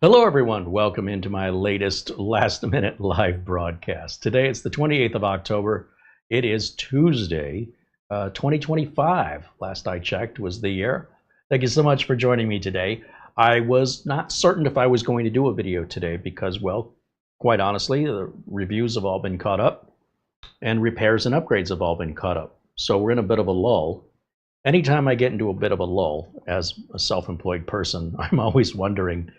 Hello everyone, welcome into my latest last-minute live broadcast. Today it's the 28th of October. It is Tuesday, 2025. Last I checked was the year. Thank you so much for joining me today. I was not certain if I was going to do a video today because, well, quite honestly, the reviews have all been caught up and repairs and upgrades have all been caught up. So we're in a bit of a lull. Anytime I get into a bit of a lull as a self-employed person, I'm always wondering,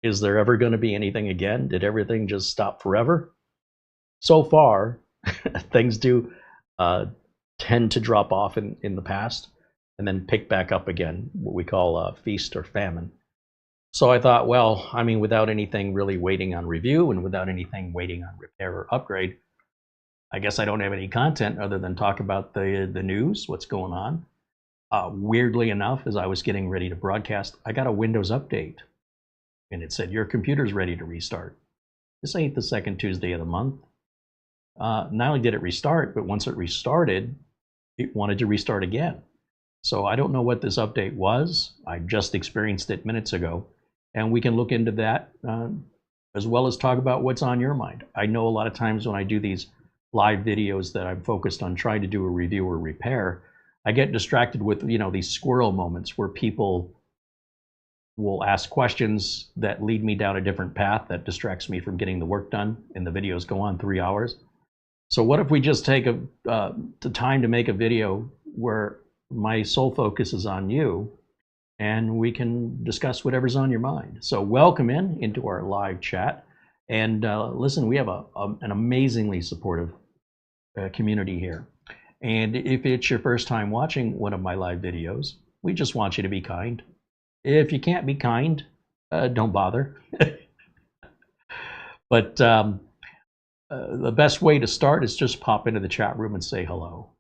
is there ever going to be anything again? Did everything just stop forever? So far, things do tend to drop off in the past and then pick back up again, what we call feast or famine. So I thought, well, I mean, without anything really waiting on review and without anything waiting on repair or upgrade, I guess I don't have any content other than talk about the news, what's going on. Weirdly enough, as I was getting ready to broadcast, I got a Windows update. And it said, your computer's ready to restart. This ain't the second Tuesday of the month. Not only did it restart, but once it restarted, it wanted to restart again. So I don't know what this update was. I just experienced it minutes ago. And we can look into that as well as talk about what's on your mind. I know a lot of times when I do these live videos that I'm focused on trying to do a review or repair, I get distracted with, these squirrel moments where people will ask questions that lead me down a different path that distracts me from getting the work done, and the videos go on 3 hours. So what if we just take the time to make a video where my sole focus is on you and we can discuss whatever's on your mind. So welcome into our live chat. And listen, we have an amazingly supportive community here. And if it's your first time watching one of my live videos, we just want you to be kind. If you can't be kind, don't bother. But the best way to start is just pop into the chat room and say hello.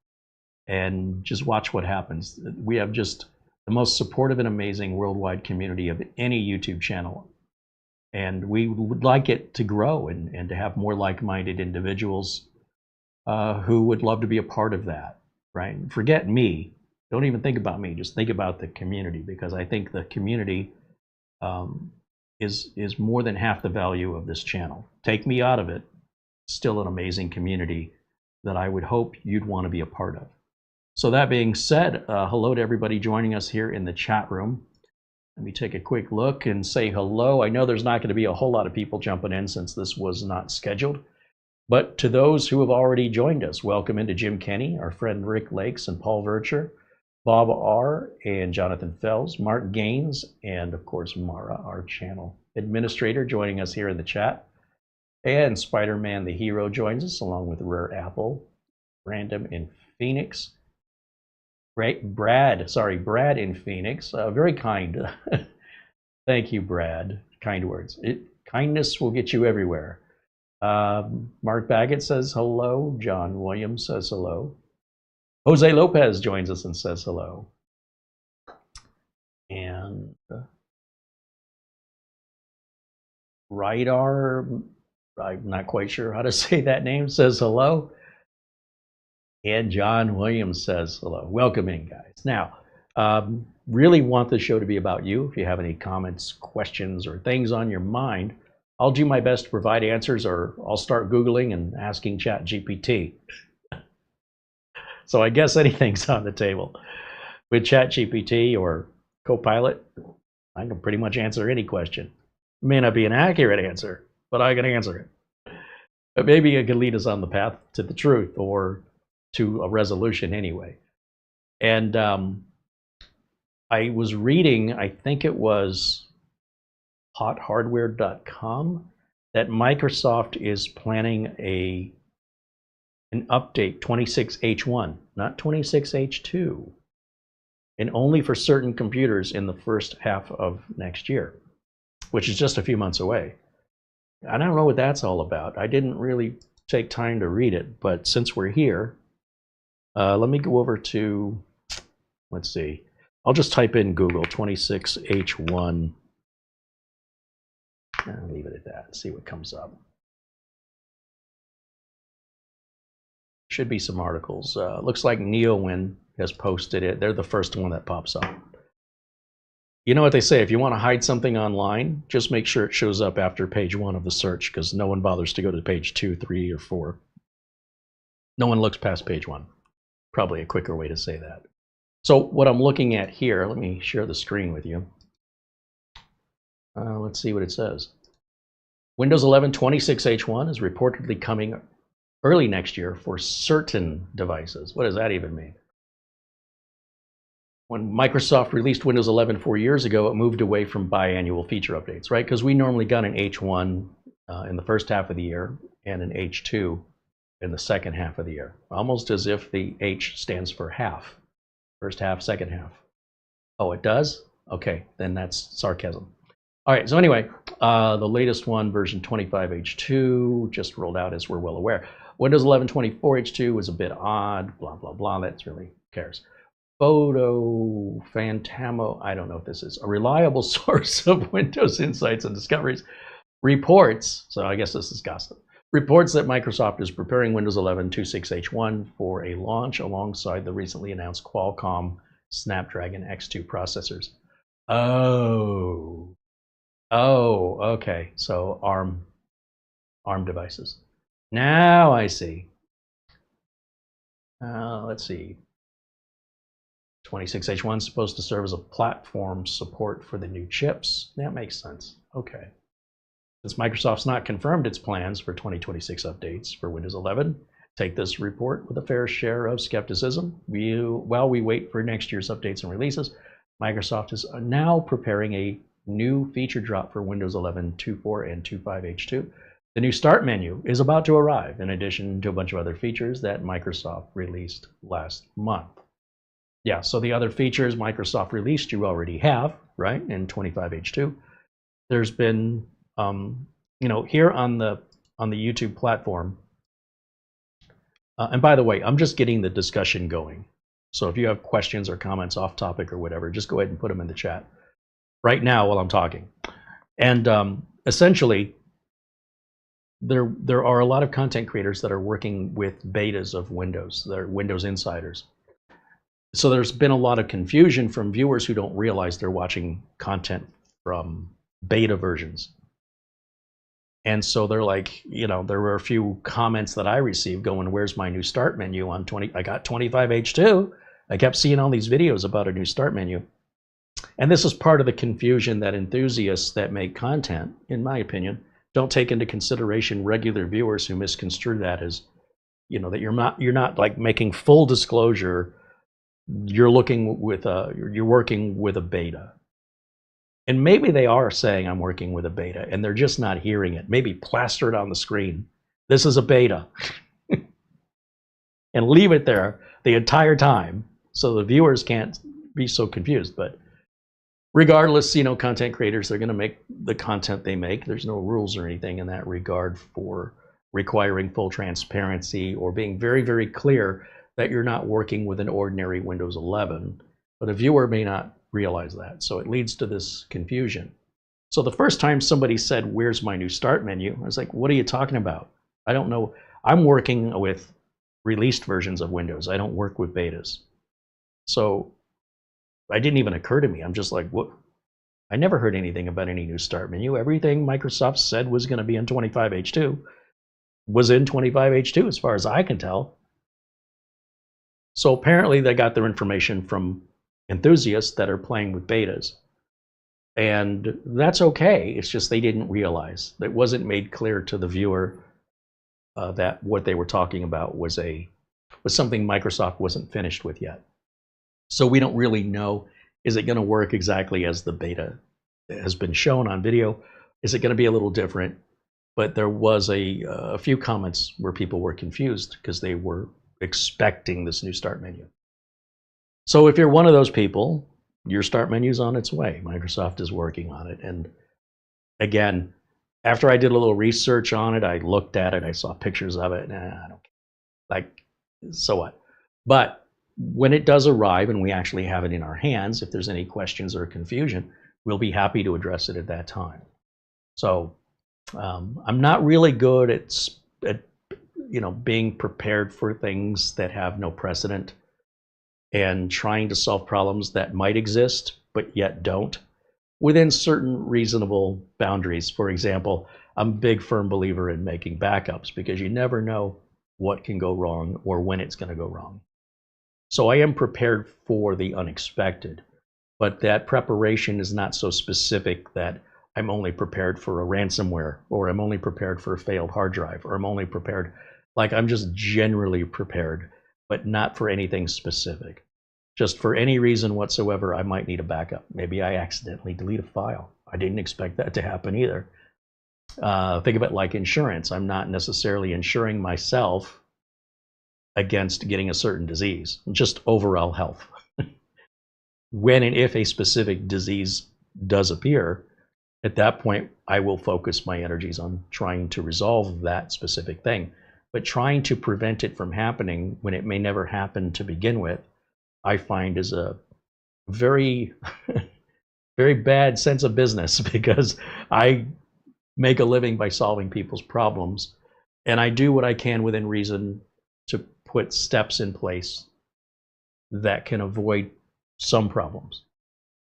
And just watch what happens. We have just the most supportive and amazing worldwide community of any YouTube channel. And we would like it to grow and to have more like-minded individuals who would love to be a part of that, right? Forget me. Don't even think about me. Just think about the community, because I think the community is more than half the value of this channel. Take me out of it, still an amazing community that I would hope you'd want to be a part of. So that being said, hello to everybody joining us here in the chat room. Let me take a quick look and say hello. I know there's not going to be a whole lot of people jumping in since this was not scheduled. But to those who have already joined us, welcome into Jim Kenny, our friend Rick Lakes and Paul Vercher, Bob R. and Jonathan Fells, Mark Gaines, and of course Mara, our channel administrator, joining us here in the chat. And Spider-Man the Hero joins us along with Rare Apple, Random in Phoenix. Brad in Phoenix, very kind. Thank you, Brad. Kind words. Kindness will get you everywhere. Mark Baggett says hello. John Williams says hello. Jose Lopez joins us and says hello. And Rydar, I'm not quite sure how to say that name, says hello. And John Williams says hello. Welcome in, guys. Now, really want the show to be about you. If you have any comments, questions, or things on your mind, I'll do my best to provide answers, or I'll start Googling and asking ChatGPT. So I guess anything's on the table. With ChatGPT or Copilot, I can pretty much answer any question. It may not be an accurate answer, but I can answer it. But maybe it can lead us on the path to the truth or to a resolution anyway. And I was reading, I think it was hothardware.com, that Microsoft is planning an update 26H1, not 26H2, and only for certain computers in the first half of next year, which is just a few months away. I don't know what that's all about. I didn't really take time to read it, but since we're here, let me go over to, let's see, I'll just type in Google 26H1. I'll leave it at that, see what comes up. Should be some articles. Looks like NeoWin has posted it. They're the first one that pops up. You know what they say, if you want to hide something online, just make sure it shows up after page 1 of the search, because no one bothers to go to page 2, 3, or 4. No one looks past page 1. Probably a quicker way to say that. So what I'm looking at here, let me share the screen with you. Let's see what it says. Windows 11 26H1 is reportedly coming early next year for certain devices. What does that even mean? When Microsoft released Windows 11 4 years ago, it moved away from biannual feature updates, right? Because we normally got an H1 in the first half of the year and an H2 in the second half of the year, almost as if the H stands for half. First half, second half. Oh, it does? Okay, then that's sarcasm. All right, so anyway, the latest one, version 25H2, just rolled out, as we're well aware. Windows 11 24H2 was a bit odd, blah, blah, blah. That's really, who cares? Photo Fantamo, I don't know what this is, a reliable source of Windows insights and discoveries, reports, so I guess this is gossip, reports that Microsoft is preparing Windows 11 26H1 for a launch alongside the recently announced Qualcomm Snapdragon X2 processors. Oh, okay, so ARM devices. Now I see. Let's see. 26H1 is supposed to serve as a platform support for the new chips. That makes sense. Okay. Since Microsoft's not confirmed its plans for 2026 updates for Windows 11, take this report with a fair share of skepticism. While we wait for next year's updates and releases, Microsoft is now preparing a new feature drop for Windows 11 2.4 and 2.5H2. The new Start menu is about to arrive, in addition to a bunch of other features that Microsoft released last month. Yeah, so the other features Microsoft released you already have, right, in 25H2. There's been, here on the YouTube platform, and by the way, I'm just getting the discussion going. So if you have questions or comments off topic or whatever, just go ahead and put them in the chat right now while I'm talking. And essentially, there are a lot of content creators that are working with betas of Windows. They're Windows insiders. So there's been a lot of confusion from viewers who don't realize they're watching content from beta versions. And so they're like, there were a few comments that I received going, where's my new Start menu on 20? I got 25H2. I kept seeing all these videos about a new Start menu. And this is part of the confusion that enthusiasts that make content, in my opinion, don't take into consideration regular viewers who misconstrue that as, that you're not like making full disclosure. You're working with a beta. And maybe they are saying I'm working with a beta and they're just not hearing it. Maybe plaster it on the screen. This is a beta. And leave it there the entire time so the viewers can't be so confused. But regardless, content creators, they're going to make the content they make. There's no rules or anything in that regard for requiring full transparency or being very, very clear that you're not working with an ordinary Windows 11, but a viewer may not realize that. So it leads to this confusion. So the first time somebody said, where's my new Start menu? I was like, what are you talking about? I don't know. I'm working with released versions of Windows. I don't work with betas. So it didn't even occur to me. I'm just like, what? I never heard anything about any new Start menu. Everything Microsoft said was going to be in 25H2 was in 25H2 as far as I can tell. So apparently they got their information from enthusiasts that are playing with betas. And that's okay. It's just they didn't realize. It wasn't made clear to the viewer that what they were talking about was something Microsoft wasn't finished with yet. So we don't really know, is it going to work exactly as the beta has been shown on video? Is it going to be a little different? But there was a few comments where people were confused because they were expecting this new Start menu. So if you're one of those people, your Start menu is on its way. Microsoft is working on it. And again, after I did a little research on it, I looked at it, I saw pictures of it, and I don't care. Like, so what? But when it does arrive and we actually have it in our hands, if there's any questions or confusion, we'll be happy to address it at that time. So I'm not really good at being prepared for things that have no precedent and trying to solve problems that might exist but yet don't. within certain reasonable boundaries. For example, I'm a big firm believer in making backups because you never know what can go wrong or when it's going to go wrong. So I am prepared for the unexpected, but that preparation is not so specific that I'm only prepared for a ransomware, or I'm only prepared for a failed hard drive, or I'm only prepared, like I'm just generally prepared, but not for anything specific. Just for any reason whatsoever, I might need a backup. Maybe I accidentally delete a file. I didn't expect that to happen either. Think of it like insurance. I'm not necessarily insuring myself against getting a certain disease, just overall health. When and if a specific disease does appear, at that point, I will focus my energies on trying to resolve that specific thing. But trying to prevent it from happening when it may never happen to begin with, I find is a very, very bad sense of business, because I make a living by solving people's problems, and I do what I can within reason to put steps in place that can avoid some problems.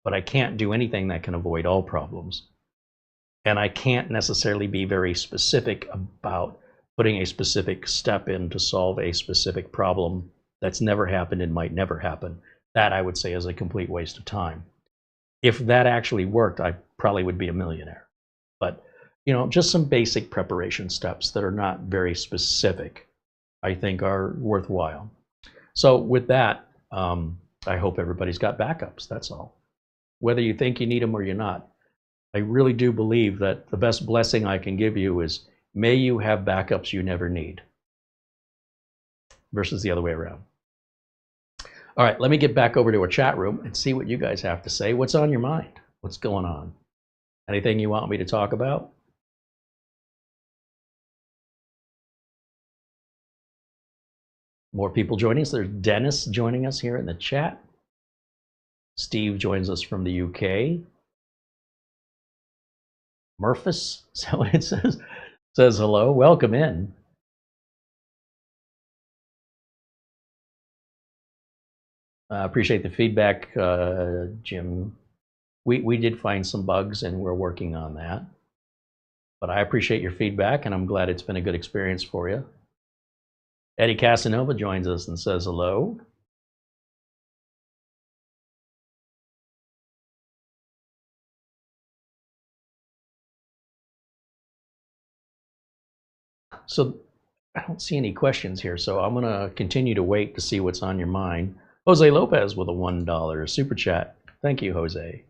But I can't do anything that can avoid all problems. And I can't necessarily be very specific about putting a specific step in to solve a specific problem that's never happened and might never happen. That, I would say, is a complete waste of time. If that actually worked, I probably would be a millionaire. But, you know, just some basic preparation steps that are not very specific, I think, are worthwhile. So with that, I hope everybody's got backups, that's all. Whether you think you need them or you're not. I really do believe that the best blessing I can give you is, may you have backups you never need, versus the other way around. All right, let me get back over to our chat room and see what you guys have to say. What's on your mind? What's going on? Anything you want me to talk about? More people joining us. There's Dennis joining us here in the chat. Steve joins us from the UK. Murphys, is that what it says? Says hello, welcome in. Appreciate the feedback, Jim. We did find some bugs and we're working on that. But I appreciate your feedback and I'm glad it's been a good experience for you. Eddie Casanova joins us and says hello. So I don't see any questions here, so I'm gonna continue to wait to see what's on your mind. Jose Lopez with a $1 super chat. Thank you, Jose.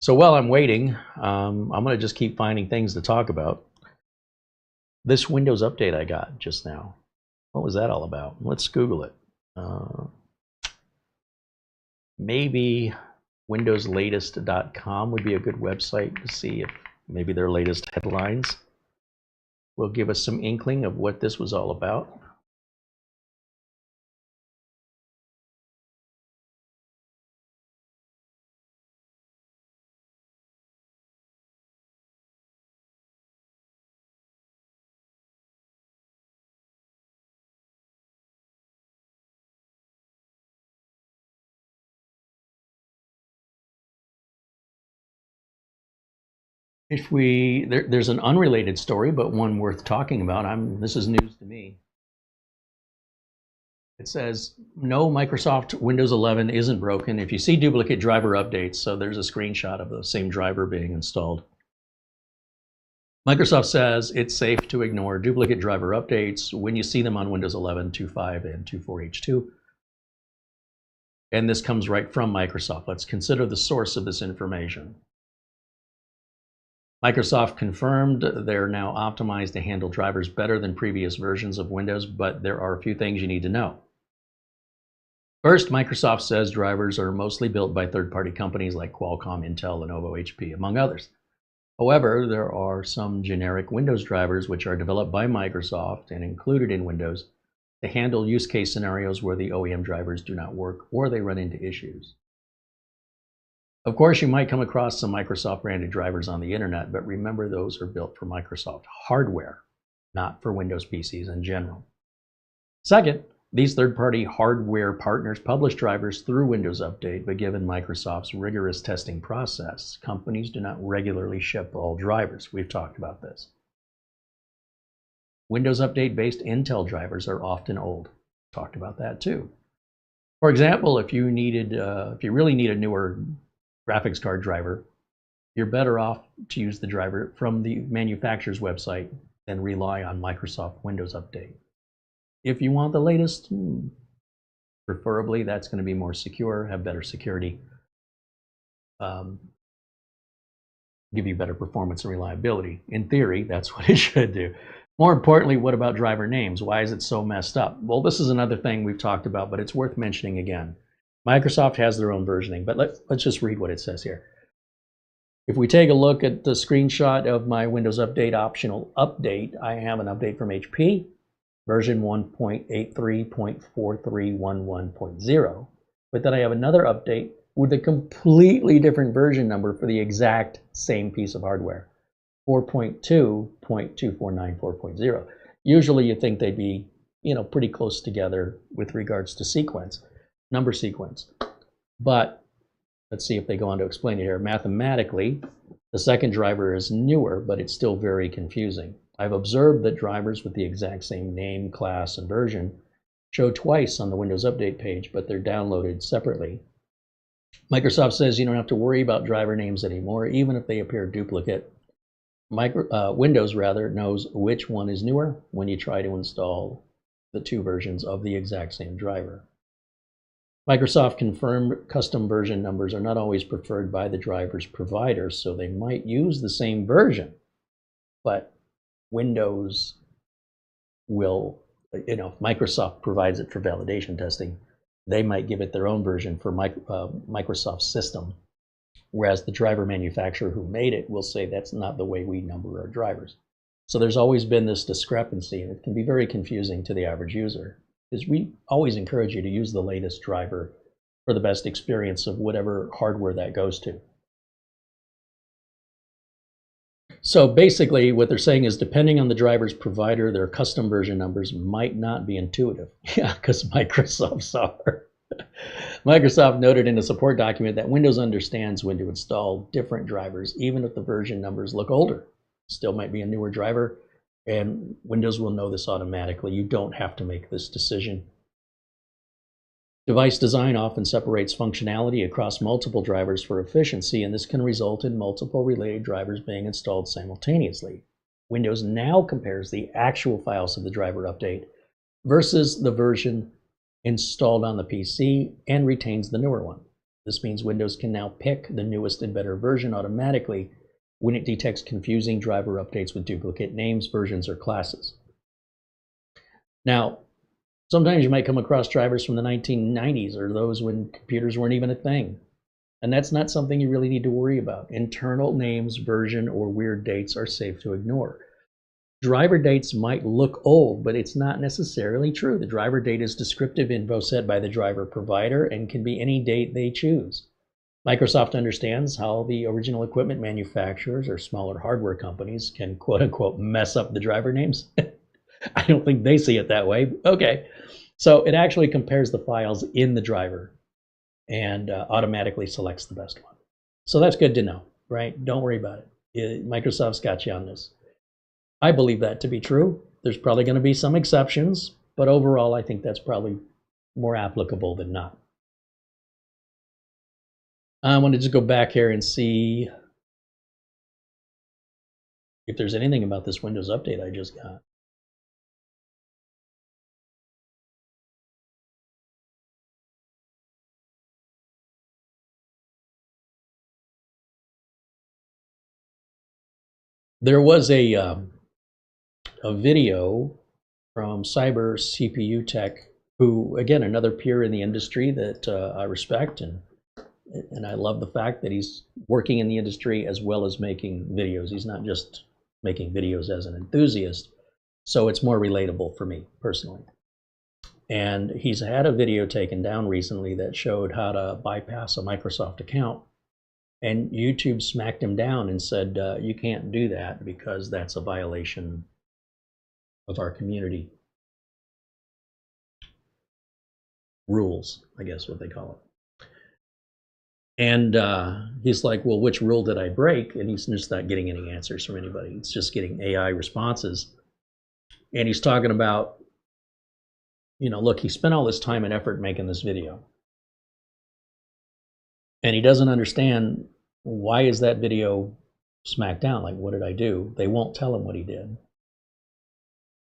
So while I'm waiting, I'm gonna just keep finding things to talk about. This Windows update I got just now, what was that all about? Let's Google it. Maybe windowslatest.com would be a good website to see if maybe their latest headlines will give us some inkling of what this was all about. If there's an unrelated story, but one worth talking about. This is news to me. It says, no, Microsoft Windows 11 isn't broken. If you see duplicate driver updates, so there's a screenshot of the same driver being installed. Microsoft says it's safe to ignore duplicate driver updates when you see them on Windows 11, 2.5, and 2.4H2. And this comes right from Microsoft. Let's consider the source of this information. Microsoft confirmed they're now optimized to handle drivers better than previous versions of Windows, but there are a few things you need to know. First, Microsoft says drivers are mostly built by third-party companies like Qualcomm, Intel, Lenovo, HP, among others. However, there are some generic Windows drivers which are developed by Microsoft and included in Windows to handle use case scenarios where the OEM drivers do not work or they run into issues. Of course, you might come across some Microsoft-branded drivers on the internet, but remember those are built for Microsoft hardware, not for Windows PCs in general. Second, These third-party hardware partners publish drivers through Windows Update, but given Microsoft's rigorous testing process, companies do not regularly ship all drivers. We've talked about this. Windows Update-based Intel drivers are often old. Talked about that too. For example, if you really need a newer graphics card driver, you're better off to use the driver from the manufacturer's website than rely on Microsoft Windows Update. If you want the latest, preferably that's going to be more secure, have better security, give you better performance and reliability. In theory, that's what it should do. More importantly, what about driver names? Why is it so messed up? Well, this is another thing we've talked about, but it's worth mentioning again. Microsoft has their own versioning, but let's just read what it says here. If we take a look at the screenshot of my Windows Update optional update, I have an update from HP, version 1.83.4311.0, but then I have another update with a completely different version number for the exact same piece of hardware, 4.2.2494.0. Usually you think they'd be, pretty close together with regards to number sequence. But let's see if they go on to explain it here. Mathematically, the second driver is newer, but it's still very confusing. I've observed that drivers with the exact same name, class, and version show twice on the Windows Update page, but they're downloaded separately. Microsoft says you don't have to worry about driver names anymore, even if they appear duplicate. Windows knows which one is newer when you try to install the two versions of the exact same driver. Microsoft confirmed custom version numbers are not always preferred by the driver's provider, so they might use the same version, but Windows will, if Microsoft provides it for validation testing, they might give it their own version for Microsoft's system, whereas the driver manufacturer who made it will say that's not the way we number our drivers. So there's always been this discrepancy, and it can be very confusing to the average user, because we always encourage you to use the latest driver for the best experience of whatever hardware that goes to. So basically what they're saying is, depending on the driver's provider, their custom version numbers might not be intuitive. Yeah, because Microsoft's are. Microsoft noted in a support document that Windows understands when to install different drivers, even if the version numbers look older. Still might be a newer driver, and Windows will know this automatically. You don't have to make this decision. Device design often separates functionality across multiple drivers for efficiency, and this can result in multiple related drivers being installed simultaneously. Windows now compares the actual files of the driver update versus the version installed on the PC and retains the newer one. This means Windows can now pick the newest and better version automatically when it detects confusing driver updates with duplicate names, versions, or classes. Now, sometimes you might come across drivers from the 1990s or those when computers weren't even a thing. And that's not something you really need to worry about. Internal names, version, or weird dates are safe to ignore. Driver dates might look old, but it's not necessarily true. The driver date is descriptive info set by the driver provider and can be any date they choose. Microsoft understands how the original equipment manufacturers or smaller hardware companies can quote-unquote mess up the driver names. I don't think they see it that way. Okay, so it actually compares the files in the driver and automatically selects the best one. So that's good to know, right? Don't worry about it. Microsoft's got you on this. I believe that to be true. There's probably going to be some exceptions, but overall I think that's probably more applicable than not. I wanted to go back here and see if there's anything about this Windows update I just got. There was a video from Cyber CPU Tech, who, again, another peer in the industry that I respect, and I love the fact that he's working in the industry as well as making videos. He's not just making videos as an enthusiast, so it's more relatable for me personally. And he's had a video taken down recently that showed how to bypass a Microsoft account, and YouTube smacked him down and said, you can't do that because that's a violation of our community. rules, I guess what they call it. And he's like, well, which rule did I break? And he's just not getting any answers from anybody. It's just getting AI responses. And he's talking about, you know, look, he spent all this time and effort making this video. And he doesn't understand, why is that video smacked down? Like, what did I do? They won't tell him what he did.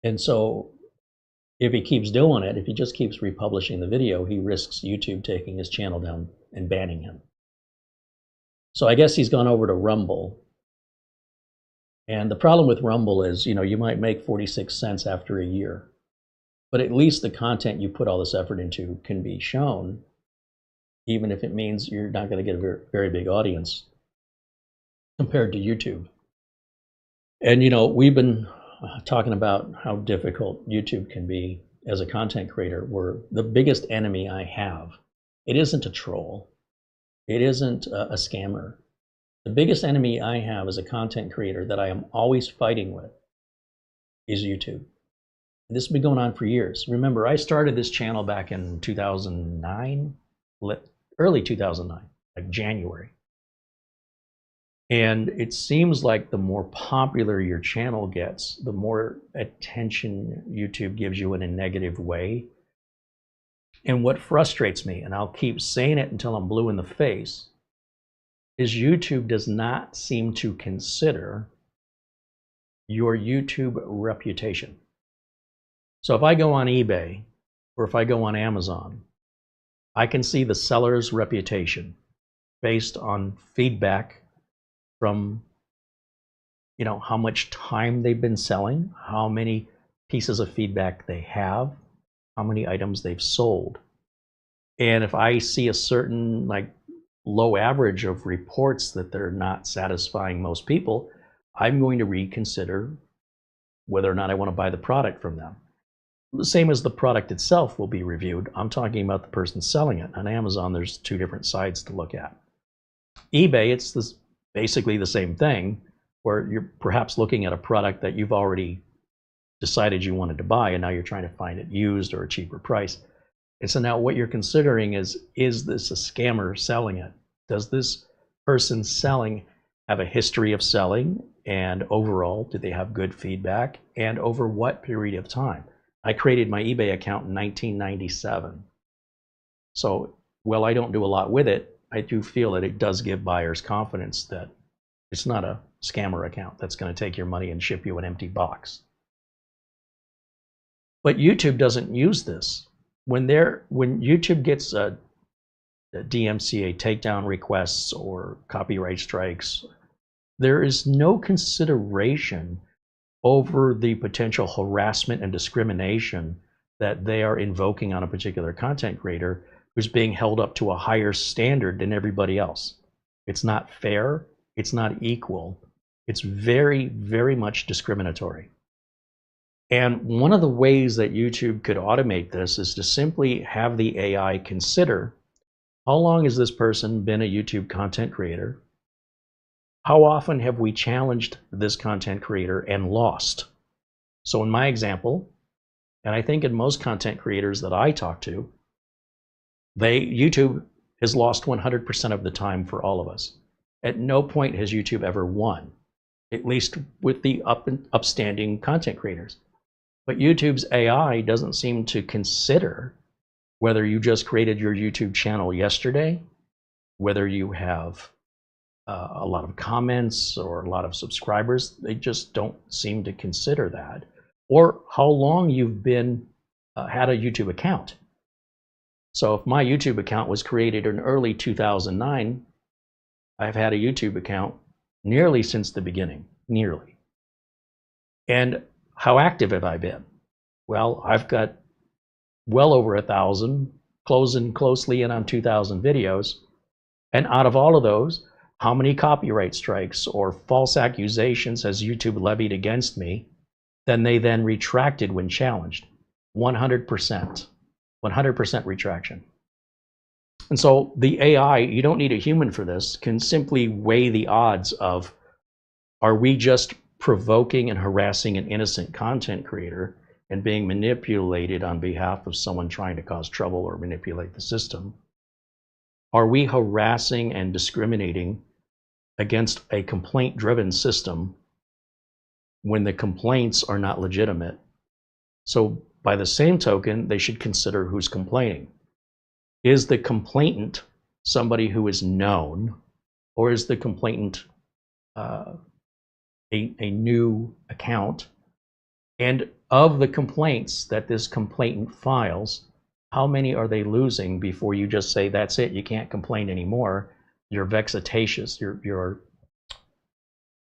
And so if he keeps doing it, if he just keeps republishing the video, he risks YouTube taking his channel down and banning him. So I guess he's gone over to Rumble. And the problem with Rumble is, you know, you might make 46 cents after a year, but at least the content you put all this effort into can be shown, even if it means you're not going to get a very, very big audience compared to YouTube. And, you know, we've been talking about how difficult YouTube can be as a content creator, where the biggest enemy I have, it isn't a troll. It isn't a scammer. The biggest enemy I have as a content creator that I am always fighting with is YouTube. And this has been going on for years. Remember, I started this channel back in 2009, early 2009, like January. And it seems like the more popular your channel gets, the more attention YouTube gives you in a negative way. And what frustrates me, and I'll keep saying it until I'm blue in the face, is YouTube does not seem to consider your YouTube reputation. So if I go on eBay or if I go on Amazon, I can see the seller's reputation based on feedback from, you know, how much time they've been selling, how many pieces of feedback they have, how many items they've sold. And if I see a certain like low average of reports that they're not satisfying most people, I'm going to reconsider whether or not I want to buy the product from them. The same as the product itself will be reviewed. I'm talking about the person selling it. On Amazon, there's two different sides to look at. eBay, it's basically the same thing, where you're perhaps looking at a product that you've already decided you wanted to buy, and now you're trying to find it used or a cheaper price. And so now what you're considering is this a scammer selling it? Does this person selling have a history of selling? And overall, do they have good feedback? And over what period of time? I created my eBay account in 1997. So while I don't do a lot with it, I do feel that it does give buyers confidence that it's not a scammer account that's going to take your money and ship you an empty box. But YouTube doesn't use this. When YouTube gets a DMCA takedown requests or copyright strikes, there is no consideration over the potential harassment and discrimination that they are invoking on a particular content creator who's being held up to a higher standard than everybody else. It's not fair, it's not equal, it's very, very much discriminatory. And one of the ways that YouTube could automate this is to simply have the AI consider, how long has this person been a YouTube content creator? How often have we challenged this content creator and lost? So in my example, and I think in most content creators that I talk to, YouTube has lost 100% of the time for all of us. At no point has YouTube ever won, at least with the upstanding content creators. But YouTube's AI doesn't seem to consider whether you just created your YouTube channel yesterday, whether you have a lot of comments or a lot of subscribers. They just don't seem to consider that. Or how long you've been had a YouTube account. So if my YouTube account was created in early 2009, I've had a YouTube account nearly since the beginning, nearly. And how active have I been? Well, I've got well over 1,000, closing closely in on 2,000 videos. And out of all of those, how many copyright strikes or false accusations has YouTube levied against me? They then retracted when challenged. 100%. 100% retraction. And so the AI, you don't need a human for this, can simply weigh the odds of, are we just provoking and harassing an innocent content creator and being manipulated on behalf of someone trying to cause trouble or manipulate the system? Are we harassing and discriminating against a complaint-driven system when the complaints are not legitimate? So by the same token, they should consider who's complaining. Is the complainant somebody who is known, or is the complainant a new account? And of the complaints that this complainant files, how many are they losing before you just say, that's it, you can't complain anymore, you're vexatious,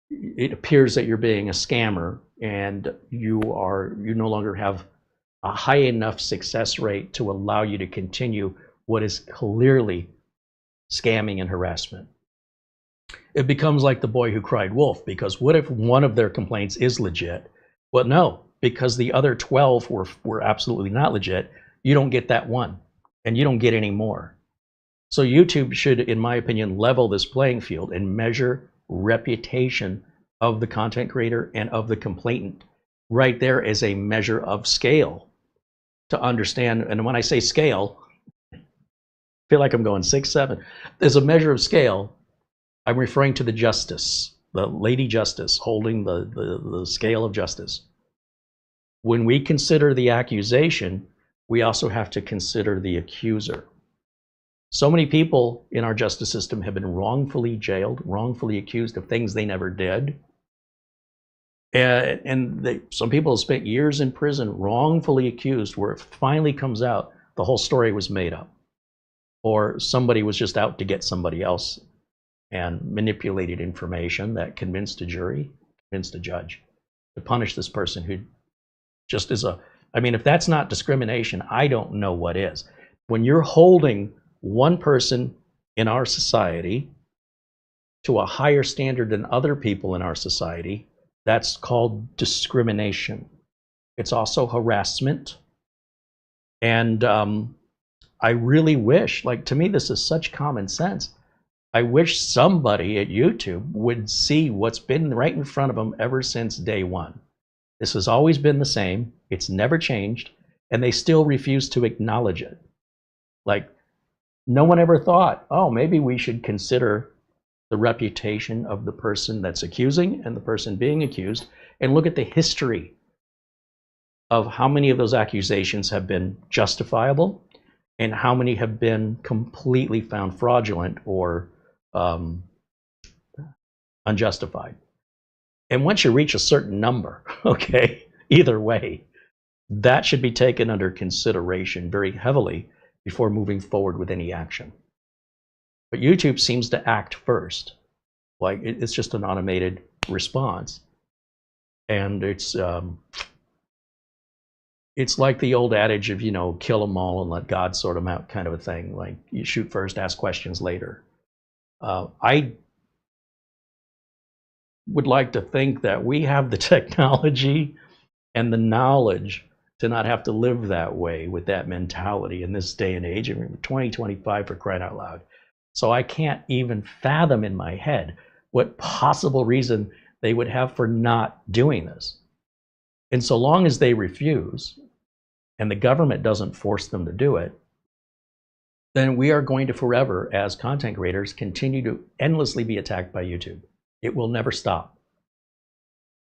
it appears that you're being a scammer, and you no longer have a high enough success rate to allow you to continue what is clearly scamming and harassment. It becomes like the boy who cried wolf, because what if one of their complaints is legit? Well, no, because the other 12 were absolutely not legit. You don't get that one, and you don't get any more. So YouTube should, in my opinion, level this playing field and measure reputation of the content creator and of the complainant right there as a measure of scale to understand. And when I say scale, I feel like I'm going 6, 7. There's a measure of scale. I'm referring to the justice, the Lady Justice holding the scale of justice. When we consider the accusation, we also have to consider the accuser. So many people in our justice system have been wrongfully jailed, wrongfully accused of things they never did. And some people have spent years in prison wrongfully accused, where it finally comes out the whole story was made up, or somebody was just out to get somebody else and manipulated information that convinced a jury, convinced a judge to punish this person who just is I mean, if that's not discrimination, I don't know what is. When you're holding one person in our society to a higher standard than other people in our society, that's called discrimination. It's also harassment. And I really wish, like, to me, this is such common sense. I wish somebody at YouTube would see what's been right in front of them ever since day one. This has always been the same. It's never changed, and they still refuse to acknowledge it. Like, no one ever thought, oh, maybe we should consider the reputation of the person that's accusing and the person being accused, and look at the history of how many of those accusations have been justifiable and how many have been completely found fraudulent or unjustified. And once you reach a certain number, okay, either way, that should be taken under consideration very heavily before moving forward with any action. But YouTube seems to act first. Like, it's just an automated response. And it's like the old adage of, kill them all and let God sort them out kind of a thing. Like, you shoot first, ask questions later. I would like to think that we have the technology and the knowledge to not have to live that way with that mentality in this day and age. I mean, 2025, for crying out loud. So I can't even fathom in my head what possible reason they would have for not doing this. And so long as they refuse, and the government doesn't force them to do it, then we are going to forever, as content creators, continue to endlessly be attacked by YouTube. It will never stop.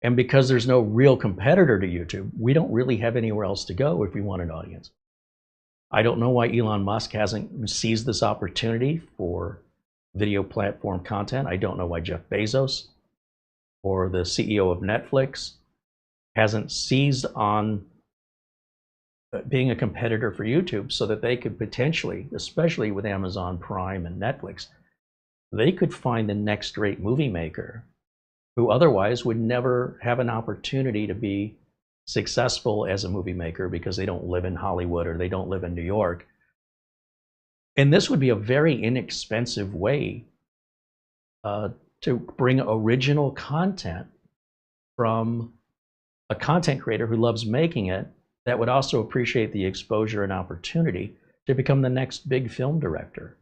And because there's no real competitor to YouTube, we don't really have anywhere else to go if we want an audience. I don't know why Elon Musk hasn't seized this opportunity for video platform content. I don't know why Jeff Bezos or the CEO of Netflix hasn't seized on being a competitor for YouTube, so that they could potentially, especially with Amazon Prime and Netflix, they could find the next great movie maker who otherwise would never have an opportunity to be successful as a movie maker because they don't live in Hollywood or they don't live in New York. And this would be a very inexpensive way to bring original content from a content creator who loves making it, that would also appreciate the exposure and opportunity to become the next big film director.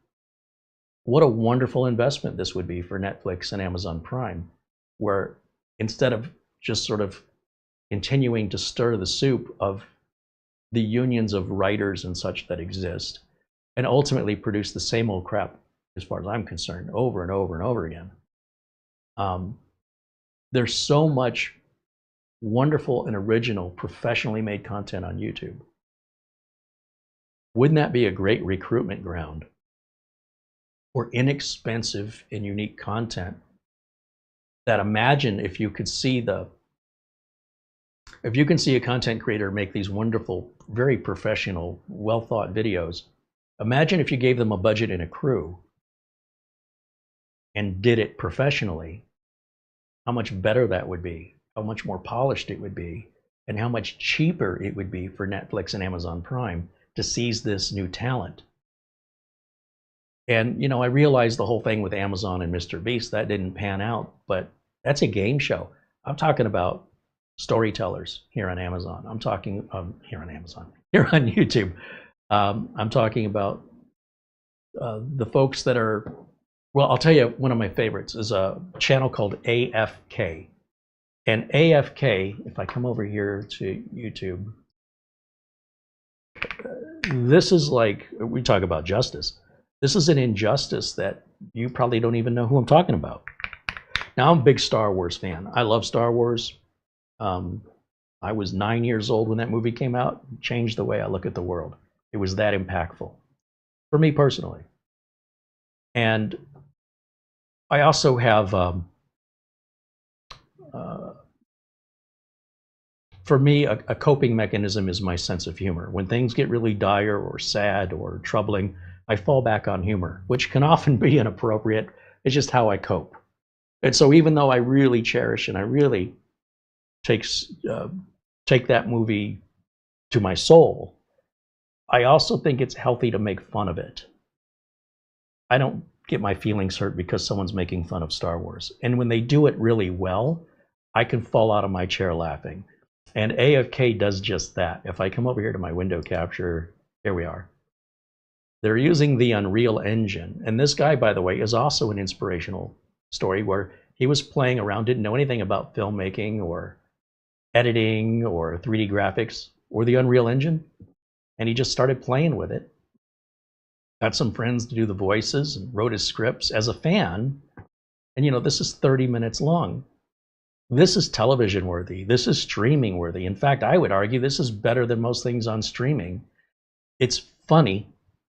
What a wonderful investment this would be for Netflix and Amazon Prime, where instead of just sort of continuing to stir the soup of the unions of writers and such that exist, and ultimately produce the same old crap, as far as I'm concerned, over and over and over again. There's so much wonderful and original, professionally made content on YouTube. Wouldn't that be a great recruitment ground for inexpensive and unique content? That imagine if you could see if you can see a content creator make these wonderful, very professional, well thought videos. Imagine if you gave them a budget and a crew and did it professionally, how much better that would be, how much more polished it would be, and how much cheaper it would be for Netflix and Amazon Prime to seize this new talent. And, you know, I realized the whole thing with Amazon and Mr. Beast, that didn't pan out, but that's a game show. I'm talking about storytellers here on Amazon. I'm talking here on YouTube. I'm talking about the folks that are, well, I'll tell you, one of my favorites is a channel called AFK. And AFK, if I come over here to YouTube, this is like, we talk about justice. This is an injustice that you probably don't even know who I'm talking about. Now, I'm a big Star Wars fan. I love Star Wars. I was 9 years old when that movie came out. It changed the way I look at the world. It was that impactful for me personally. And I also have, for me, a coping mechanism is my sense of humor. When things get really dire or sad or troubling, I fall back on humor, which can often be inappropriate. It's just how I cope. And so even though I really cherish and I really take that movie to my soul, I also think it's healthy to make fun of it. I don't get my feelings hurt because someone's making fun of Star Wars. And when they do it really well, I can fall out of my chair laughing. And AFK does just that. If I come over here to my window capture, here we are. They're using the Unreal Engine. And this guy, by the way, is also an inspirational story where he was playing around, didn't know anything about filmmaking or editing or 3D graphics or the Unreal Engine. And he just started playing with it. Got some friends to do the voices and wrote his scripts as a fan. And you know, this is 30 minutes long. This is television worthy. This is streaming worthy. In fact, I would argue this is better than most things on streaming. It's funny.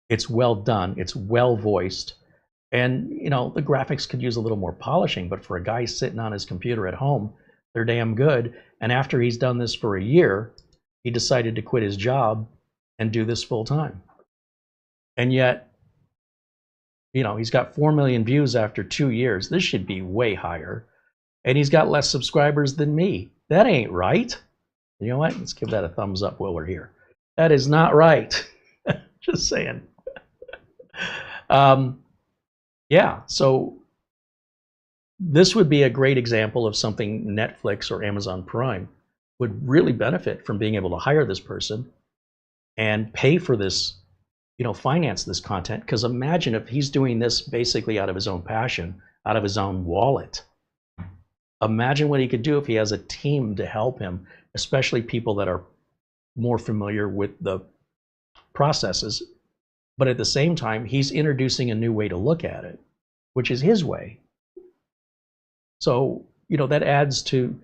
It's well done. It's well voiced. And you know, the graphics could use a little more polishing, but for a guy sitting on his computer at home, they're damn good. And after he's done this for a year, he decided to quit his job and do this full time. And yet, you know, he's got 4 million views after 2 years. This should be way higher. And he's got less subscribers than me. That ain't right. You know what? Let's give that a thumbs up while we're here. That is not right. Just saying. Yeah, so this would be a great example of something Netflix or Amazon Prime would really benefit from, being able to hire this person and pay for this, you know, finance this content. Because imagine if he's doing this basically out of his own passion, out of his own wallet. Imagine what he could do if he has a team to help him, especially people that are more familiar with the processes. But at the same time, he's introducing a new way to look at it, which is his way. So, you know, that adds to,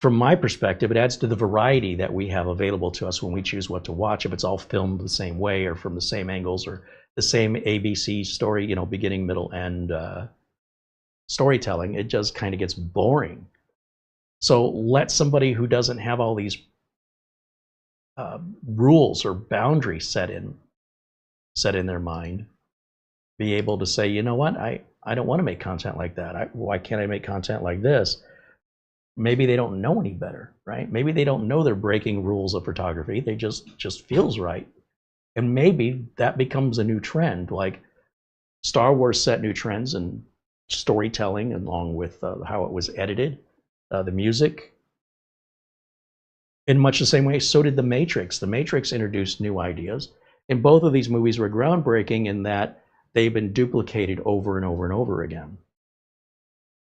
from my perspective, it adds to the variety that we have available to us when we choose what to watch. If it's all filmed the same way or from the same angles or the same ABC story, you know, beginning, middle, and storytelling, it just kind of gets boring. So let somebody who doesn't have all these rules or boundaries set in their mind be able to say, you know what, I don't want to make content like that. Why can't I make content like this? Maybe they don't know any better, right? Maybe they don't know they're breaking rules of photography. They just feels right. And maybe that becomes a new trend. Like Star Wars set new trends in storytelling, along with how it was edited, the music. In much the same way, so did The Matrix. The Matrix introduced new ideas. And both of these movies were groundbreaking in that they've been duplicated over and over and over again.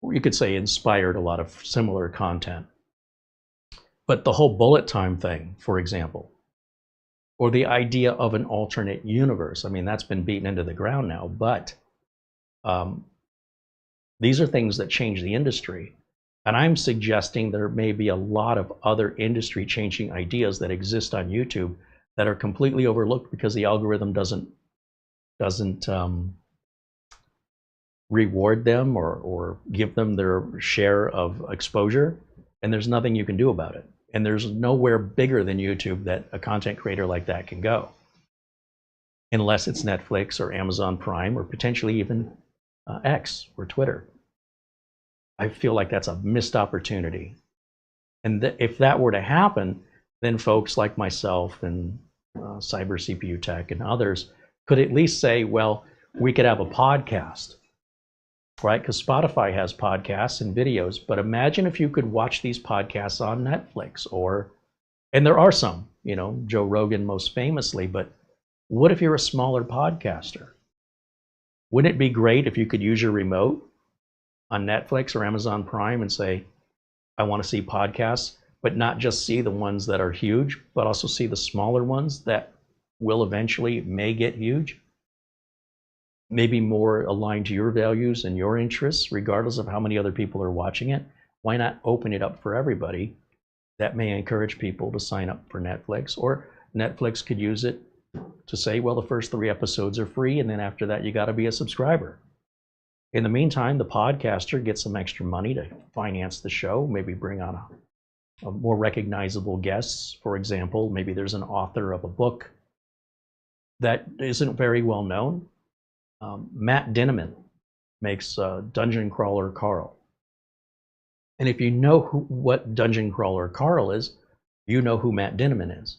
Or you could say inspired a lot of similar content. But the whole bullet time thing, for example, or the idea of an alternate universe, I mean, that's been beaten into the ground now, but these are things that change the industry. And I'm suggesting there may be a lot of other industry changing ideas that exist on YouTube that are completely overlooked because the algorithm doesn't reward them or give them their share of exposure, and there's nothing you can do about it. And there's nowhere bigger than YouTube that a content creator like that can go, unless it's Netflix or Amazon Prime or potentially even X or Twitter. I feel like that's a missed opportunity. And if that were to happen, then folks like myself and Cyber CPU Tech and others could at least say, well, we could have a podcast, right? Because Spotify has podcasts and videos, but imagine if you could watch these podcasts on Netflix and there are some, you know, Joe Rogan most famously, but what if you're a smaller podcaster? Wouldn't it be great if you could use your remote on Netflix or Amazon Prime and say, I want to see podcasts, but not just see the ones that are huge, but also see the smaller ones that will eventually may get huge, maybe more aligned to your values and your interests, regardless of how many other people are watching it. Why not open it up for everybody? That may encourage people to sign up for Netflix, or Netflix could use it to say, well, the first 3 episodes are free, and then after that, you got to be a subscriber. In the meantime, the podcaster gets some extra money to finance the show, maybe bring on a more recognizable guests. For example, maybe there's an author of a book that isn't very well known. Matt Dinniman makes Dungeon Crawler Carl. And if you know what Dungeon Crawler Carl is, you know who Matt Dinniman is.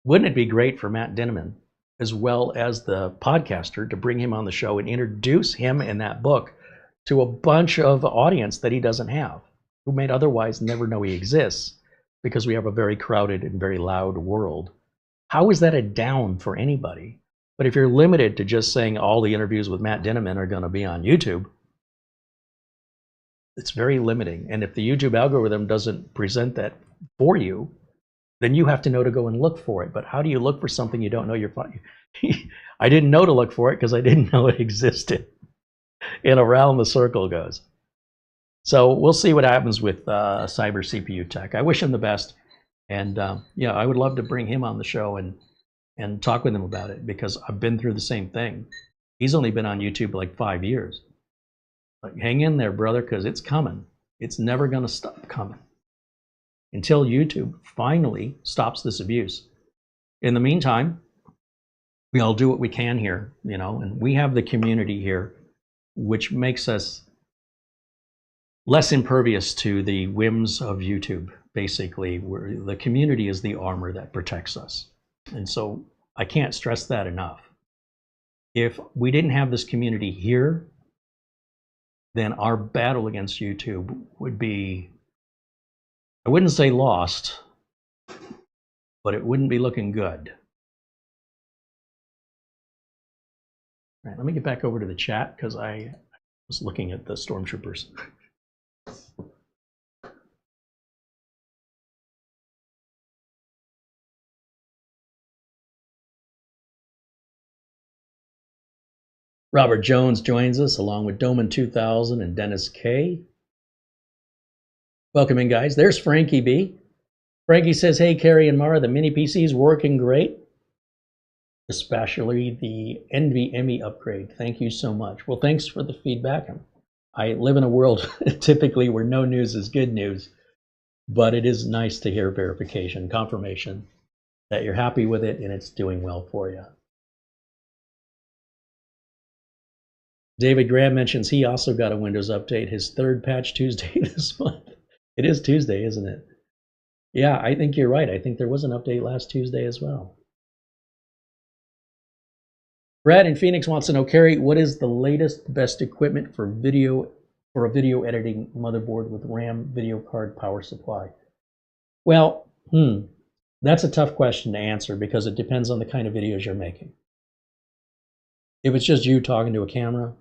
Wouldn't it be great for Matt Dinniman, as well as the podcaster, to bring him on the show and introduce him and that book to a bunch of audience that he doesn't have, who may otherwise never know he exists, because we have a very crowded and very loud world? How is that a down for anybody? But if you're limited to just saying all the interviews with Matt Dinniman are going to be on YouTube, it's very limiting. And if the YouTube algorithm doesn't present that for you, then you have to know to go and look for it. But how do you look for something you don't know you're finding? I didn't know to look for it because I didn't know it existed. And around the circle goes. So we'll see what happens with Cyber CPU Tech. I wish him the best. And yeah, I would love to bring him on the show and talk with him about it, because I've been through the same thing. He's only been on YouTube like 5 years. Like, hang in there, brother, because it's coming. It's never going to stop coming until YouTube finally stops this abuse. In the meantime, we all do what we can here, you know, and we have the community here, which makes us less impervious to the whims of YouTube. Basically, where the community is the armor that protects us. And so I can't stress that enough. If we didn't have this community here, then our battle against YouTube would be, I wouldn't say lost, but it wouldn't be looking good. All right, let me get back over to the chat because I was looking at the stormtroopers. Robert Jones joins us along with Doman 2000 and Dennis K. Welcome in, guys. There's Frankie B. Frankie says, hey, Carey and Mara, the mini PC's working great, especially the NVMe upgrade. Thank you so much. Well, thanks for the feedback. I live in a world typically where no news is good news, but it is nice to hear verification, confirmation that you're happy with it and it's doing well for you. David Graham mentions he also got a Windows update, his 3rd patch Tuesday this month. It is Tuesday, isn't it? Yeah, I think you're right. I think there was an update last Tuesday as well. Brad in Phoenix wants to know, Carey, what is the latest best equipment for a video editing motherboard with RAM video card power supply? Well, that's a tough question to answer because it depends on the kind of videos you're making. If it's just you talking to a camera,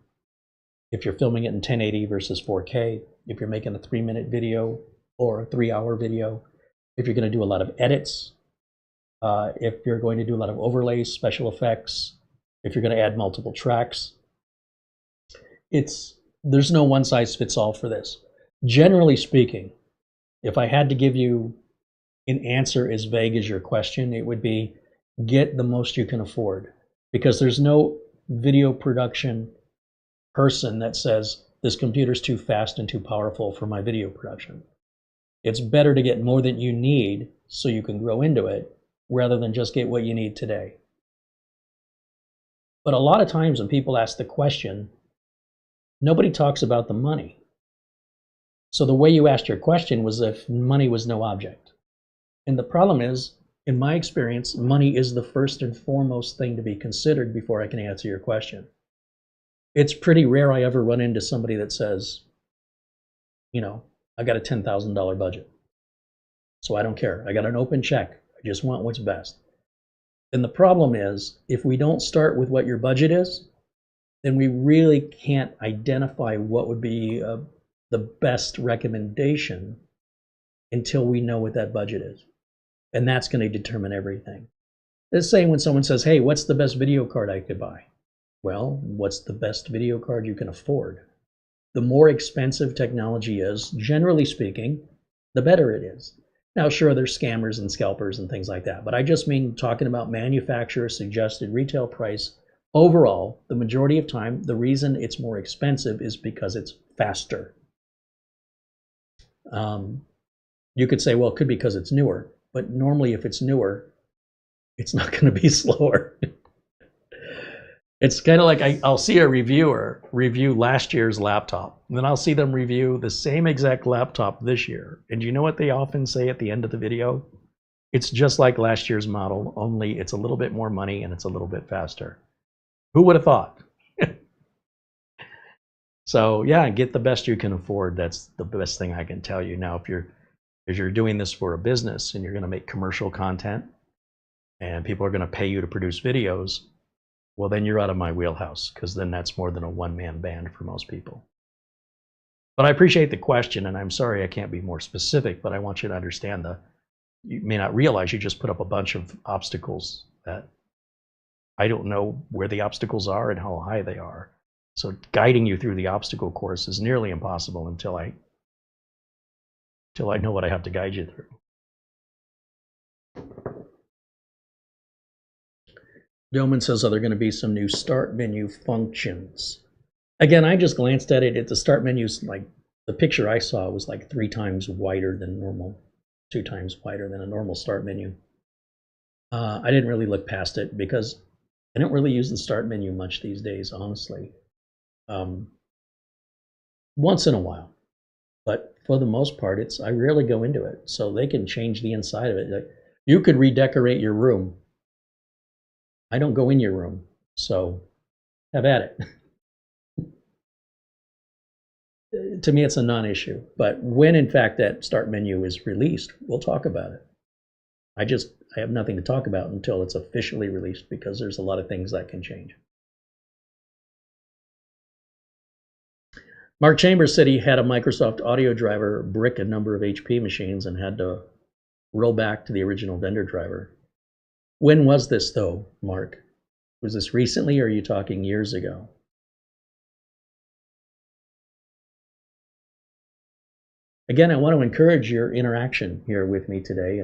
if you're filming it in 1080 versus 4K, if you're making a 3-minute video or a 3-hour video, if you're going to do a lot of edits, if you're going to do a lot of overlays, special effects, if you're going to add multiple tracks, there's no one size fits all for this. Generally speaking, if I had to give you an answer as vague as your question, it would be get the most you can afford, because there's no video production person that says this computer's too fast and too powerful for my video production. It's better to get more than you need so you can grow into it rather than just get what you need today. But a lot of times when people ask the question, nobody talks about the money. So the way you asked your question was if money was no object. And the problem is, in my experience, money is the first and foremost thing to be considered before I can answer your question. It's pretty rare I ever run into somebody that says, you know, I got a $10,000 budget, so I don't care. I got an open check. I just want what's best. And the problem is, if we don't start with what your budget is, then we really can't identify what would be the best recommendation until we know what that budget is. And that's going to determine everything. It's the same when someone says, hey, what's the best video card I could buy? Well, what's the best video card you can afford? The more expensive technology is, generally speaking, the better it is. Now, sure, there's scammers and scalpers and things like that, but I just mean talking about manufacturer suggested retail price. Overall, the majority of time, the reason it's more expensive is because it's faster. You could say, well, it could be because it's newer, but normally if it's newer, it's not going to be slower. It's kind of like I'll see a reviewer review last year's laptop, and then I'll see them review the same exact laptop this year. And you know what they often say at the end of the video? It's just like last year's model, only it's a little bit more money and it's a little bit faster. Who would have thought? So yeah, get the best you can afford. That's the best thing I can tell you. Now, if you're doing this for a business and you're going to make commercial content and people are going to pay you to produce videos, well, then you're out of my wheelhouse, because then that's more than a one-man band for most people. But I appreciate the question, and I'm sorry I can't be more specific, but I want you to understand you may not realize you just put up a bunch of obstacles that I don't know where the obstacles are and how high they are. So guiding you through the obstacle course is nearly impossible until I know what I have to guide you through. Yeoman says, are there going to be some new start menu functions? Again, I just glanced at it. The start menu's like, the picture I saw was like 3 times wider than normal, 2 times wider than a normal start menu. I didn't really look past it because I don't really use the start menu much these days, honestly. Once in a while, but for the most part, I rarely go into it. So they can change the inside of it. Like, you could redecorate your room. I don't go in your room, so have at it. To me, it's a non-issue. But when, in fact, that start menu is released, we'll talk about it. I have nothing to talk about until it's officially released, because there's a lot of things that can change. Mark Chambers said he had a Microsoft audio driver brick a number of HP machines and had to roll back to the original vendor driver. When was this, though, Mark? Was this recently, or are you talking years ago? Again, I want to encourage your interaction here with me today,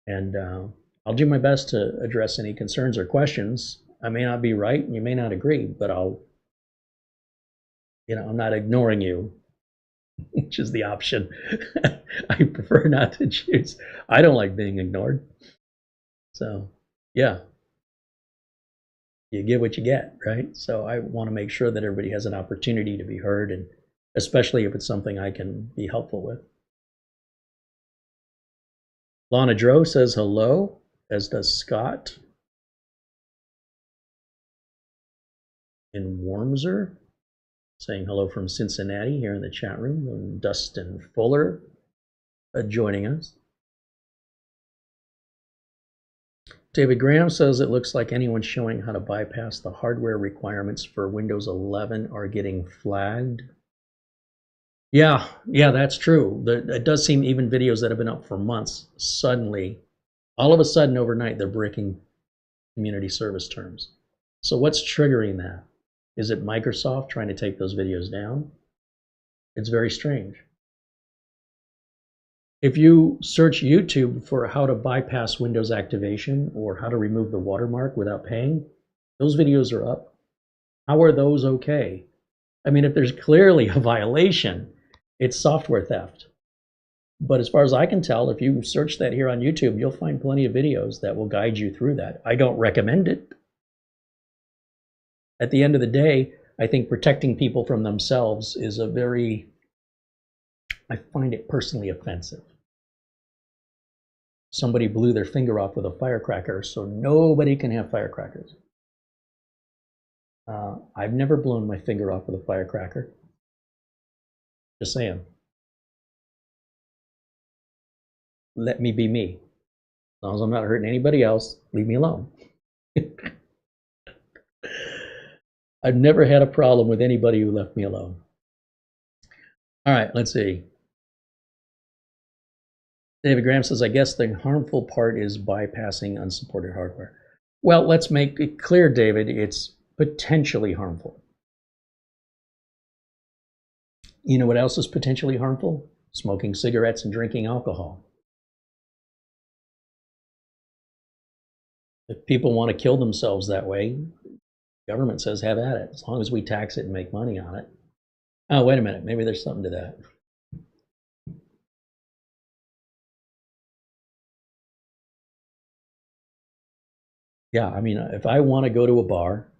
and I'll do my best to address any concerns or questions. I may not be right, and you may not agree, but I'm not ignoring you, which is the option. I prefer not to choose. I don't like being ignored. So, yeah, you get what you get, right? So I want to make sure that everybody has an opportunity to be heard, and especially if it's something I can be helpful with. Lana Dro says hello, as does Scott in Wormser, saying hello from Cincinnati here in the chat room, and Dustin Fuller joining us. David Graham says it looks like anyone showing how to bypass the hardware requirements for Windows 11 are getting flagged. Yeah, yeah, that's true. It does seem even videos that have been up for months, suddenly, all of a sudden overnight, they're breaking community service terms. So what's triggering that? Is it Microsoft trying to take those videos down? It's very strange. If you search YouTube for how to bypass Windows activation or how to remove the watermark without paying, those videos are up. How are those okay? I mean, if there's clearly a violation, it's software theft. But as far as I can tell, if you search that here on YouTube, you'll find plenty of videos that will guide you through that. I don't recommend it. At the end of the day, I think protecting people from themselves is I find it personally offensive. Somebody blew their finger off with a firecracker, so nobody can have firecrackers. I've never blown my finger off with a firecracker. Just saying. Let me be me. As long as I'm not hurting anybody else, leave me alone. I've never had a problem with anybody who left me alone. All right, let's see. David Graham says, I guess the harmful part is bypassing unsupported hardware. Well, let's make it clear, David, it's potentially harmful. You know what else is potentially harmful? Smoking cigarettes and drinking alcohol. If people want to kill themselves that way, government says have at it, as long as we tax it and make money on it. Oh, wait a minute, maybe there's something to that. Yeah, I mean, if I want to go to a bar,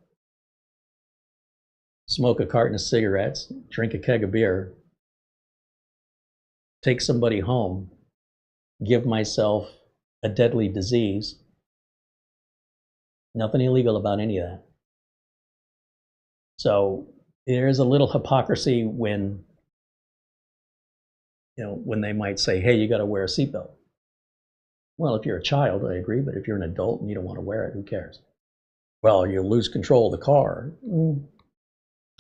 smoke a carton of cigarettes, drink a keg of beer, take somebody home, give myself a deadly disease, nothing illegal about any of that. So there's a little hypocrisy when, when they might say, hey, you got to wear a seatbelt. Well, if you're a child, I agree, but if you're an adult and you don't want to wear it, who cares? Well, you'll lose control of the car.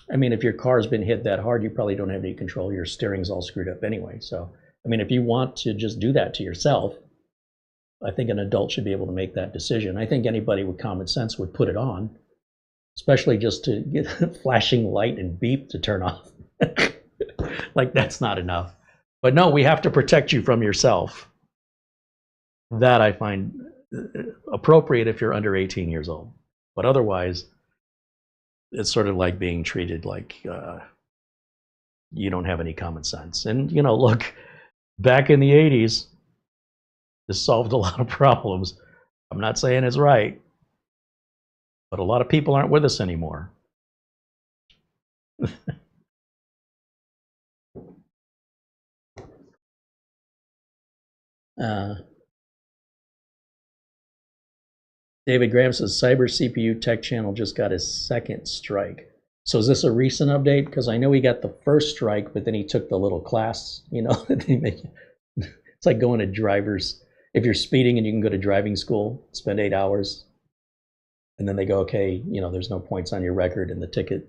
I mean, if your car's been hit that hard, you probably don't have any control. Your steering's all screwed up anyway. So, I mean, if you want to just do that to yourself, I think an adult should be able to make that decision. I think anybody with common sense would put it on, especially just to get a flashing light and beep to turn off. Like, that's not enough. But no, we have to protect you from yourself. That I find appropriate if you're under 18 years old. But otherwise, it's sort of like being treated like you don't have any common sense. And, look, back in the 80s, this solved a lot of problems. I'm not saying it's right, but a lot of people aren't with us anymore. David Graham says, Cyber CPU Tech Channel just got his second strike. So is this a recent update? Because I know he got the first strike, but then he took the little class, it's like going to driver's. If you're speeding and you can go to driving school, spend 8 hours, and then they go, okay, there's no points on your record, and the ticket,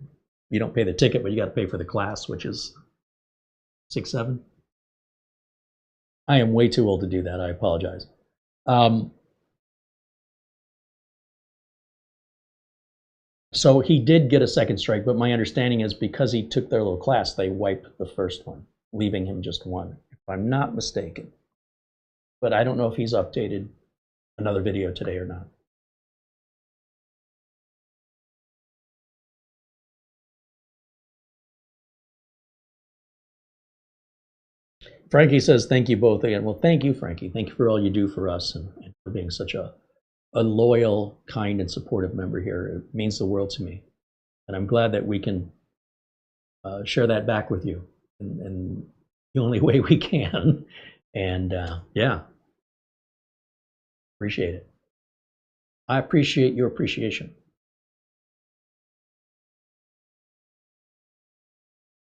you don't pay the ticket, but you got to pay for the class, which is 6, 7. I am way too old to do that. I apologize. So he did get a second strike, but my understanding is because he took their little class, they wiped the first one, leaving him just one, if I'm not mistaken. But I don't know if he's updated another video today or not. Frankie says, thank you both again. Well, thank you, Frankie. Thank you for all you do for us and for being such a loyal, kind, and supportive member here. It means the world to me. And I'm glad that we can share that back with you in the only way we can. And yeah, appreciate it. I appreciate your appreciation.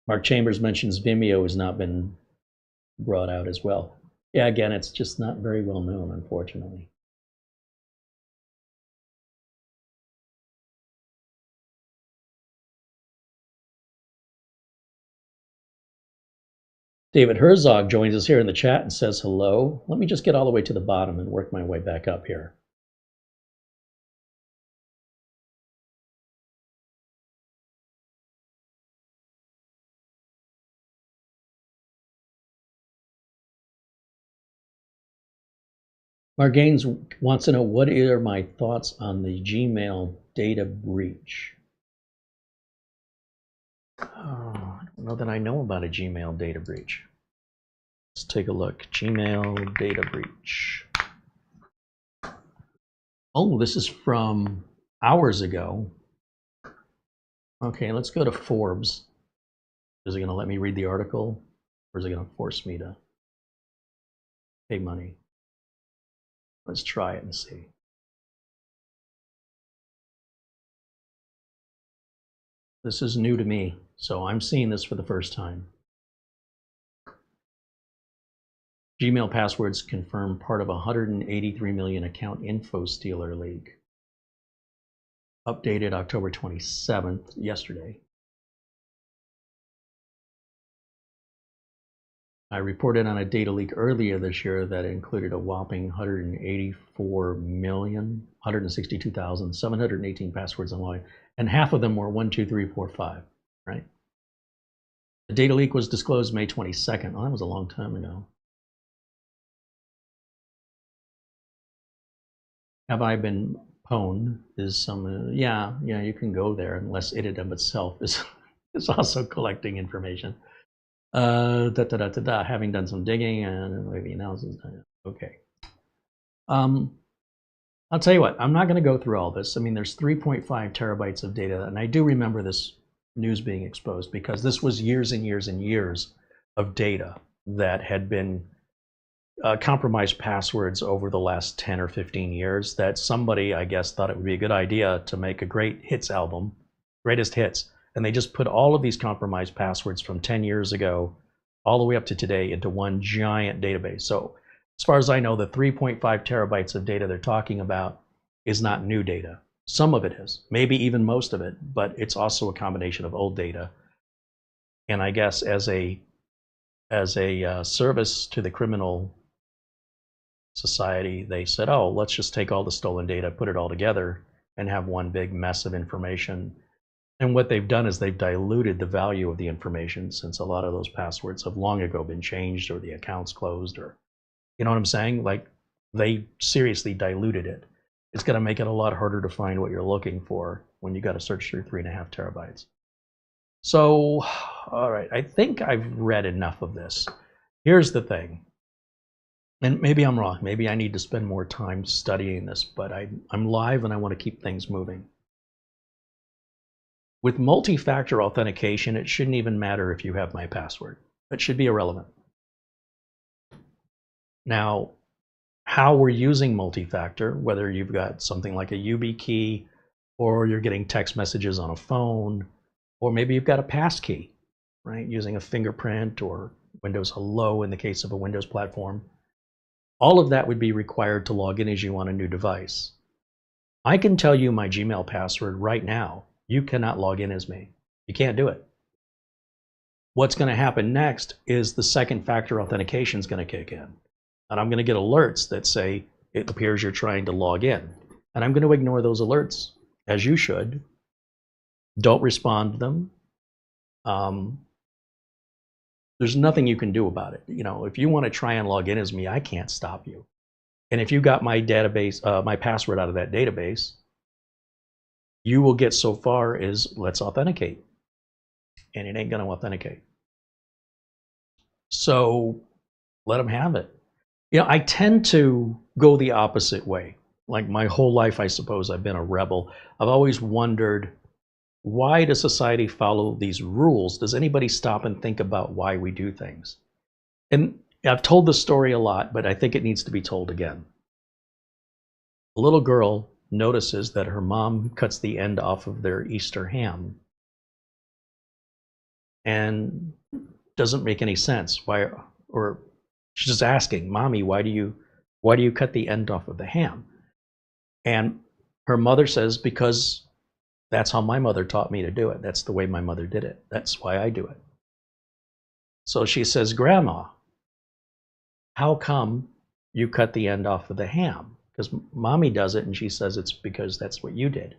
Mark Chambers mentions Vimeo has not been brought out as well. Yeah, again, it's just not very well known, unfortunately. David Herzog joins us here in the chat and says hello. Let me just get all the way to the bottom and work my way back up here. Margaines wants to know, what are my thoughts on the Gmail data breach? Oh, I don't know that I know about a Gmail data breach. Let's take a look. Gmail data breach. Oh, this is from hours ago. Okay, let's go to Forbes. Is it going to let me read the article, or is it going to force me to pay money? Let's try it and see. This is new to me, so I'm seeing this for the first time. Gmail passwords confirm part of 183 million account info stealer leak. Updated October 27th, yesterday. I reported on a data leak earlier this year that included a whopping 184,162,718 passwords online, and half of them were 1, 2, 3, 4, 5, right? The data leak was disclosed May 22nd. Oh, that was a long time ago. Have I been pwned? Is some, yeah, you can go there, unless it in of itself is also collecting information. Having done some digging and the analysis. Okay. I'll tell you what, I'm not going to go through all this. I mean, there's 3.5 terabytes of data, and I do remember this news being exposed because this was years and years and years of data that had been compromised passwords over the last 10 or 15 years that somebody, I guess, thought it would be a good idea to make a great hits album, greatest hits. And they just put all of these compromised passwords from 10 years ago all the way up to today into one giant database. So as far as I know, the 3.5 terabytes of data they're talking about is not new data. Some of it is, maybe even most of it, but it's also a combination of old data. And I guess as a service to the criminal society, they said, oh, let's just take all the stolen data, put it all together, and have one big mess of information. And what they've done is they've diluted the value of the information, since a lot of those passwords have long ago been changed or the accounts closed, or, you know what I'm saying? Like, they seriously diluted it. It's going to make it a lot harder to find what you're looking for when you got to search through 3.5 terabytes. So, all right, I think I've read enough of this. Here's the thing, and maybe I'm wrong. Maybe I need to spend more time studying this, but I'm live and I want to keep things moving. With multi-factor authentication, it shouldn't even matter if you have my password. It should be irrelevant. Now, how we're using multi-factor, whether you've got something like a YubiKey, or you're getting text messages on a phone, or maybe you've got a passkey, right, using a fingerprint or Windows Hello in the case of a Windows platform, all of that would be required to log in as you on a new device. I can tell you my Gmail password right now. You cannot log in as me. You can't do it. What's going to happen next is the second factor authentication is going to kick in. And I'm going to get alerts that say, it appears you're trying to log in. And I'm going to ignore those alerts, as you should. Don't respond to them. There's nothing you can do about it. You know, if you want to try and log in as me, I can't stop you. And if you got my database, my password out of that database, you will get so far as let's authenticate, and it ain't going to authenticate. So let them have it. You know, I tend to go the opposite way. Like my whole life, I suppose I've been a rebel. I've always wondered, why does society follow these rules? Does anybody stop and think about why we do things? And I've told this story a lot, but I think it needs to be told again. A little girl notices that her mom cuts the end off of their Easter ham, and doesn't make any sense. Why? Or she's just asking, "Mommy, why do you cut the end off of the ham?" And her mother says, "Because that's how my mother taught me to do it. That's the way my mother did it. That's why I do it." So she says, Grandma, how come you cut the end off of the ham? Because Mommy does it, and she says it's because that's what you did.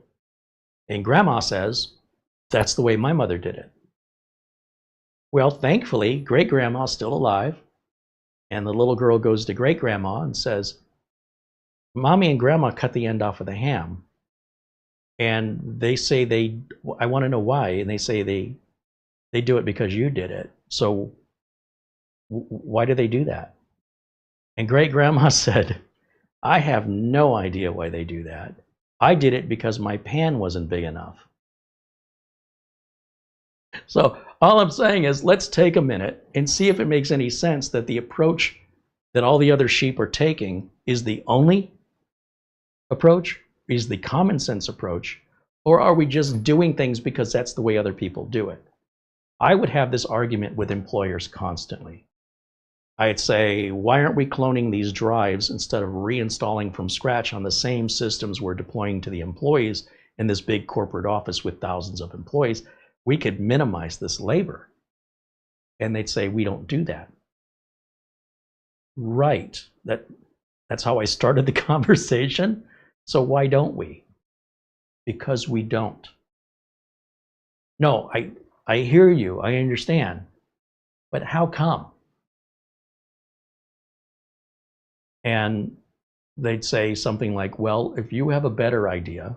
And Grandma says, that's the way my mother did it. Well, thankfully, great-grandma's still alive, and the little girl goes to great-grandma and says, Mommy and Grandma cut the end off of the ham. And they say I want to know why, and they say they do it because you did it. So why do they do that? And great-grandma said, I have no idea why they do that. I did it because my pan wasn't big enough. So all I'm saying is, let's take a minute and see if it makes any sense that the approach that all the other sheep are taking is the only approach, is the common sense approach, or are we just doing things because that's the way other people do it? I would have this argument with employers constantly. I'd say, why aren't we cloning these drives instead of reinstalling from scratch on the same systems we're deploying to the employees in this big corporate office with thousands of employees? We could minimize this labor. And they'd say, we don't do that. Right. That's how I started the conversation. So why don't we? Because we don't. No, I hear you. I understand. But how come? And they'd say something like, well, if you have a better idea,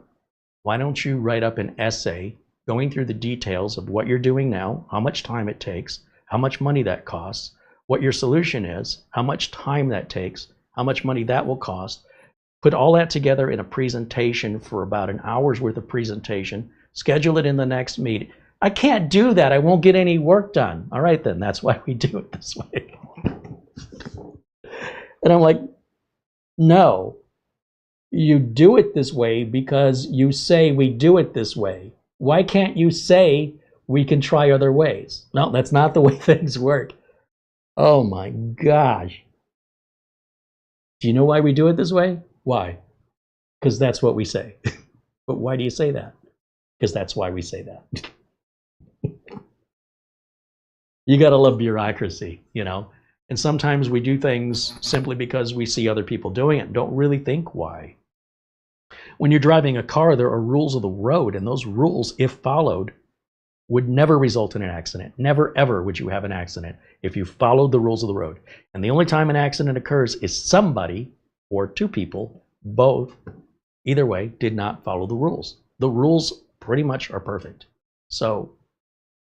why don't you write up an essay going through the details of what you're doing now, how much time it takes, how much money that costs, what your solution is, how much time that takes, how much money that will cost. Put all that together in a presentation for about an hour's worth of presentation, schedule it in the next meeting. I can't do that. I won't get any work done. All right, then, that's why we do it this way. And I'm like, no, you do it this way because you say we do it this way. Why can't you say we can try other ways? No, that's not the way things work. Oh my gosh. Do you know why we do it this way? Why? Because that's what we say. But why do you say that? Because that's why we say that. You gotta love bureaucracy, you know? And sometimes we do things simply because we see other people doing it and don't really think why. When you're driving a car, there are rules of the road, and those rules, if followed, would never result in an accident. Never, ever would you have an accident if you followed the rules of the road. And the only time an accident occurs is somebody, or two people, both, either way, did not follow the rules. The rules pretty much are perfect. So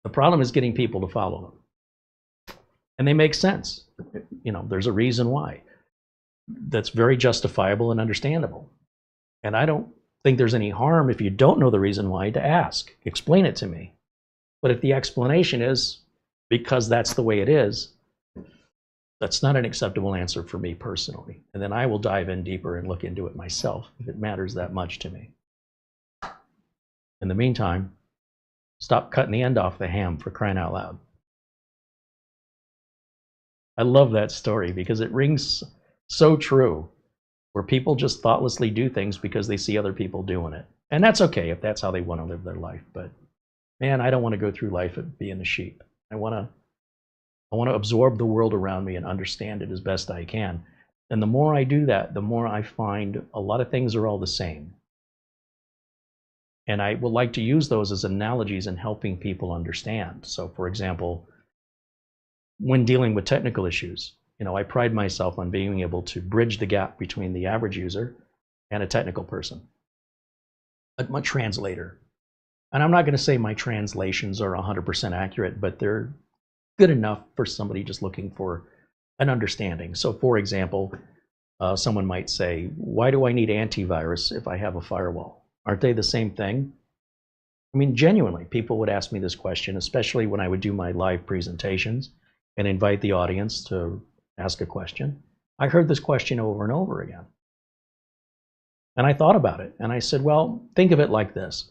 the problem is getting people to follow them. And they make sense. You know, there's a reason why. That's very justifiable and understandable. And I don't think there's any harm if you don't know the reason why to ask. Explain it to me. But if the explanation is because that's the way it is, that's not an acceptable answer for me personally. And then I will dive in deeper and look into it myself if it matters that much to me. In the meantime, stop cutting the end off the ham, for crying out loud. I love that story because it rings so true, where people just thoughtlessly do things because they see other people doing it. And that's okay if that's how they want to live their life. But man, I don't want to go through life being a sheep. I want to absorb the world around me and understand it as best I can. And the more I do that, the more I find a lot of things are all the same. And I would like to use those as analogies in helping people understand. So for example, when dealing with technical issues, you know, I pride myself on being able to bridge the gap between the average user and a technical person, a translator. And I'm not going to say my translations are 100% accurate, but they're good enough for somebody just looking for an understanding. So for example, someone might say, why do I need antivirus if I have a firewall? Aren't they the same thing? I mean, genuinely, people would ask me this question, especially when I would do my live presentations and invite the audience to ask a question. I heard this question over and over again. And I thought about it, and I said, well, think of it like this.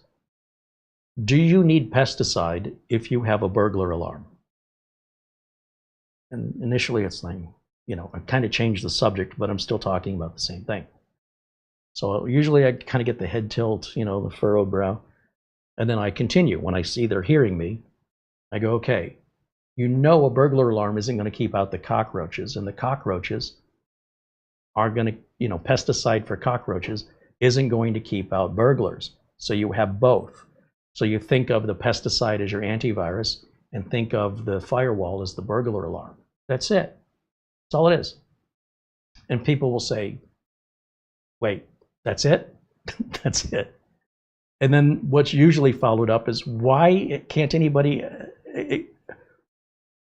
Do you need pesticide if you have a burglar alarm? And initially it's like, you know, I kind of changed the subject, but I'm still talking about the same thing. So usually I kind of get the head tilt, you know, the furrowed brow, and then I continue. When I see they're hearing me, I go, okay, You know a burglar alarm isn't going to keep out the cockroaches, and the cockroaches are going to, pesticide for cockroaches isn't going to keep out burglars. So you have both. So you think of the pesticide as your antivirus and think of the firewall as the burglar alarm. That's it. That's all it is. And people will say, wait, that's it? That's it. And then what's usually followed up is, why can't anybody,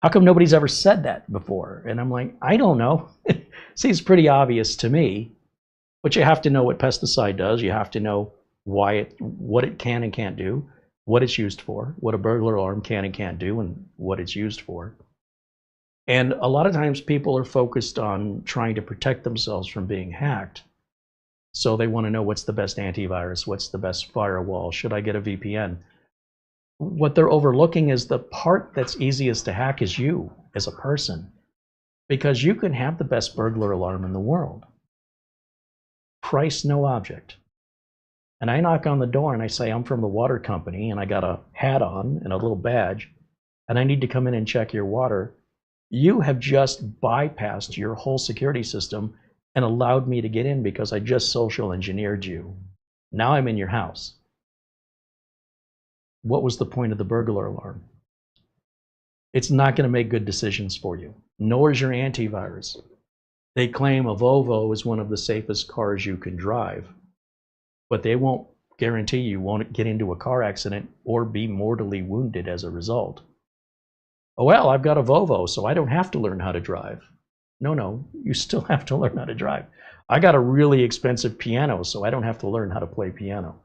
how come nobody's ever said that before? And I'm like, I don't know. It seems pretty obvious to me, but you have to know what pesticide does. You have to know what it can and can't do, what it's used for, what a burglar alarm can and can't do, and what it's used for. And a lot of times people are focused on trying to protect themselves from being hacked. So they want to know, what's the best antivirus? What's the best firewall? Should I get a VPN? What they're overlooking is the part that's easiest to hack is you as a person, because you can have the best burglar alarm in the world. Price no object. And I knock on the door and I say, I'm from the water company and I got a hat on and a little badge and I need to come in and check your water. You have just bypassed your whole security system and allowed me to get in because I just social engineered you. Now I'm in your house. What was the point of the burglar alarm? It's not going to make good decisions for you, nor is your antivirus. They claim a Volvo is one of the safest cars you can drive, but they won't guarantee you won't get into a car accident or be mortally wounded as a result. Oh, well, I've got a Volvo, so I don't have to learn how to drive. No, you still have to learn how to drive. I got a really expensive piano, so I don't have to learn how to play piano.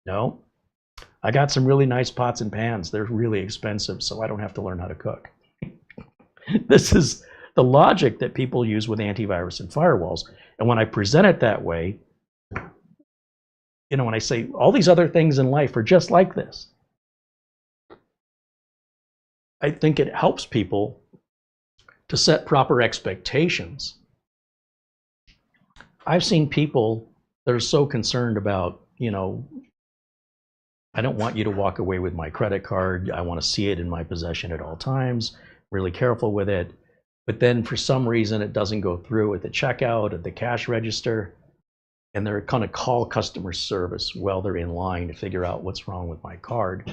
No, I got some really nice pots and pans. They're really expensive, so I don't have to learn how to cook. This is the logic that people use with antivirus and firewalls. And when I present it that way, when I say all these other things in life are just like this, I think it helps people to set proper expectations. I've seen people that are so concerned about, I don't want you to walk away with my credit card. I want to see it in my possession at all times, really careful with it. But then for some reason, it doesn't go through at the checkout, at the cash register, and they're going to call customer service while they're in line to figure out what's wrong with my card.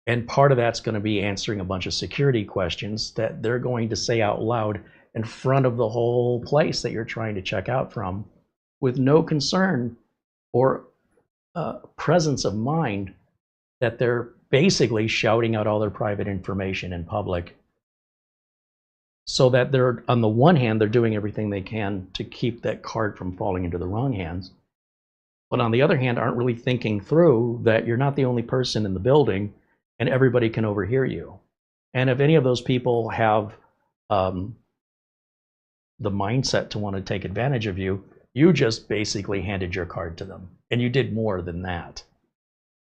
And part of that's going to be answering a bunch of security questions that they're going to say out loud in front of the whole place that you're trying to check out from, with no concern or presence of mind that they're basically shouting out all their private information in public, so that they're, on the one hand, they're doing everything they can to keep that card from falling into the wrong hands, but on the other hand, aren't really thinking through that you're not the only person in the building and everybody can overhear you. And if any of those people have the mindset to want to take advantage of you, you just basically handed your card to them, and you did more than that.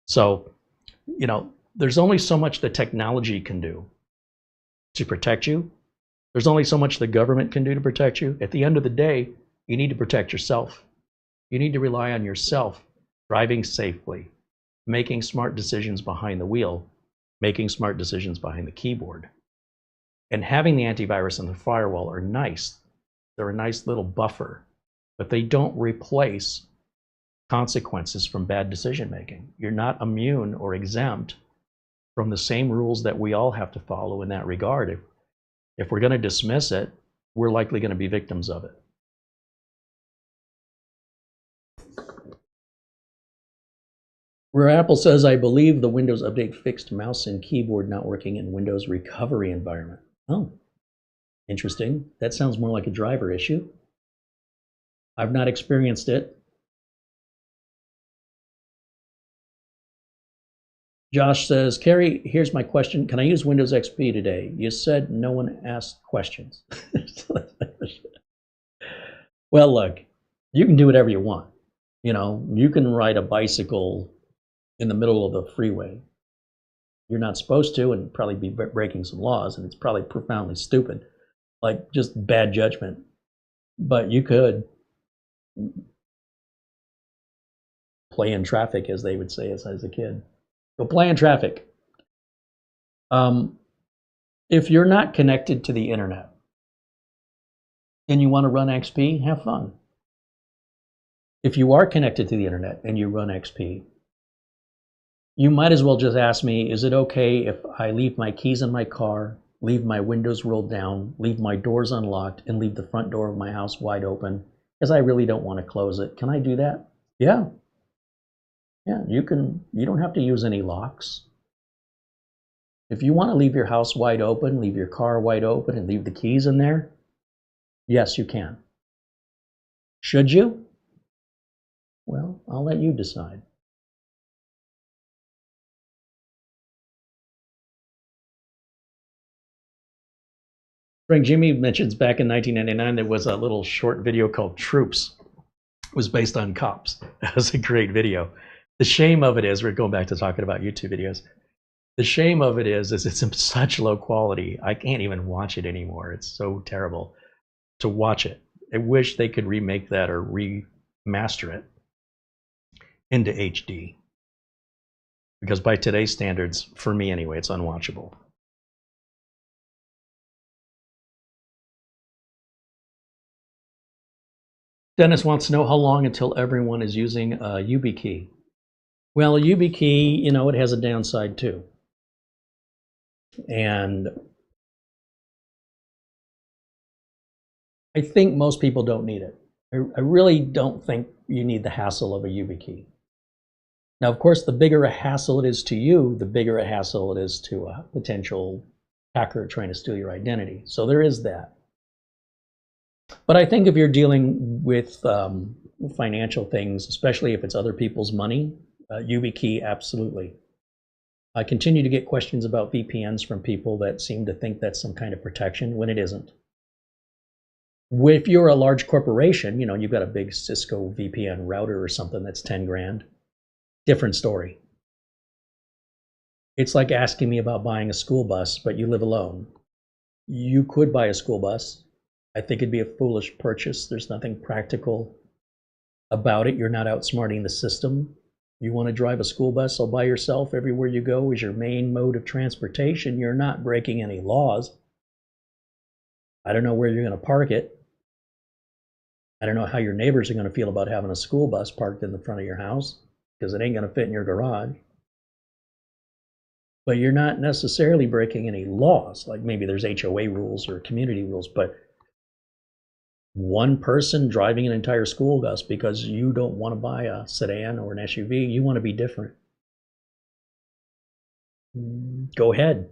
So, there's only so much the technology can do to protect you. There's only so much the government can do to protect you. At the end of the day, you need to protect yourself. You need to rely on yourself, driving safely, making smart decisions behind the wheel, making smart decisions behind the keyboard. And having the antivirus and the firewall are nice. They're a nice little buffer, but they don't replace consequences from bad decision making. You're not immune or exempt from the same rules that we all have to follow in that regard. If we're going to dismiss it, we're likely going to be victims of it. Where Apple says, I believe the Windows Update fixed mouse and keyboard not working in Windows recovery environment. Oh, interesting. That sounds more like a driver issue. I've not experienced it. Josh says, Carey, here's my question. Can I use Windows XP today? You said no one asked questions. Well, look, you can do whatever you want. You can ride a bicycle in the middle of the freeway. You're not supposed to, and probably be breaking some laws, and it's probably profoundly stupid, like just bad judgment. But you could play in traffic, as they would say as a kid. Go play in traffic. If you're not connected to the internet and you want to run XP, have fun. If you are connected to the internet and you run XP, you might as well just ask me, is it okay if I leave my keys in my car, leave my windows rolled down, leave my doors unlocked, and leave the front door of my house wide open, because I really don't want to close it? Can I do that? Yeah. Yeah, you can. You don't have to use any locks. If you want to leave your house wide open, leave your car wide open, and leave the keys in there, yes, you can. Should you? Well, I'll let you decide. Frank Jimmy mentions back in 1999 there was a little short video called Troops. It was based on cops. That was a great video. The shame of it is, we're going back to talking about YouTube videos. The shame of it is it's in such low quality, I can't even watch it anymore. It's so terrible to watch it. I wish they could remake that or remaster it into HD. Because by today's standards, for me anyway, it's unwatchable. Dennis wants to know how long until everyone is using a YubiKey. Well, a YubiKey, you know, it has a downside too. And I think most people don't need it. I really don't think you need the hassle of a YubiKey. Now, of course, the bigger a hassle it is to you, the bigger a hassle it is to a potential hacker trying to steal your identity. So there is that. But I think if you're dealing with financial things, especially if it's other people's money, YubiKey, absolutely. I continue to get questions about VPNs from people that seem to think that's some kind of protection when it isn't. If you're a large corporation, you know, you've got a big Cisco VPN router or something that's 10 grand, different story. It's like asking me about buying a school bus, but you live alone. You could buy a school bus. I think it'd be a foolish purchase. There's nothing practical about it. You're not outsmarting the system. You want to drive a school bus all by yourself everywhere you go as your main mode of transportation. You're not breaking any laws. I don't know where you're going to park it. I don't know how your neighbors are going to feel about having a school bus parked in the front of your house, because it ain't going to fit in your garage. But you're not necessarily breaking any laws, like maybe there's HOA rules or community rules, but one person driving an entire school bus because you don't want to buy a sedan or an SUV, you want to be different. Go ahead.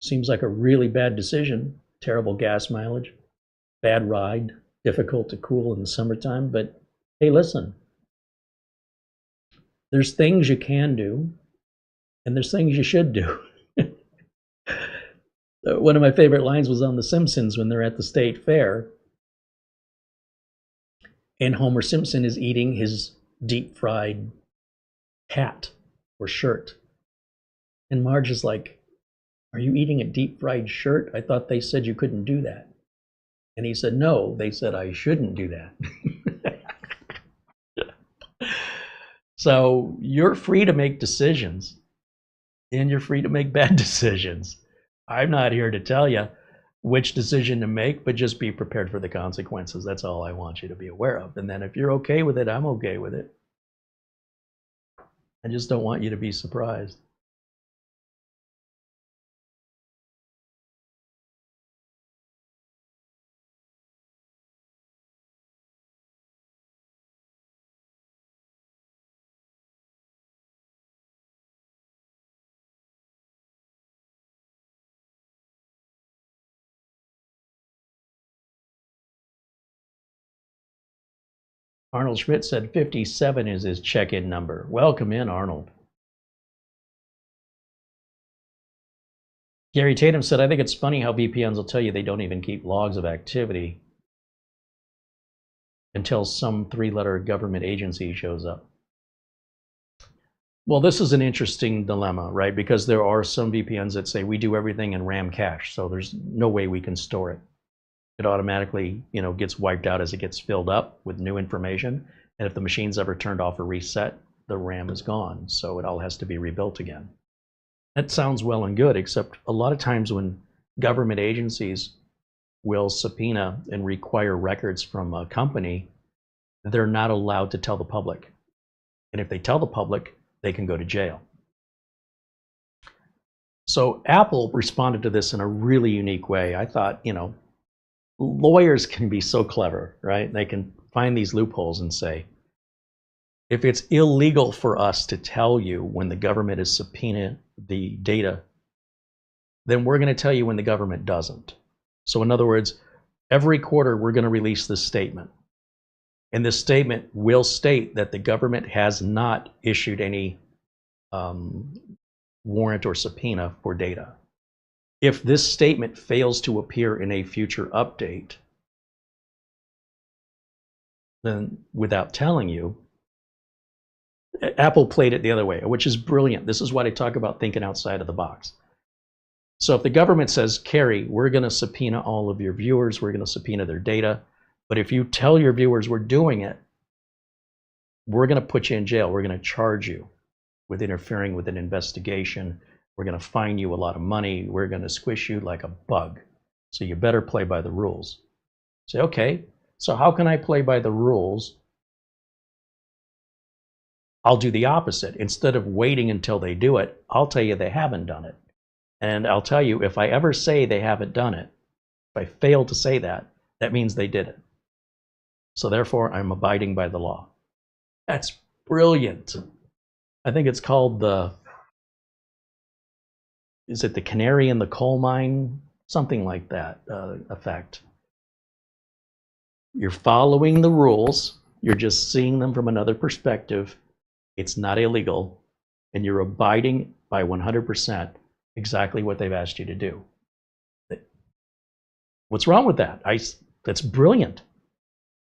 Seems like a really bad decision. Terrible gas mileage, bad ride, difficult to cool in the summertime. But hey, listen, there's things you can do and there's things you should do. One of my favorite lines was on The Simpsons when they're at the state fair and Homer Simpson is eating his deep fried hat or shirt. And Marge is like, "Are you eating a deep fried shirt? I thought they said you couldn't do that." And he said, "No, they said I shouldn't do that." So you're free to make decisions and you're free to make bad decisions. I'm not here to tell you which decision to make, but just be prepared for the consequences. That's all I want you to be aware of. And then if you're okay with it, I'm okay with it. I just don't want you to be surprised. Arnold Schmidt said 57 is his check-in number. Welcome in, Arnold. Gary Tatum said, "I think it's funny how VPNs will tell you they don't even keep logs of activity until some three-letter government agency shows up." Well, this is an interesting dilemma, right? Because there are some VPNs that say we do everything in RAM cache, so there's no way we can store it. It automatically, gets wiped out as it gets filled up with new information. And if the machine's ever turned off or reset, the RAM is gone. So it all has to be rebuilt again. That sounds well and good, except a lot of times when government agencies will subpoena and require records from a company, they're not allowed to tell the public. And if they tell the public, they can go to jail. So Apple responded to this in a really unique way. I thought, lawyers can be so clever, right? They can find these loopholes and say, if it's illegal for us to tell you when the government is subpoenaing the data, then we're going to tell you when the government doesn't. So in other words, every quarter we're going to release this statement. And this statement will state that the government has not issued any warrant or subpoena for data. If this statement fails to appear in a future update, then without telling you, Apple played it the other way, which is brilliant. This is why I talk about thinking outside of the box. So if the government says, Carey, we're going to subpoena all of your viewers, we're going to subpoena their data, but if you tell your viewers we're doing it, we're going to put you in jail. We're going to charge you with interfering with an investigation. We're going to fine you a lot of money. We're going to squish you like a bug. So you better play by the rules. Say, okay, so how can I play by the rules? I'll do the opposite. Instead of waiting until they do it, I'll tell you they haven't done it. And I'll tell you, if I ever say they haven't done it, if I fail to say that, that means they did it. So therefore, I'm abiding by the law. That's brilliant. I think it's called is it the canary in the coal mine? Something like that effect. You're following the rules. You're just seeing them from another perspective. It's not illegal. And you're abiding by 100% exactly what they've asked you to do. What's wrong with that? That's brilliant.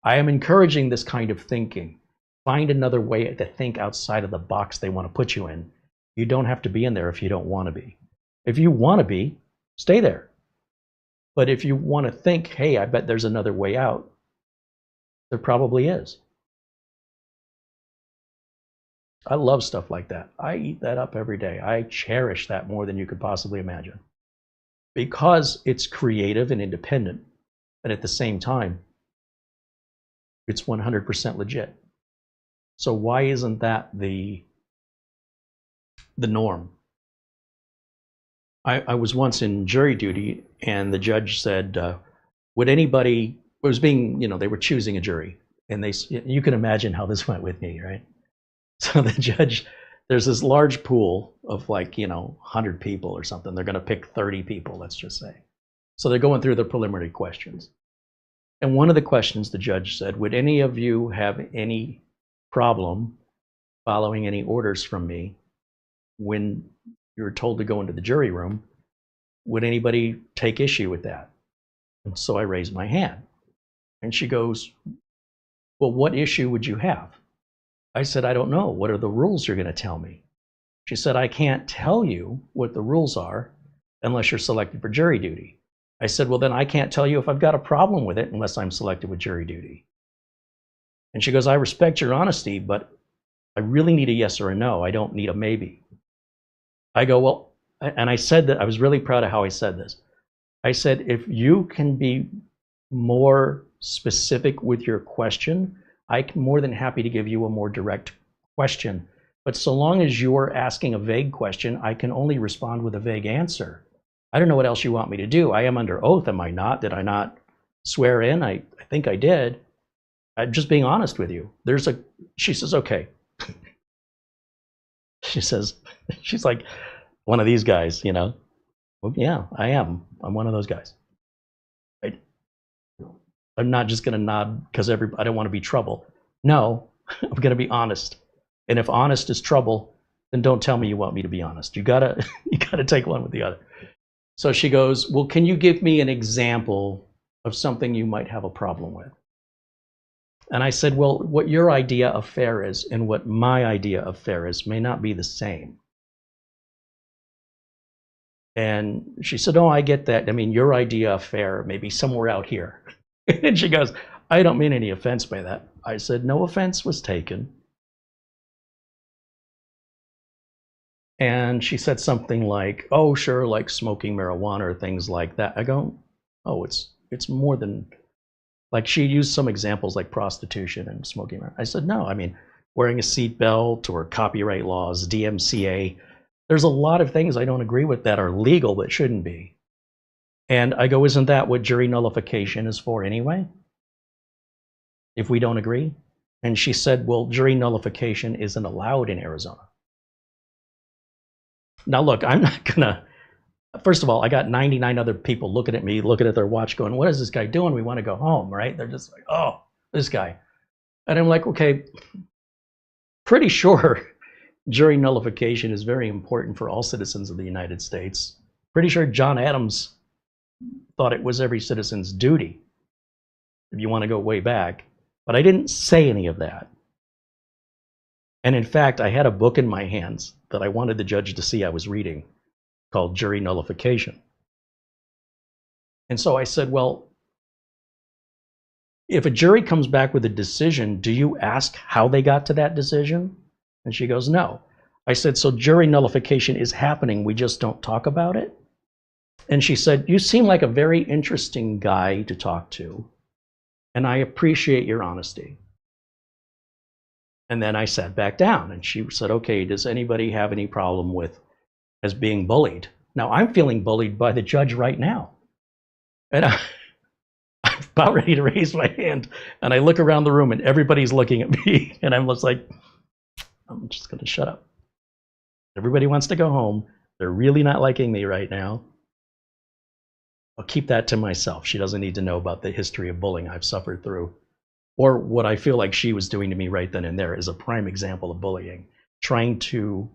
I am encouraging this kind of thinking. Find another way to think outside of the box they want to put you in. You don't have to be in there if you don't want to be. If you want to be, stay there. But if you want to think, hey, I bet there's another way out, there probably is. I love stuff like that. I eat that up every day. I cherish that more than you could possibly imagine. Because it's creative and independent, and at the same time, it's 100% legit. So why isn't that the norm? I was once in jury duty, and the judge said, would anybody, it was being, they were choosing a jury, and you can imagine how this went with me, right? So the judge, there's this large pool of 100 people or something. They're going to pick 30 people, let's just say. So they're going through the preliminary questions. And one of the questions the judge said, would any of you have any problem following any orders from me when you're told to go into the jury room? Would anybody take issue with that? And so I raised my hand. And she goes, well, what issue would you have? I said, I don't know. What are the rules you're going to tell me? She said, I can't tell you what the rules are unless you're selected for jury duty. I said, well, then I can't tell you if I've got a problem with it unless I'm selected with jury duty. And she goes, I respect your honesty, but I really need a yes or a no. I don't need a maybe. I go, well, and I said that, I was really proud of how I said this. I said, if you can be more specific with your question, I'm more than happy to give you a more direct question. But so long as you're asking a vague question, I can only respond with a vague answer. I don't know what else you want me to do. I am under oath, am I not? Did I not swear in? I think I did. I'm just being honest with you. She says, okay. She's like one of these guys, Well, yeah, I am. I'm one of those guys. Right? I'm not just going to nod because I don't want to be trouble. No, I'm going to be honest. And if honest is trouble, then don't tell me you want me to be honest. You gotta take one with the other. So she goes, well, can you give me an example of something you might have a problem with? And I said, well, what your idea of fair is and what my idea of fair is may not be the same. And she said, oh, I get that. I mean, your idea of fair may be somewhere out here. And she goes, I don't mean any offense by that. I said, no offense was taken. And she said something like, oh, sure, like smoking marijuana or things like that. I go, oh, it's more than, like she used some examples like prostitution and smoking marijuana. I said, no, I mean, wearing a seatbelt or copyright laws, DMCA. There's a lot of things I don't agree with that are legal but shouldn't be. And I go, isn't that what jury nullification is for anyway? If we don't agree? And she said, well, jury nullification isn't allowed in Arizona. Now, look, I'm not gonna, first of all, I got 99 other people looking at me, looking at their watch going, what is this guy doing? We want to go home, right? They're just like, oh, this guy. And I'm like, okay, pretty sure jury nullification is very important for all citizens of the United States. Pretty sure John Adams thought it was every citizen's duty, if you want to go way back. But I didn't say any of that. And in fact, I had a book in my hands that I wanted the judge to see I was reading called Jury Nullification. And so I said, well, if a jury comes back with a decision, do you ask how they got to that decision? And she goes, no. I said, so jury nullification is happening, we just don't talk about it? And she said, you seem like a very interesting guy to talk to, and I appreciate your honesty. And then I sat back down, and she said, okay, does anybody have any problem with as being bullied? Now, I'm feeling bullied by the judge right now. And I'm about ready to raise my hand, and I look around the room, and everybody's looking at me, and I'm just like, I'm just going to shut up. Everybody wants to go home. They're really not liking me right now. I'll keep that to myself. She doesn't need to know about the history of bullying I've suffered through, or what I feel like she was doing to me right then and there is a prime example of bullying, trying to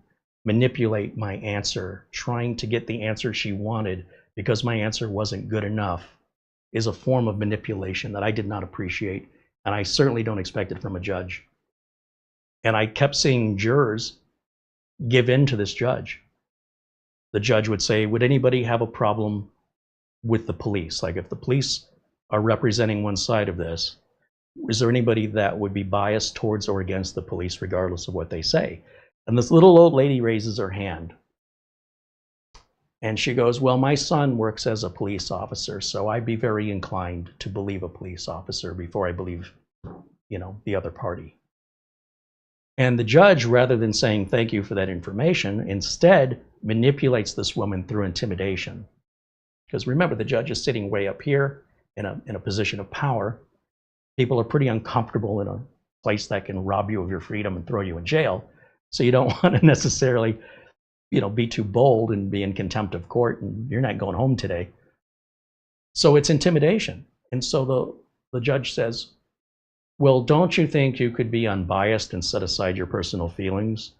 manipulate my answer, trying to get the answer she wanted because my answer wasn't good enough, is a form of manipulation that I did not appreciate, and I certainly don't expect it from a judge. And I kept seeing jurors give in to this judge. The judge would say, would anybody have a problem with the police? Like if the police are representing one side of this, is there anybody that would be biased towards or against the police regardless of what they say? And this little old lady raises her hand. And she goes, well, my son works as a police officer, so I'd be very inclined to believe a police officer before I believe, you know, the other party. And the judge, rather than saying thank you for that information, instead manipulates this woman through intimidation. Because remember, the judge is sitting way up here in a position of power. People are pretty uncomfortable in a place that can rob you of your freedom and throw you in jail. So you don't want to necessarily, you know, be too bold and be in contempt of court and you're not going home today. So it's intimidation. And so the judge says, well, don't you think you could be unbiased and set aside your personal feelings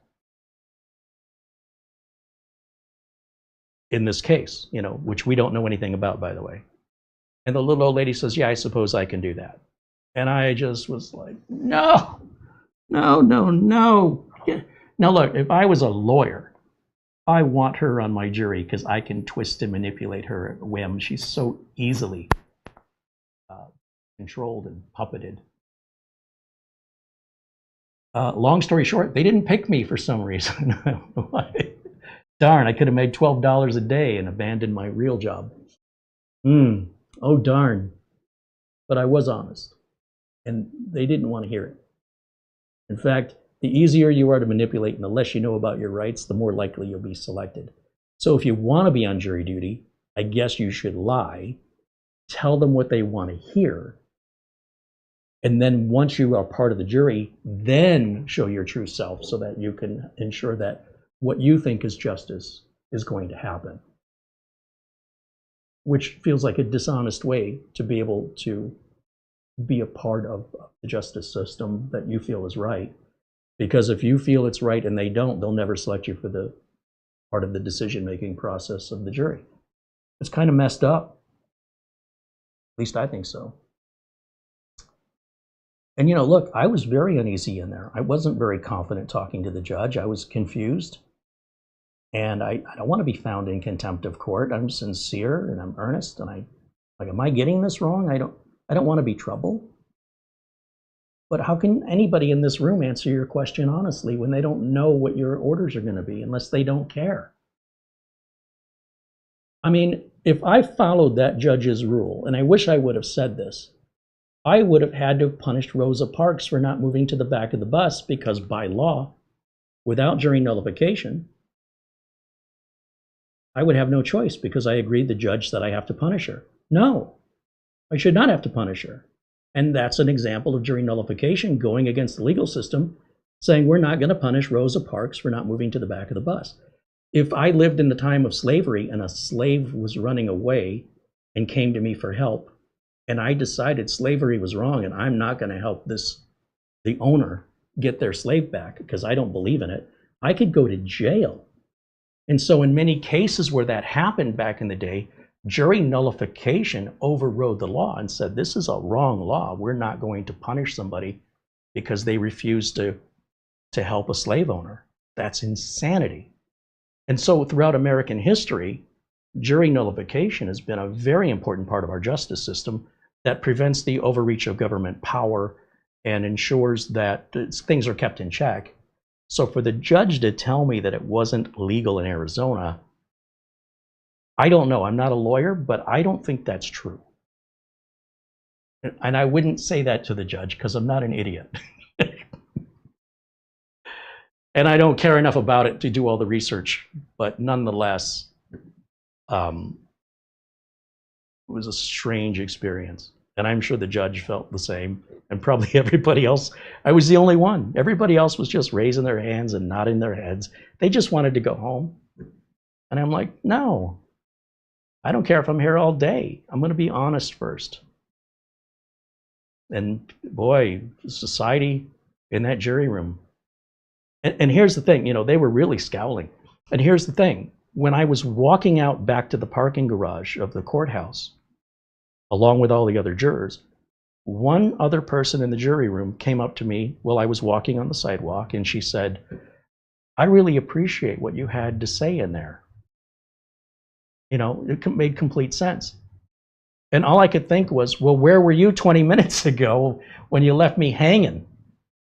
in this case, you know, which we don't know anything about, by the way? And the little old lady says, yeah, I suppose I can do that. And I just was like, no, no, no, no. Now look, if I was a lawyer, I want her on my jury because I can twist and manipulate her at whim. She's so easily controlled and puppeted. Long story short, they didn't pick me for some reason. I don't know why. Darn, I could have made $12 a day and abandoned my real job. Oh, darn. But I was honest, and they didn't want to hear it. In fact, the easier you are to manipulate and the less you know about your rights, the more likely you'll be selected. So if you want to be on jury duty, I guess you should lie, tell them what they want to hear, and then once you are part of the jury, then show your true self so that you can ensure that what you think is justice is going to happen. Which feels like a dishonest way to be able to be a part of the justice system that you feel is right. Because if you feel it's right and they don't, they'll never select you for the part of the decision-making process of the jury. It's kind of messed up. At least I think so. And you know, look, I was very uneasy in there. I wasn't very confident talking to the judge. I was confused. And I don't want to be found in contempt of court. I'm sincere and I'm earnest, and am I getting this wrong? I don't want to be trouble. But how can anybody in this room answer your question honestly when they don't know what your orders are going to be unless they don't care? I mean, if I followed that judge's rule, and I wish I would have said this, I would have had to have punished Rosa Parks for not moving to the back of the bus because by law, without jury nullification, I would have no choice because I agreed the judge said I have to punish her. No, I should not have to punish her. And that's an example of jury nullification going against the legal system, saying we're not going to punish Rosa Parks for not moving to the back of the bus. If I lived in the time of slavery and a slave was running away and came to me for help, and I decided slavery was wrong and I'm not going to help the owner get their slave back because I don't believe in it, I could go to jail. And so in many cases where that happened back in the day, jury nullification overrode the law and said, this is a wrong law. We're not going to punish somebody because they refused to help a slave owner. That's insanity. And so throughout American history, jury nullification has been a very important part of our justice system that prevents the overreach of government power and ensures that things are kept in check. So for the judge to tell me that it wasn't legal in Arizona, I don't know. I'm not a lawyer, but I don't think that's true. And I wouldn't say that to the judge because I'm not an idiot. And I don't care enough about it to do all the research, but nonetheless, it was a strange experience. And I'm sure the judge felt the same, and probably everybody else. I was the only one. Everybody else was just raising their hands and nodding their heads. They just wanted to go home. And I'm like, no, I don't care if I'm here all day. I'm going to be honest first. And boy, society in that jury room. And here's the thing, they were really scowling. And here's the thing, when I was walking out back to the parking garage of the courthouse, along with all the other jurors, one other person in the jury room came up to me while I was walking on the sidewalk, and she said, I really appreciate what you had to say in there. It made complete sense. And all I could think was, well, where were you 20 minutes ago when you left me hanging?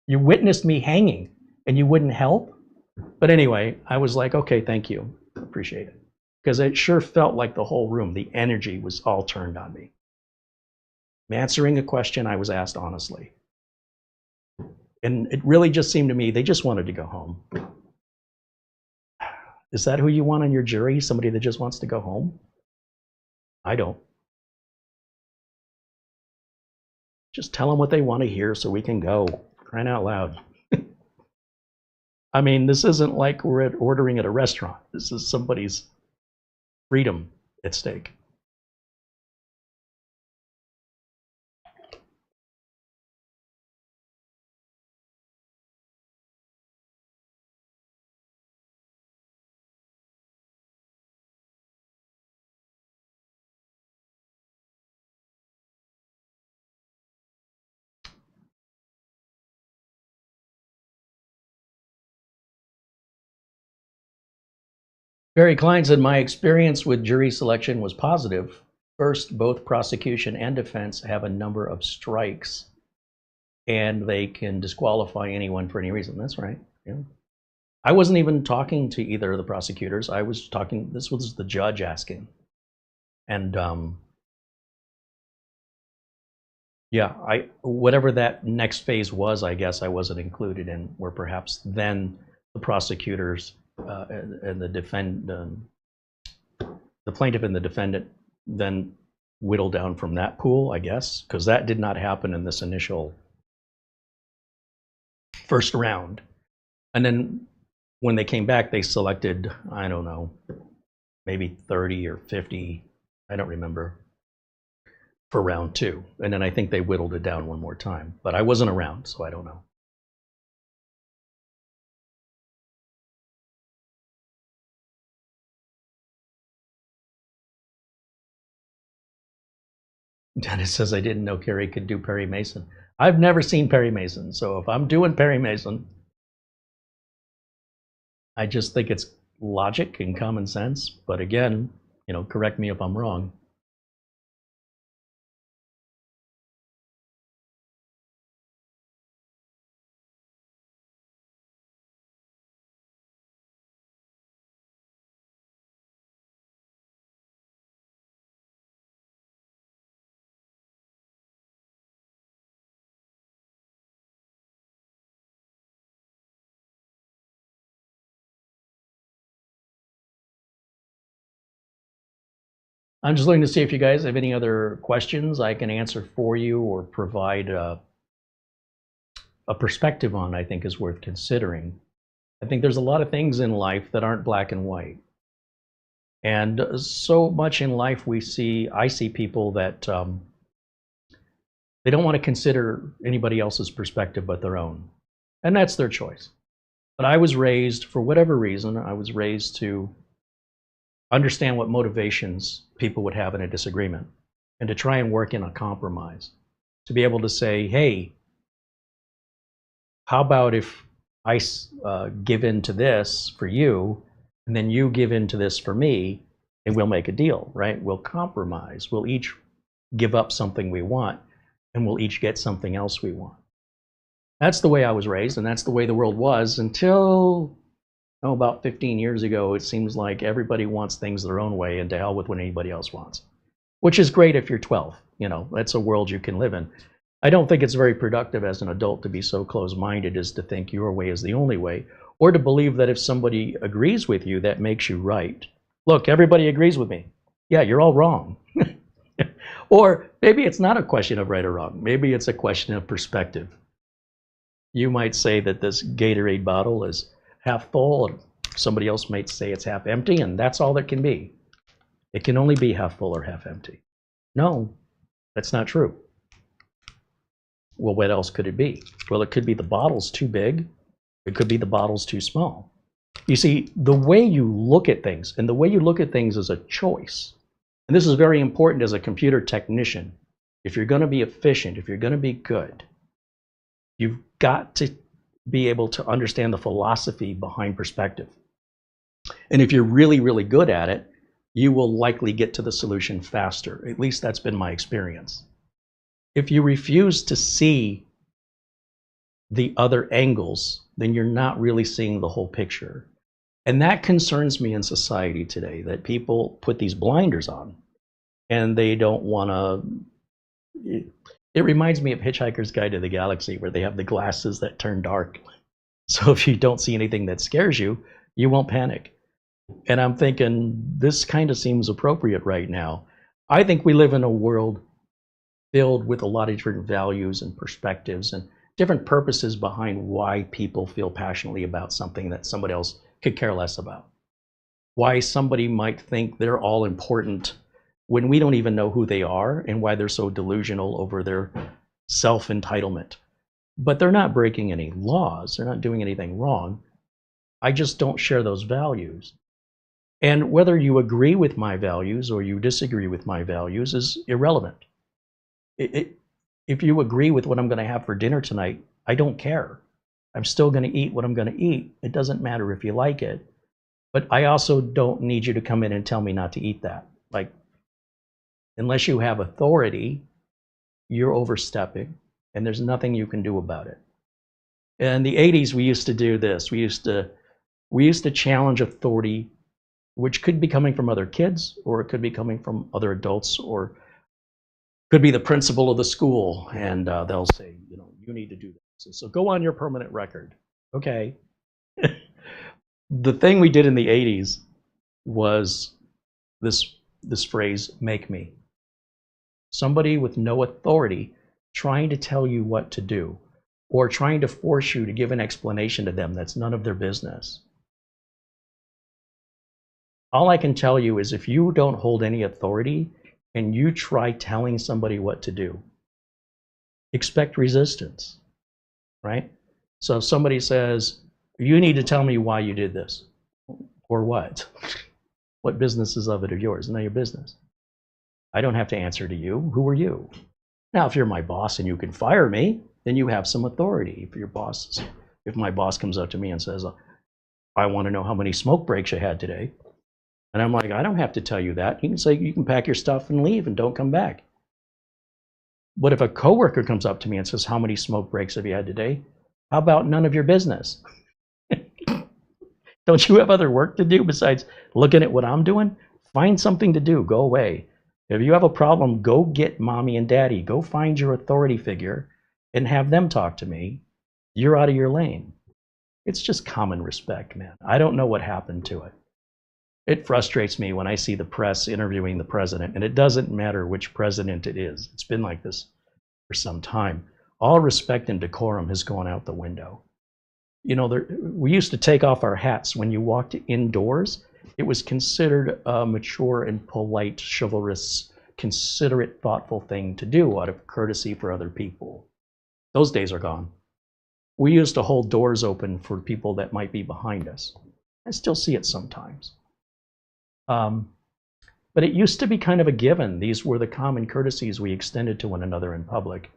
You witnessed me hanging and you wouldn't help? But anyway, I was like, okay, thank you. Appreciate it. Because it sure felt like the whole room, the energy was all turned on me. I'm answering a question I was asked honestly. And it really just seemed to me they just wanted to go home. Is that who you want on your jury? Somebody that just wants to go home? I don't. Just tell them what they want to hear so we can go. Crying out loud. I mean, this isn't like we're ordering at a restaurant. This is somebody's freedom at stake. Barry Klein said, my experience with jury selection was positive. First, both prosecution and defense have a number of strikes, and they can disqualify anyone for any reason. That's right. Yeah. I wasn't even talking to either of the prosecutors. I was talking, this was the judge asking. And yeah, whatever that next phase was, I guess I wasn't included in, where perhaps then the prosecutors and the plaintiff and the defendant then whittle down from that pool, I guess, because that did not happen in this initial first round. And then when they came back, they selected, I don't know, maybe 30 or 50, I don't remember, for round two. And then I think they whittled it down one more time, but I wasn't around, so I don't know. Dennis says, I didn't know Carey could do Perry Mason. I've never seen Perry Mason, so if I'm doing Perry Mason, I just think it's logic and common sense. But again, correct me if I'm wrong. I'm just looking to see if you guys have any other questions I can answer for you or provide a perspective on. I think is worth considering. I think there's a lot of things in life that aren't black and white. And so much in life I see people that they don't want to consider anybody else's perspective but their own. And that's their choice. But I was raised, for whatever reason, I was raised to understand what motivations people would have in a disagreement and to try and work in a compromise. To be able to say, hey, how about if I give in to this for you, and then you give in to this for me, and we'll make a deal, right? We'll compromise. We'll each give up something we want, and we'll each get something else we want. That's the way I was raised, and that's the way the world was until, about 15 years ago. It seems like everybody wants things their own way, and to hell with what anybody else wants, which is great if you're 12. That's a world you can live in. I don't think it's very productive as an adult to be so close-minded as to think your way is the only way, or to believe that if somebody agrees with you, that makes you right. Look, everybody agrees with me. Yeah, you're all wrong. Or maybe it's not a question of right or wrong. Maybe it's a question of perspective. You might say that this Gatorade bottle is half full, and somebody else might say it's half empty, and that's all there can be. It can only be half full or half empty. No, that's not true. Well, what else could it be? Well, it could be the bottle's too big. It could be the bottle's too small. You see, the way you look at things, and the way you look at things is a choice. And this is very important as a computer technician. If you're going to be efficient, if you're going to be good, you've got to be able to understand the philosophy behind perspective. And if you're really, really good at it, you will likely get to the solution faster. At least that's been my experience. If you refuse to see the other angles, then you're not really seeing the whole picture. And that concerns me in society today, that people put these blinders on and they don't want to. It reminds me of Hitchhiker's Guide to the Galaxy, where they have the glasses that turn dark. So if you don't see anything that scares you, you won't panic. And I'm thinking, this kind of seems appropriate right now. I think we live in a world filled with a lot of different values and perspectives and different purposes behind why people feel passionately about something that somebody else could care less about. Why somebody might think they're all important when we don't even know who they are, and why they're so delusional over their self-entitlement. But they're not breaking any laws. They're not doing anything wrong. I just don't share those values. And whether you agree with my values or you disagree with my values is irrelevant. If you agree with what I'm going to have for dinner tonight, I don't care. I'm still going to eat what I'm going to eat. It doesn't matter if you like it. But I also don't need you to come in and tell me not to eat that. Like, unless you have authority, you're overstepping, and there's nothing you can do about it. In the 80s, we used to do this. We used to challenge authority, which could be coming from other kids, or it could be coming from other adults, or could be the principal of the school, and they'll say, you need to do this. So go on your permanent record. Okay. The thing we did in the 80s was this phrase, make me. Somebody with no authority trying to tell you what to do, or trying to force you to give an explanation to them that's none of their business. All I can tell you is, if you don't hold any authority and you try telling somebody what to do, expect resistance, right? So if somebody says, you need to tell me why you did this, or what? What business is of it of yours? None of your business. I don't have to answer to you. Who are you? Now, if you're my boss and you can fire me, then you have some authority. If my boss comes up to me and says, I want to know how many smoke breaks you had today, and I'm like, I don't have to tell you that. You can say, you can pack your stuff and leave and don't come back. But if a coworker comes up to me and says, how many smoke breaks have you had today? How about none of your business? Don't you have other work to do besides looking at what I'm doing? Find something to do. Go away. If you have a problem, go get mommy and daddy. Go find your authority figure and have them talk to me. You're out of your lane. It's just common respect, man. I don't know what happened to it. It frustrates me when I see the press interviewing the president, and it doesn't matter which president it is. It's been like this for some time. All respect and decorum has gone out the window. You know, we used to take off our hats when you walked indoors. It was considered a mature and polite, chivalrous, considerate, thoughtful thing to do out of courtesy for other people. Those days are gone. We used to hold doors open for people that might be behind us. I still see it sometimes. But it used to be kind of a given. These were the common courtesies we extended to one another in public.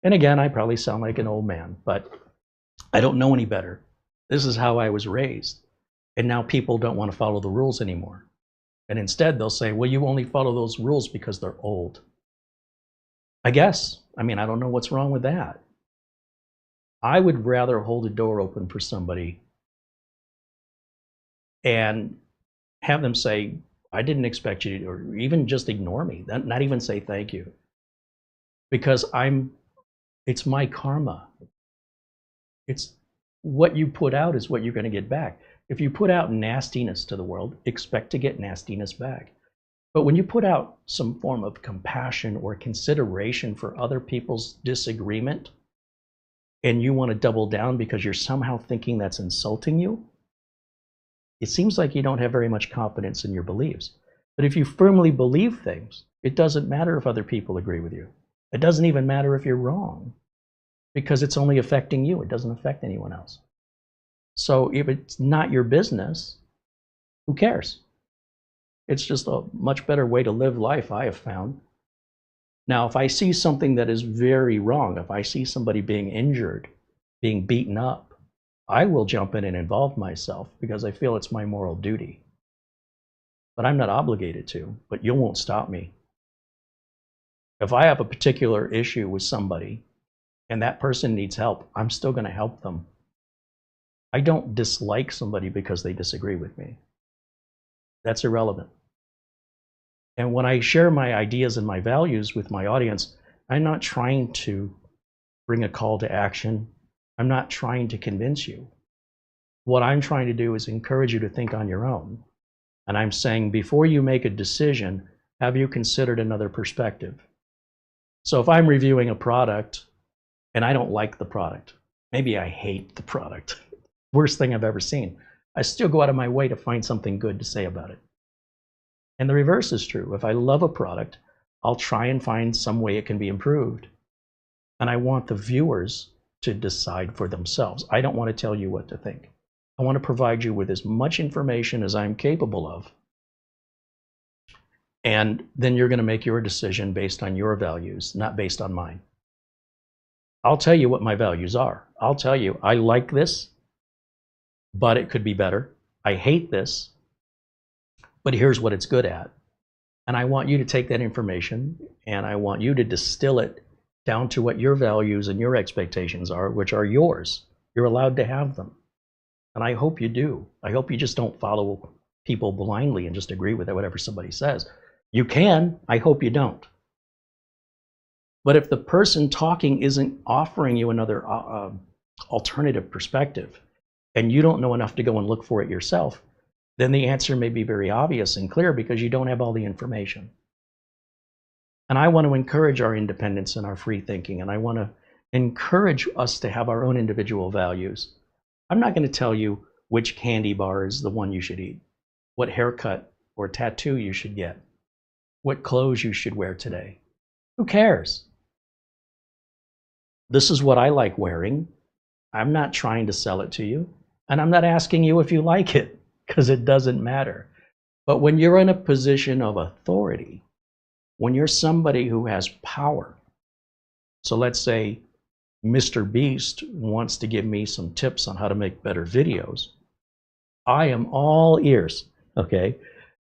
And again, I probably sound like an old man, but I don't know any better. This is how I was raised. And now people don't want to follow the rules anymore. And instead they'll say, well, you only follow those rules because they're old. I guess. I mean, I don't know what's wrong with that. I would rather hold a door open for somebody and have them say, I didn't expect you to, or even just ignore me, not even say thank you. Because it's my karma. It's what you put out is what you're going to get back. If you put out nastiness to the world, expect to get nastiness back. But when you put out some form of compassion or consideration for other people's disagreement, and you want to double down because you're somehow thinking that's insulting you, it seems like you don't have very much confidence in your beliefs. But if you firmly believe things, it doesn't matter if other people agree with you. It doesn't even matter if you're wrong, because it's only affecting you. It doesn't affect anyone else. So if it's not your business, who cares? It's just a much better way to live life, I have found. Now, if I see something that is very wrong, if I see somebody being injured, being beaten up, I will jump in and involve myself because I feel it's my moral duty. But I'm not obligated to, but you won't stop me. If I have a particular issue with somebody and that person needs help, I'm still going to help them. I don't dislike somebody because they disagree with me. That's irrelevant. And when I share my ideas and my values with my audience, I'm not trying to bring a call to action. I'm not trying to convince you. What I'm trying to do is encourage you to think on your own. And I'm saying, before you make a decision, have you considered another perspective? So if I'm reviewing a product and I don't like the product, maybe I hate the product, worst thing I've ever seen, I still go out of my way to find something good to say about it. And the reverse is true. If I love a product, I'll try and find some way it can be improved. And I want the viewers to decide for themselves. I don't want to tell you what to think. I want to provide you with as much information as I'm capable of. And then you're going to make your decision based on your values, not based on mine. I'll tell you what my values are. I'll tell you, I like this, but it could be better. I hate this, but here's what it's good at. And I want you to take that information and I want you to distill it down to what your values and your expectations are, which are yours. You're allowed to have them. And I hope you do. I hope you just don't follow people blindly and just agree with whatever somebody says. You can. I hope you don't. But if the person talking isn't offering you another alternative perspective, and you don't know enough to go and look for it yourself, then the answer may be very obvious and clear because you don't have all the information. And I want to encourage our independence and our free thinking, and I want to encourage us to have our own individual values. I'm not going to tell you which candy bar is the one you should eat, what haircut or tattoo you should get, what clothes you should wear today. Who cares? This is what I like wearing. I'm not trying to sell it to you, and I'm not asking you if you like it, because it doesn't matter. But when you're in a position of authority, when you're somebody who has power, so let's say Mr. Beast wants to give me some tips on how to make better videos, I am all ears, okay?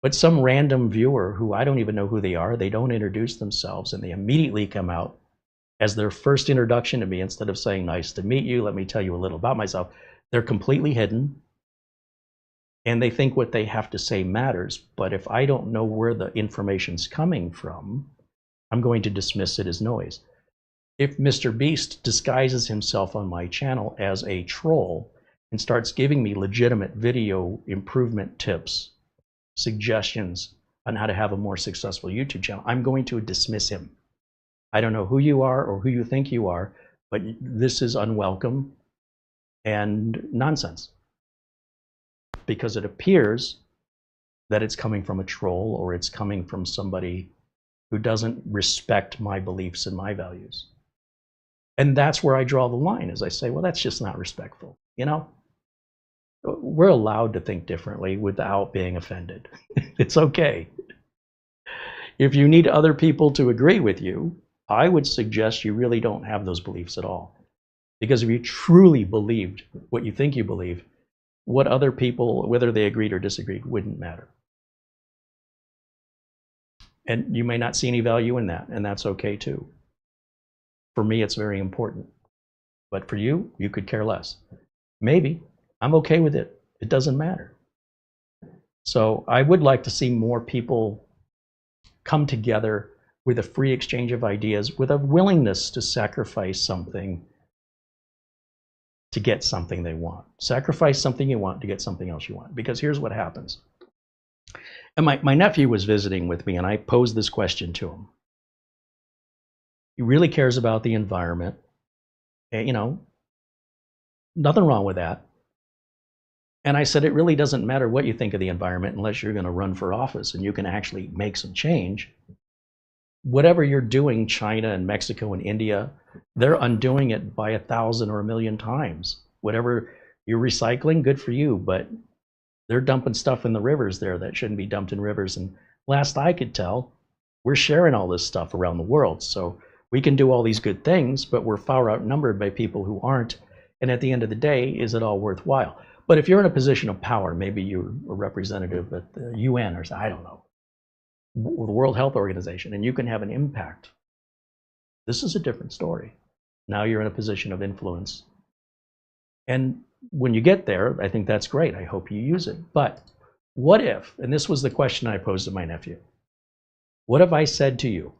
But some random viewer who I don't even know who they are, they don't introduce themselves, and they immediately come out as their first introduction to me, instead of saying, nice to meet you, let me tell you a little about myself, they're completely hidden. And they think what they have to say matters, but if I don't know where the information's coming from, I'm going to dismiss it as noise. If Mr. Beast disguises himself on my channel as a troll and starts giving me legitimate video improvement tips suggestions on how to have a more successful YouTube channel, I'm going to dismiss him. I don't know who you are or who you think you are, but this is unwelcome and nonsense, because it appears that it's coming from a troll or it's coming from somebody who doesn't respect my beliefs and my values. And that's where I draw the line, is I say, well, that's just not respectful. You know, we're allowed to think differently without being offended. It's okay. If you need other people to agree with you, I would suggest you really don't have those beliefs at all. Because if you truly believed what you think you believe, what other people, whether they agreed or disagreed, wouldn't matter. And you may not see any value in that, and that's okay too. For me, it's very important. But for you, you could care less. Maybe. I'm okay with it. It doesn't matter. So I would like to see more people come together with a free exchange of ideas, with a willingness to sacrifice something to get something they want. Sacrifice something you want to get something else you want. Because here's what happens. And my nephew was visiting with me, and I posed this question to him. He really cares about the environment. And, you know, nothing wrong with that. And I said, it really doesn't matter what you think of the environment unless you're going to run for office and you can actually make some change. Whatever you're doing, China and Mexico and India, they're undoing it by 1,000 or 1,000,000 times. Whatever you're recycling, good for you, but they're dumping stuff in the rivers there that shouldn't be dumped in rivers. And last I could tell, we're sharing all this stuff around the world. So we can do all these good things, but we're far outnumbered by people who aren't. And at the end of the day, is it all worthwhile? But if you're in a position of power, maybe you're a representative at the UN or I don't know, the World Health Organization, and you can have an impact. This is a different story. Now you're in a position of influence. And when you get there, I think that's great. I hope you use it. But what if, and this was the question I posed to my nephew, what if I said to you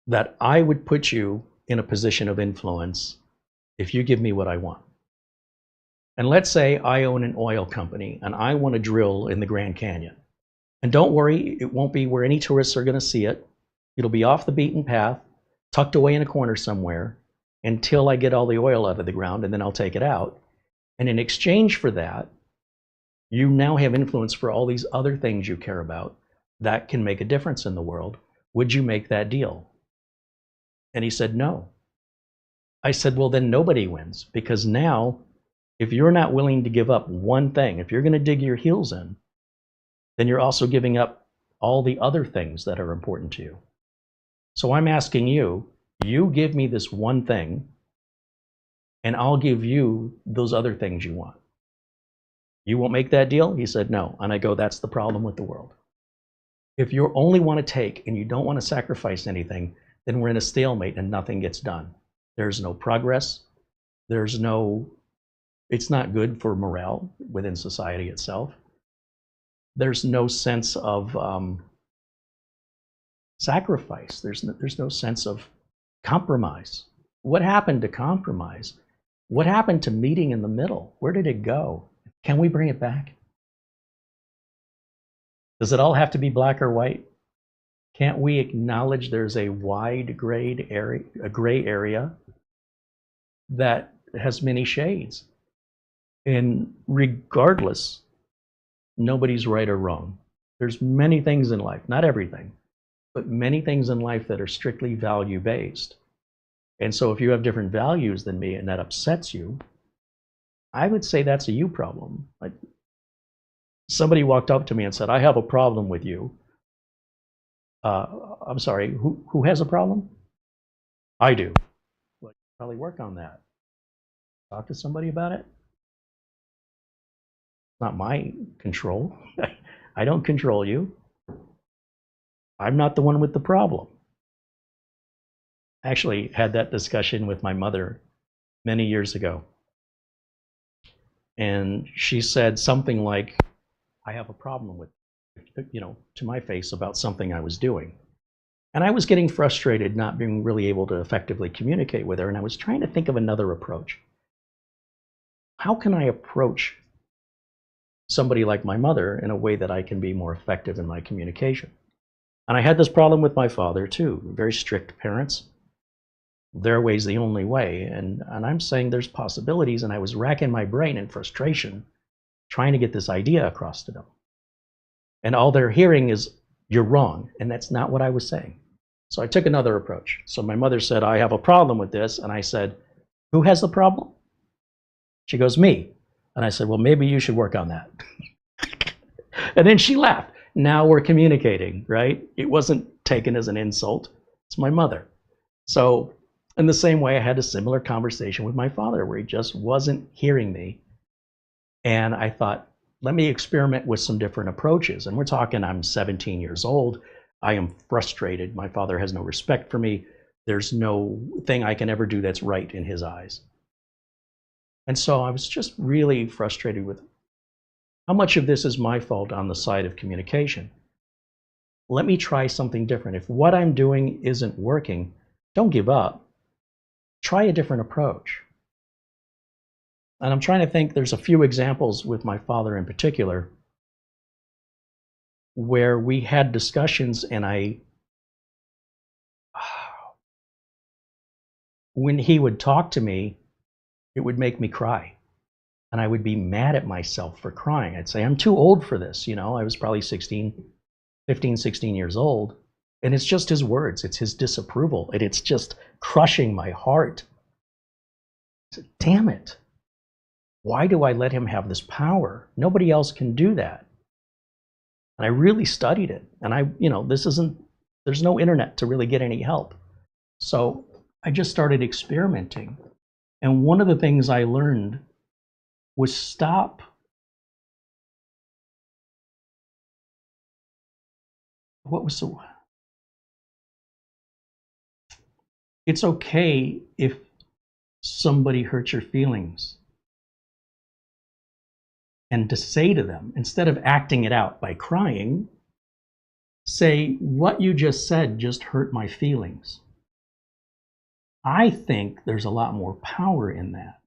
that I would put you in a position of influence if you give me what I want? And let's say I own an oil company and I want to drill in the Grand Canyon. And don't worry, it won't be where any tourists are going to see it. It'll be off the beaten path, tucked away in a corner somewhere until I get all the oil out of the ground, and then I'll take it out. And in exchange for that, you now have influence for all these other things you care about that can make a difference in the world. Would you make that deal? And he said, no. I said, well, then nobody wins, because now if you're not willing to give up one thing, if you're going to dig your heels in, then you're also giving up all the other things that are important to you. So I'm asking you, you give me this one thing, and I'll give you those other things you want. You won't make that deal? He said, no. And I go, that's the problem with the world. If you only want to take and you don't want to sacrifice anything, then we're in a stalemate and nothing gets done. There's no progress. It's not good for morale within society itself. There's no sense of sacrifice. There's no sense of compromise. What happened to compromise? What happened to meeting in the middle? Where did it go? Can we bring it back? Does it all have to be black or white? Can't we acknowledge there's a wide gray area that has many shades? And regardless, nobody's right or wrong. There's many things in life, not everything, but many things in life that are strictly value-based. And so if you have different values than me and that upsets you, I would say that's a you problem. Like, somebody walked up to me and said, I have a problem with you. I'm sorry, who has a problem? I do. Well, probably work on that. Talk to somebody about it. Not my control. I don't control you. I'm not the one with the problem. I actually had that discussion with my mother many years ago. And she said something like, I have a problem with, to my face about something I was doing. And I was getting frustrated not being really able to effectively communicate with her, and I was trying to think of another approach. How can I approach somebody like my mother in a way that I can be more effective in my communication. And I had this problem with my father too. Very strict parents. Their way's the only way. And I'm saying there's possibilities, and I was racking my brain in frustration trying to get this idea across to them. And all they're hearing is, you're wrong. And that's not what I was saying. So I took another approach. So my mother said, I have a problem with this. And I said, who has the problem? She goes, me. And I said, well, maybe you should work on that. And then she laughed. Now we're communicating, right? It wasn't taken as an insult. It's my mother. So in the same way, I had a similar conversation with my father where he just wasn't hearing me. And I thought, let me experiment with some different approaches. And we're talking, I'm 17 years old. I am frustrated. My father has no respect for me. There's no thing I can ever do that's right in his eyes. And so I was just really frustrated with how much of this is my fault on the side of communication. Let me try something different. If what I'm doing isn't working, don't give up. Try a different approach. And I'm trying to think, there's a few examples with my father in particular where we had discussions, and when he would talk to me, it would make me cry. And I would be mad at myself for crying. I'd say, I'm too old for this. You know, I was probably 15, 16 years old. And it's just his words. It's his disapproval. And it's just crushing my heart. I said, damn it. Why do I let him have this power? Nobody else can do that. And I really studied it. And there's no internet to really get any help. So I just started experimenting. And one of the things I learned was stop it's okay if somebody hurts your feelings. And to say to them, instead of acting it out by crying, say, what you just said just hurt my feelings. I think there's a lot more power in that,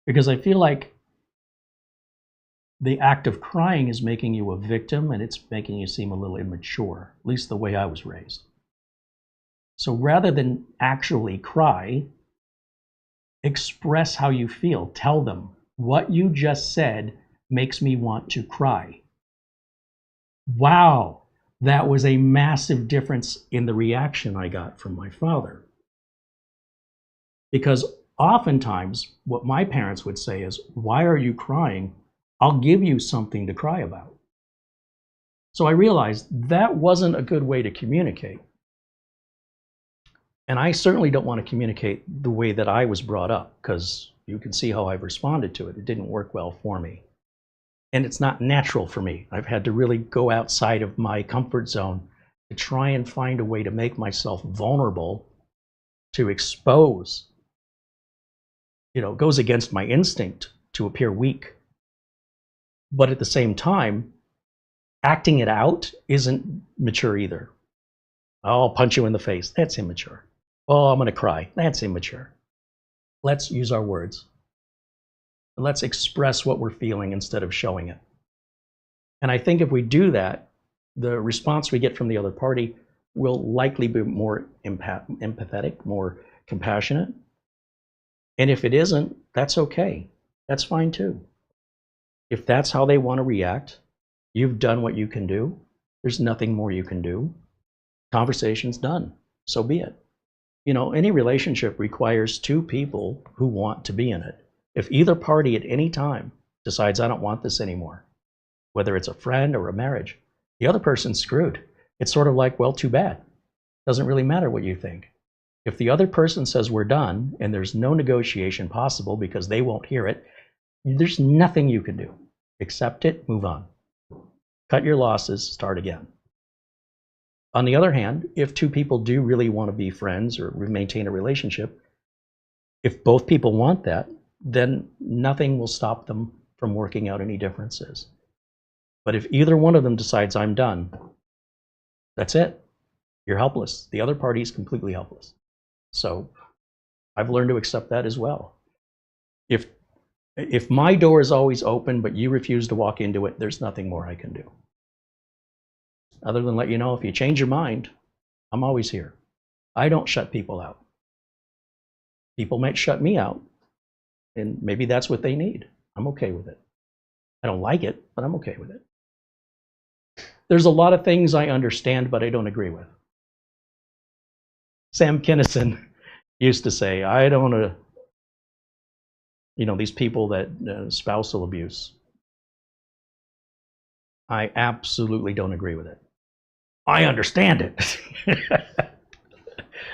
because I feel like the act of crying is making you a victim, and it's making you seem a little immature, at least the way I was raised. So rather than actually cry, express how you feel. Tell them, what you just said makes me want to cry. Wow, that was a massive difference in the reaction I got from my father. Because oftentimes what my parents would say is, why are you crying? I'll give you something to cry about. So I realized that wasn't a good way to communicate. And I certainly don't want to communicate the way that I was brought up, because you can see how I've responded to it. It didn't work well for me. And it's not natural for me. I've had to really go outside of my comfort zone to try and find a way to make myself vulnerable, to expose. You know, it goes against my instinct to appear weak. But at the same time, acting it out isn't mature either. I'll punch you in the face. That's immature. Oh, I'm going to cry. That's immature. Let's use our words. Let's express what we're feeling instead of showing it. And I think if we do that, the response we get from the other party will likely be more empathetic, more compassionate. And if it isn't, that's okay. That's fine too. If that's how they want to react, you've done what you can do. There's nothing more you can do. Conversation's done. So be it. You know, any relationship requires two people who want to be in it. If either party at any time decides, I don't want this anymore, whether it's a friend or a marriage, the other person's screwed. It's sort of like, well, too bad. Doesn't really matter what you think. If the other person says we're done and there's no negotiation possible because they won't hear it, there's nothing you can do. Accept it, move on. Cut your losses, start again. On the other hand, if two people do really want to be friends or maintain a relationship, if both people want that, then nothing will stop them from working out any differences. But if either one of them decides, I'm done, that's it. You're helpless. The other party is completely helpless. So I've learned to accept that as well. If If my door is always open, but you refuse to walk into it, there's nothing more I can do. Other than let you know, if you change your mind, I'm always here. I don't shut people out. People might shut me out, and maybe that's what they need. I'm okay with it. I don't like it, but I'm okay with it. There's a lot of things I understand, but I don't agree with. Sam Kinison used to say, I don't, these people that spousal abuse, I absolutely don't agree with it. I understand it.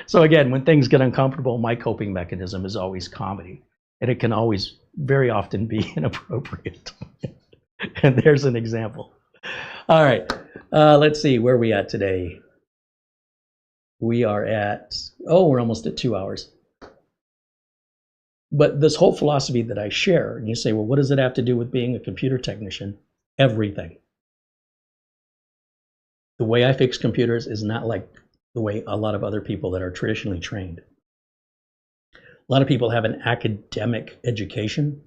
So again, when things get uncomfortable, my coping mechanism is always comedy, and it can always very often be inappropriate. And there's an example. All right, let's see, where are we at today? We are at, we're almost at 2 hours. But this whole philosophy that I share, and you say, well, what does it have to do with being a computer technician? Everything. The way I fix computers is not like the way a lot of other people that are traditionally trained. A lot of people have an academic education,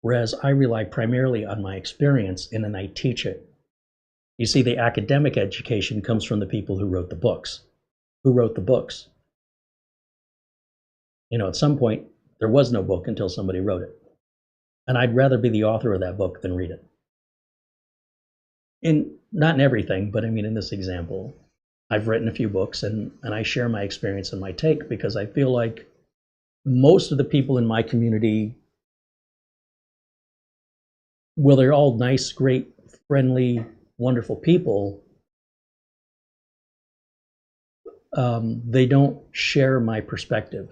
whereas I rely primarily on my experience and then I teach it. You see, the academic education comes from the people who wrote the books. Who wrote the books? At some point, there was no book until somebody wrote it. And I'd rather be the author of that book than read it. Not in everything, but I mean, in this example, I've written a few books and I share my experience and my take because I feel like most of the people in my community, well, they're all nice, great, friendly, wonderful people. They don't share my perspective.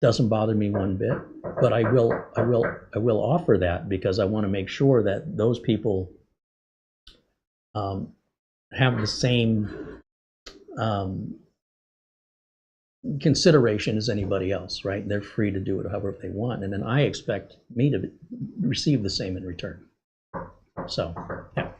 Doesn't bother me one bit, but I will offer that because I want to make sure that those people have the same consideration as anybody else, right? They're free to do it however they want, and then I expect me to receive the same in return. So, yeah.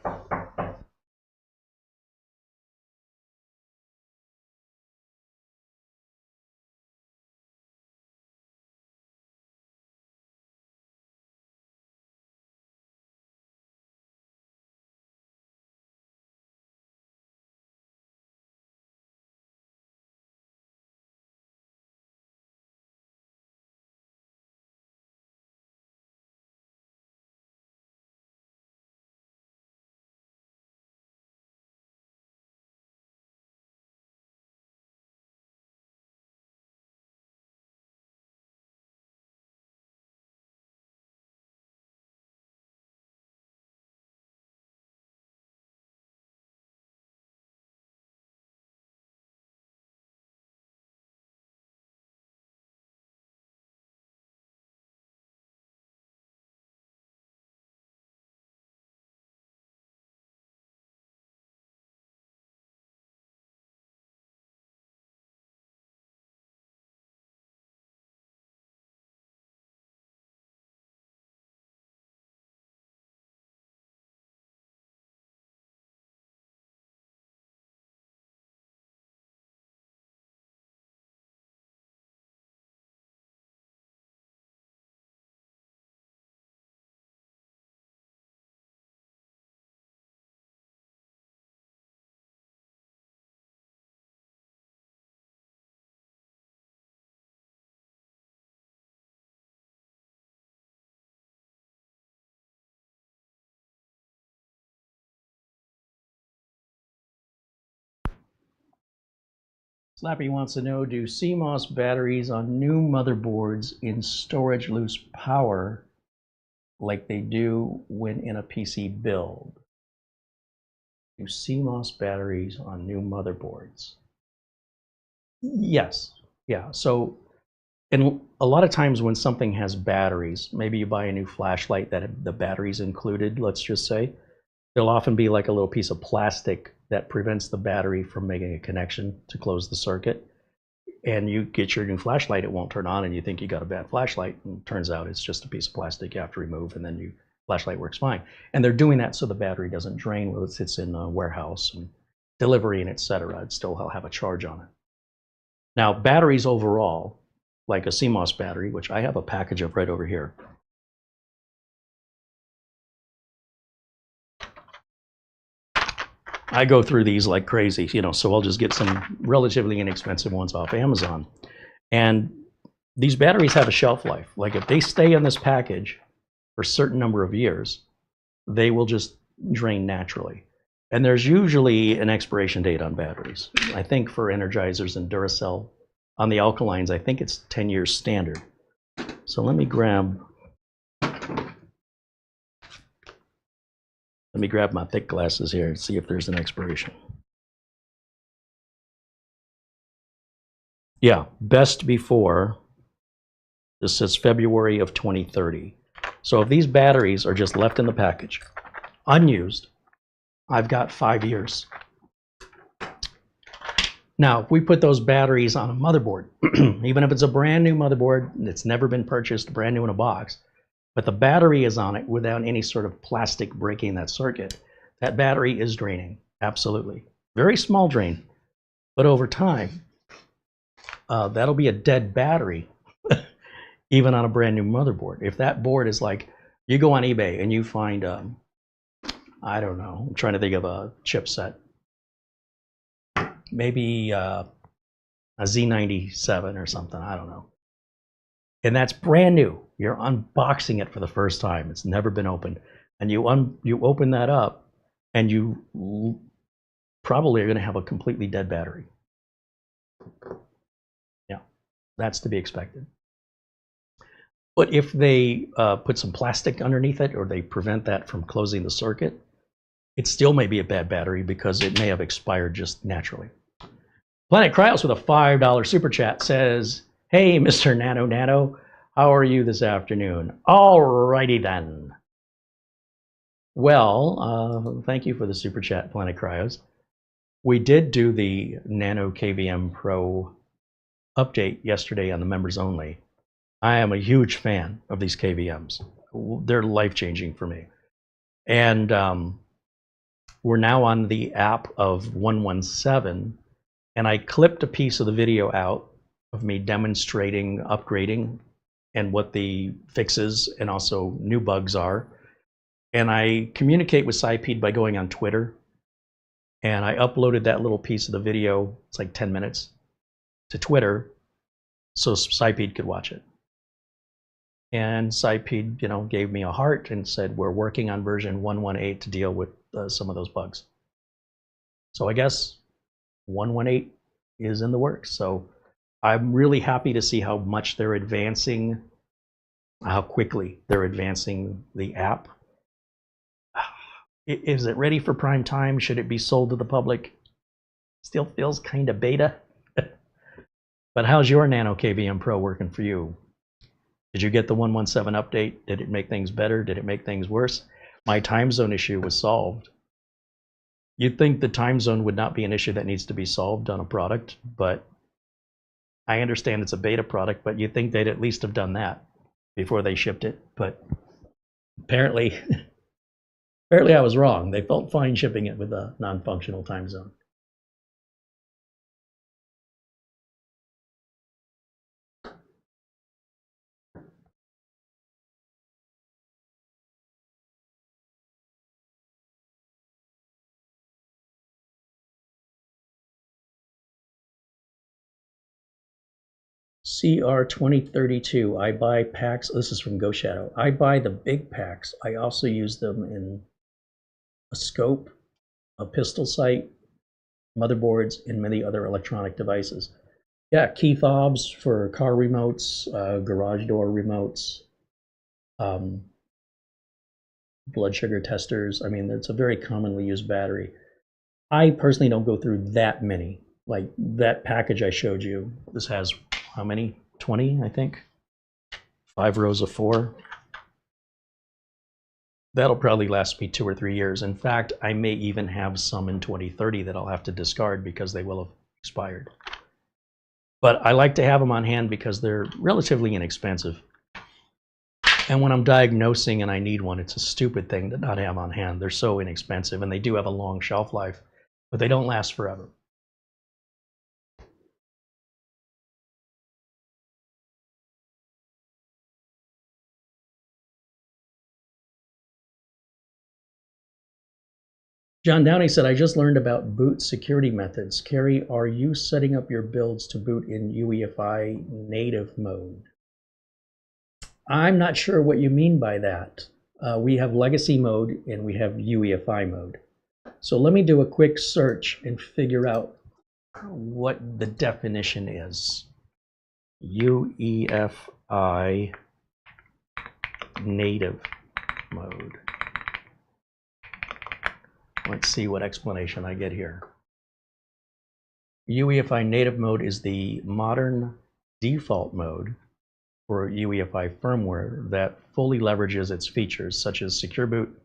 Slappy wants to know, do CMOS batteries on new motherboards in storage lose power like they do when in a PC build? Do CMOS batteries on new motherboards? Yes. Yeah. So, and a lot of times when something has batteries, maybe you buy a new flashlight that the battery's included, let's just say, there'll often be like a little piece of plastic that prevents the battery from making a connection to close the circuit. And you get your new flashlight, it won't turn on, and you think you got a bad flashlight, and it turns out it's just a piece of plastic you have to remove, and then your flashlight works fine. And they're doing that so the battery doesn't drain while it sits in a warehouse and delivery and etc. It still have a charge on it. Now, batteries overall, like a CMOS battery, which I have a package of right over here. I go through these like crazy, you know, so I'll just get some relatively inexpensive ones off Amazon. And these batteries have a shelf life. Like if they stay in this package for a certain number of years, they will just drain naturally. And there's usually an expiration date on batteries. I think for Energizers and Duracell, on the alkalines, I think it's 10 years standard. So let me grab my thick glasses here and see if there's an expiration. Yeah, best before, this says February of 2030. So if these batteries are just left in the package, unused, I've got 5 years. Now, if we put those batteries on a motherboard, even if it's a brand new motherboard, it's never been purchased, brand new in a box, but the battery is on it without any sort of plastic breaking that circuit, that battery is draining, absolutely. Very small drain, but over time, that'll be a dead battery, even on a brand new motherboard. If that board is like, you go on eBay and you find, I don't know, I'm trying to think of a chipset, maybe a Z97 or something, I don't know. And that's brand new. You're unboxing it for the first time. It's never been opened. And you open that up and you probably are going to have a completely dead battery. Yeah, that's to be expected. But if they put some plastic underneath it or they prevent that from closing the circuit, it still may be a bad battery because it may have expired just naturally. Planet Cryos with a $5 super chat says, hey, Mr. Nano, how are you this afternoon? All righty then. Well, thank you for the super chat, Planet Cryos. We did do the Nano KVM Pro update yesterday on the members only. I am a huge fan of these KVMs. They're life-changing for me. And we're now on the app of 117, and I clipped a piece of the video out of me demonstrating upgrading and what the fixes and also new bugs are. And I communicate with SciPede by going on Twitter. And I uploaded that little piece of the video, it's like 10 minutes, to Twitter so SciPede could watch it. And SciPede, you know, gave me a heart and said, we're working on version 118 to deal with some of those bugs. So I guess 118 is in the works. So I'm really happy to see how much they're advancing, how quickly they're advancing the app. Is it ready for prime time? Should it be sold to the public? Still feels kind of beta. But how's your Nano KVM Pro working for you? Did you get the 117 update? Did it make things better? Did it make things worse? My time zone issue was solved. You'd think the time zone would not be an issue that needs to be solved on a product, but I understand it's a beta product, but you'd think they'd at least have done that before they shipped it. But apparently I was wrong. They felt fine shipping it with a non-functional time zone. CR 2032, I buy packs, this is from Ghost Shadow. I buy the big packs. I also use them in a scope, a pistol sight, motherboards, and many other electronic devices. Yeah, key fobs for car remotes, garage door remotes, blood sugar testers. I mean, it's a very commonly used battery. I personally don't go through that many. Like that package I showed you, this has how many? 20, I think. 5 rows of 4. That'll probably last me 2 or 3 years. In fact, I may even have some in 2030 that I'll have to discard because they will have expired. But I like to have them on hand because they're relatively inexpensive. And when I'm diagnosing and I need one, it's a stupid thing to not have on hand. They're so inexpensive and they do have a long shelf life, but they don't last forever. John Downey said, I just learned about boot security methods. Carey, are you setting up your builds to boot in UEFI native mode? I'm not sure what you mean by that. We have legacy mode and we have UEFI mode. So let me do a quick search and figure out what the definition is. UEFI native mode. Let's see what explanation I get here. UEFI native mode is the modern default mode for UEFI firmware that fully leverages its features such as secure boot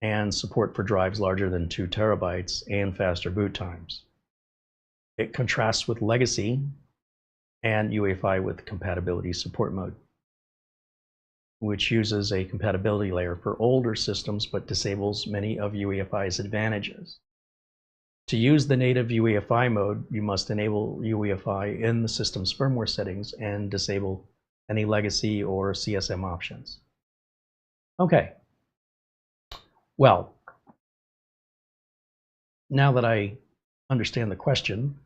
and support for drives larger than 2 terabytes and faster boot times. It contrasts with legacy and UEFI with compatibility support mode, which uses a compatibility layer for older systems but disables many of UEFI's advantages. To use the native UEFI mode, you must enable UEFI in the system's firmware settings and disable any legacy or CSM options. Okay. Well, now that I understand the question,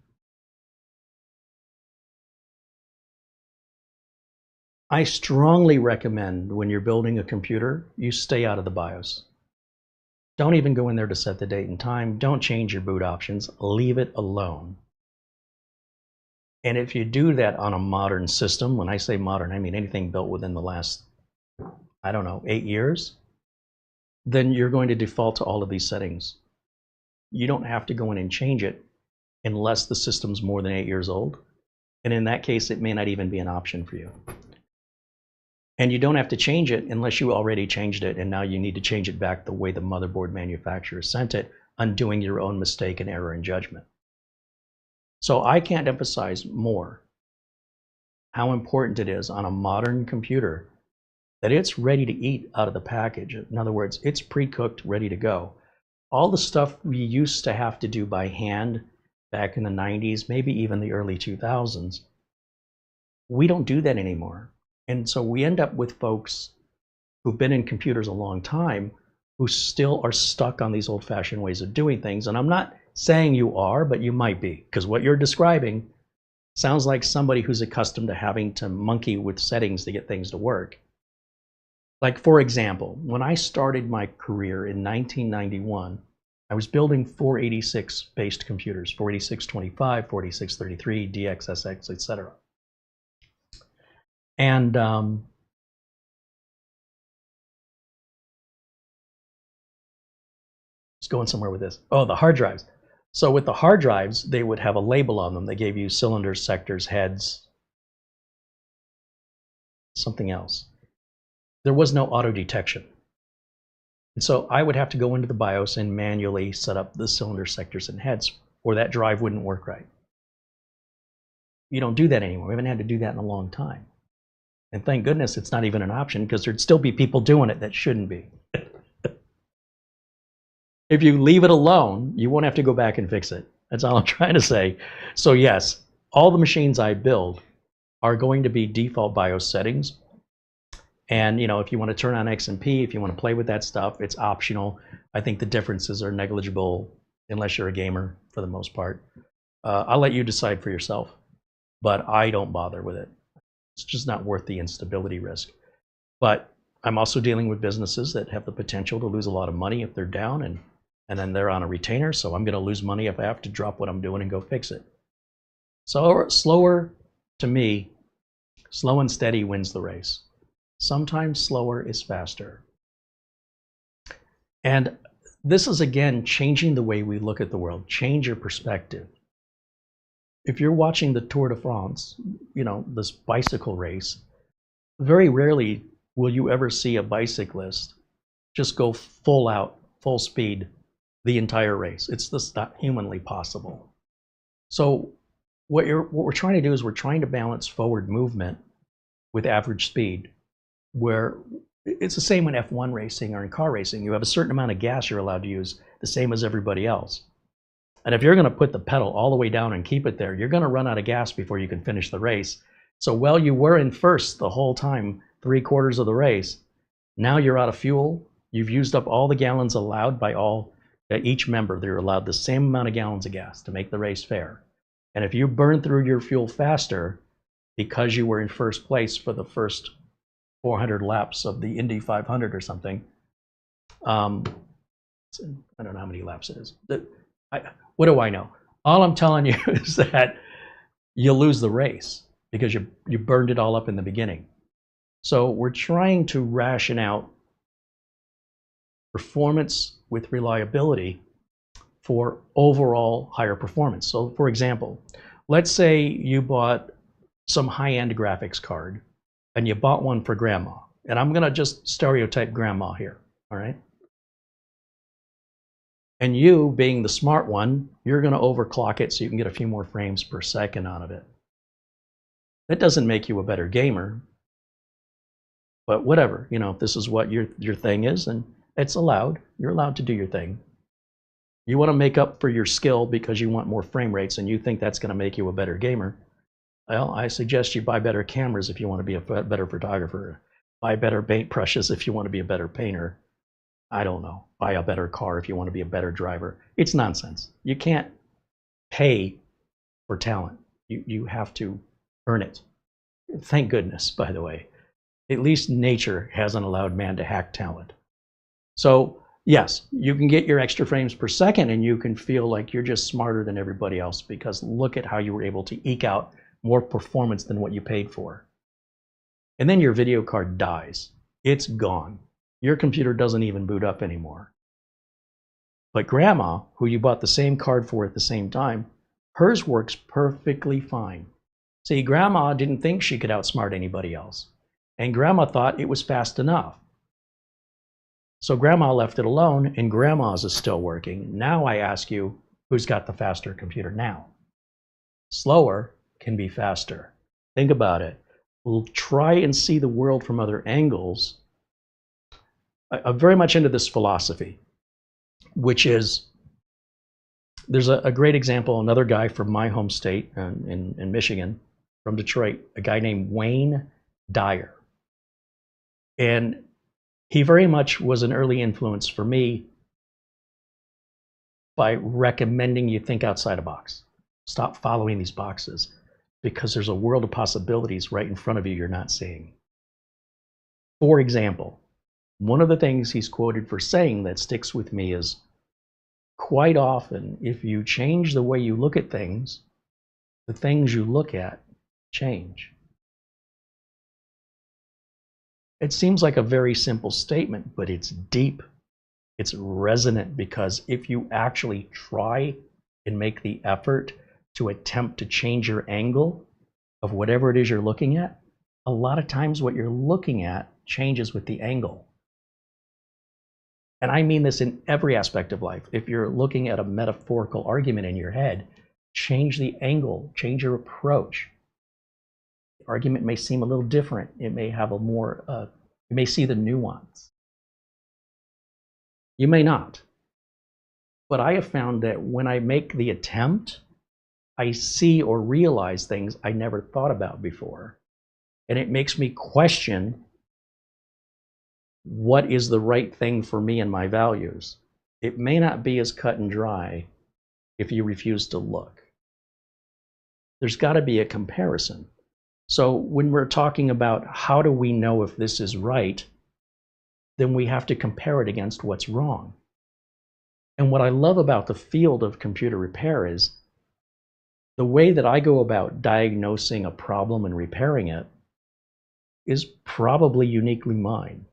I strongly recommend when you're building a computer, you stay out of the BIOS. Don't even go in there to set the date and time. Don't change your boot options. Leave it alone. And if you do that on a modern system, when I say modern, I mean anything built within the last, I don't know, 8 years, then you're going to default to all of these settings. You don't have to go in and change it unless the system's more than 8 years old. And in that case, it may not even be an option for you. And you don't have to change it unless you already changed it and now you need to change it back the way the motherboard manufacturer sent it, undoing your own mistake and error in judgment. So I can't emphasize more how important it is on a modern computer that it's ready to eat out of the package. In other words, it's pre-cooked, ready to go. All the stuff we used to have to do by hand back in the 90s, maybe even the early 2000s, we don't do that anymore. And so we end up with folks who've been in computers a long time who still are stuck on these old-fashioned ways of doing things. And I'm not saying you are, but you might be, because what you're describing sounds like somebody who's accustomed to having to monkey with settings to get things to work. Like, for example, when I started my career in 1991, I was building 486-based computers, 48625, 4633, DXSX, etc. And it's going somewhere with this. Oh, the hard drives. So with the hard drives, they would have a label on them. They gave you cylinders, sectors, heads, something else. There was no auto detection. And so I would have to go into the BIOS and manually set up the cylinders, sectors, and heads, or that drive wouldn't work right. You don't do that anymore. We haven't had to do that in a long time. And thank goodness it's not even an option, because there'd still be people doing it that shouldn't be. If you leave it alone, you won't have to go back and fix it. That's all I'm trying to say. So yes, all the machines I build are going to be default BIOS settings. And you know, if you want to turn on XMP, if you want to play with that stuff, it's optional. I think the differences are negligible unless you're a gamer for the most part. I'll let you decide for yourself, but I don't bother with it. It's just not worth the instability risk. But I'm also dealing with businesses that have the potential to lose a lot of money if they're down, and then they're on a retainer, so I'm going to lose money if I have to drop what I'm doing and go fix it. So slower, to me, slow and steady wins the race. Sometimes slower is faster. And this is, again, changing the way we look at the world. Change your perspective. If you're watching the Tour de France, you know, this bicycle race, very rarely will you ever see a bicyclist just go full out, full speed the entire race. It's just not humanly possible. So what we're trying to do is we're trying to balance forward movement with average speed, where it's the same in F1 racing or in car racing. You have a certain amount of gas you're allowed to use, the same as everybody else. And if you're going to put the pedal all the way down and keep it there, you're going to run out of gas before you can finish the race. So while you were in first the whole time, 3/4 of the race, now you're out of fuel. You've used up all the gallons allowed by all that each member, they're allowed the same amount of gallons of gas to make the race fair. And if you burn through your fuel faster because you were in first place for the first 400 laps of the Indy 500 or something, I don't know how many laps it is. What do I know? All I'm telling you is that you'll lose the race because you burned it all up in the beginning. So we're trying to ration out performance with reliability for overall higher performance. So for example, let's say you bought some high-end graphics card and you bought one for grandma. And I'm gonna just stereotype grandma here, all right? And you, being the smart one, you're gonna overclock it so you can get a few more frames per second out of it. That doesn't make you a better gamer, but whatever, you know, if this is what your thing is, and it's allowed, you're allowed to do your thing. You want to make up for your skill because you want more frame rates and you think that's going to make you a better gamer. Well, I suggest you buy better cameras if you want to be a better photographer. Buy better paint brushes if you want to be a better painter. I don't know. Buy a better car if you want to be a better driver. It's nonsense. You can't pay for talent. You have to earn it. Thank goodness, by the way. At least nature hasn't allowed man to hack talent. So yes, you can get your extra frames per second and you can feel like you're just smarter than everybody else because look at how you were able to eke out more performance than what you paid for. And then your video card dies. It's gone. Your computer doesn't even boot up anymore. But grandma, who you bought the same card for at the same time, hers works perfectly fine. See, grandma didn't think she could outsmart anybody else. And grandma thought it was fast enough. So grandma left it alone, and grandma's is still working. Now I ask you, who's got the faster computer now? Slower can be faster. Think about it. We'll try and see the world from other angles. I'm very much into this philosophy, which is, there's a great example, another guy from my home state in Michigan, from Detroit, a guy named Wayne Dyer. And he very much was an early influence for me by recommending you think outside a box. Stop following these boxes because there's a world of possibilities right in front of you you're not seeing. For example, one of the things he's quoted for saying that sticks with me is, quite often, if you change the way you look at things, the things you look at change. It seems like a very simple statement, but it's deep. It's resonant because if you actually try and make the effort to attempt to change your angle of whatever it is you're looking at, a lot of times what you're looking at changes with the angle. And I mean this in every aspect of life. If you're looking at a metaphorical argument in your head, change the angle, change your approach. Argument may seem a little different. It may have a more, you may see the nuance. You may not. But I have found that when I make the attempt, I see or realize things I never thought about before. And it makes me question what is the right thing for me and my values. It may not be as cut and dry if you refuse to look. There's got to be a comparison. So when we're talking about how do we know if this is right, then we have to compare it against what's wrong. And what I love about the field of computer repair is the way that I go about diagnosing a problem and repairing it is probably uniquely mine.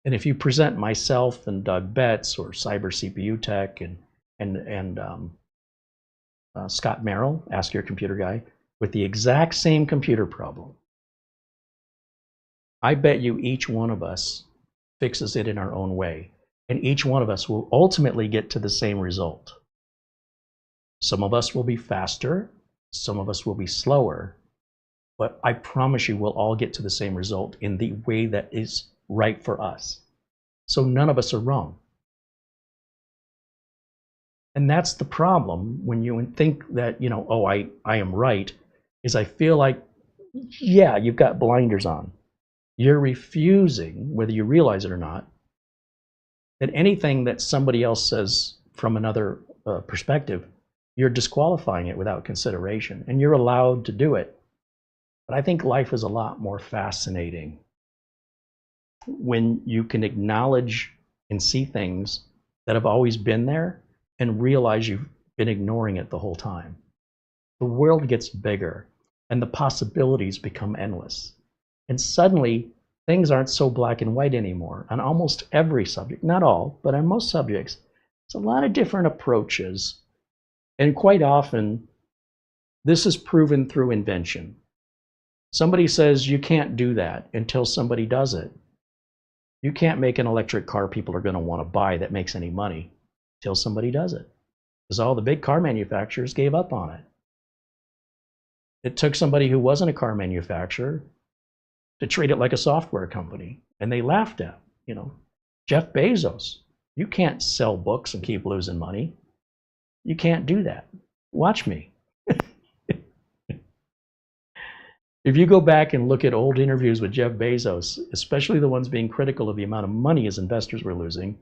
And if you present myself and Doug Betts or Cyber CPU Tech and Scott Merrill, Ask Your Computer Guy, with the exact same computer problem, I bet you each one of us fixes it in our own way. And each one of us will ultimately get to the same result. Some of us will be faster, some of us will be slower, but I promise you we'll all get to the same result in the way that is right for us. So none of us are wrong. And that's the problem when you think that, you know, oh, I am right, is I feel like, yeah, you've got blinders on. You're refusing, whether you realize it or not, that anything that somebody else says from another perspective, you're disqualifying it without consideration, and you're allowed to do it. But I think life is a lot more fascinating when you can acknowledge and see things that have always been there and realize you've been ignoring it the whole time. The world gets bigger and the possibilities become endless. And suddenly, things aren't so black and white anymore on almost every subject. Not all, but on most subjects. There's a lot of different approaches. And quite often, this is proven through invention. Somebody says you can't do that until somebody does it. You can't make an electric car people are going to want to buy that makes any money until somebody does it. Because all the big car manufacturers gave up on it. It took somebody who wasn't a car manufacturer to treat it like a software company. And they laughed at, Jeff Bezos. You can't sell books and keep losing money. You can't do that. Watch me. If you go back and look at old interviews with Jeff Bezos, especially the ones being critical of the amount of money his investors were losing,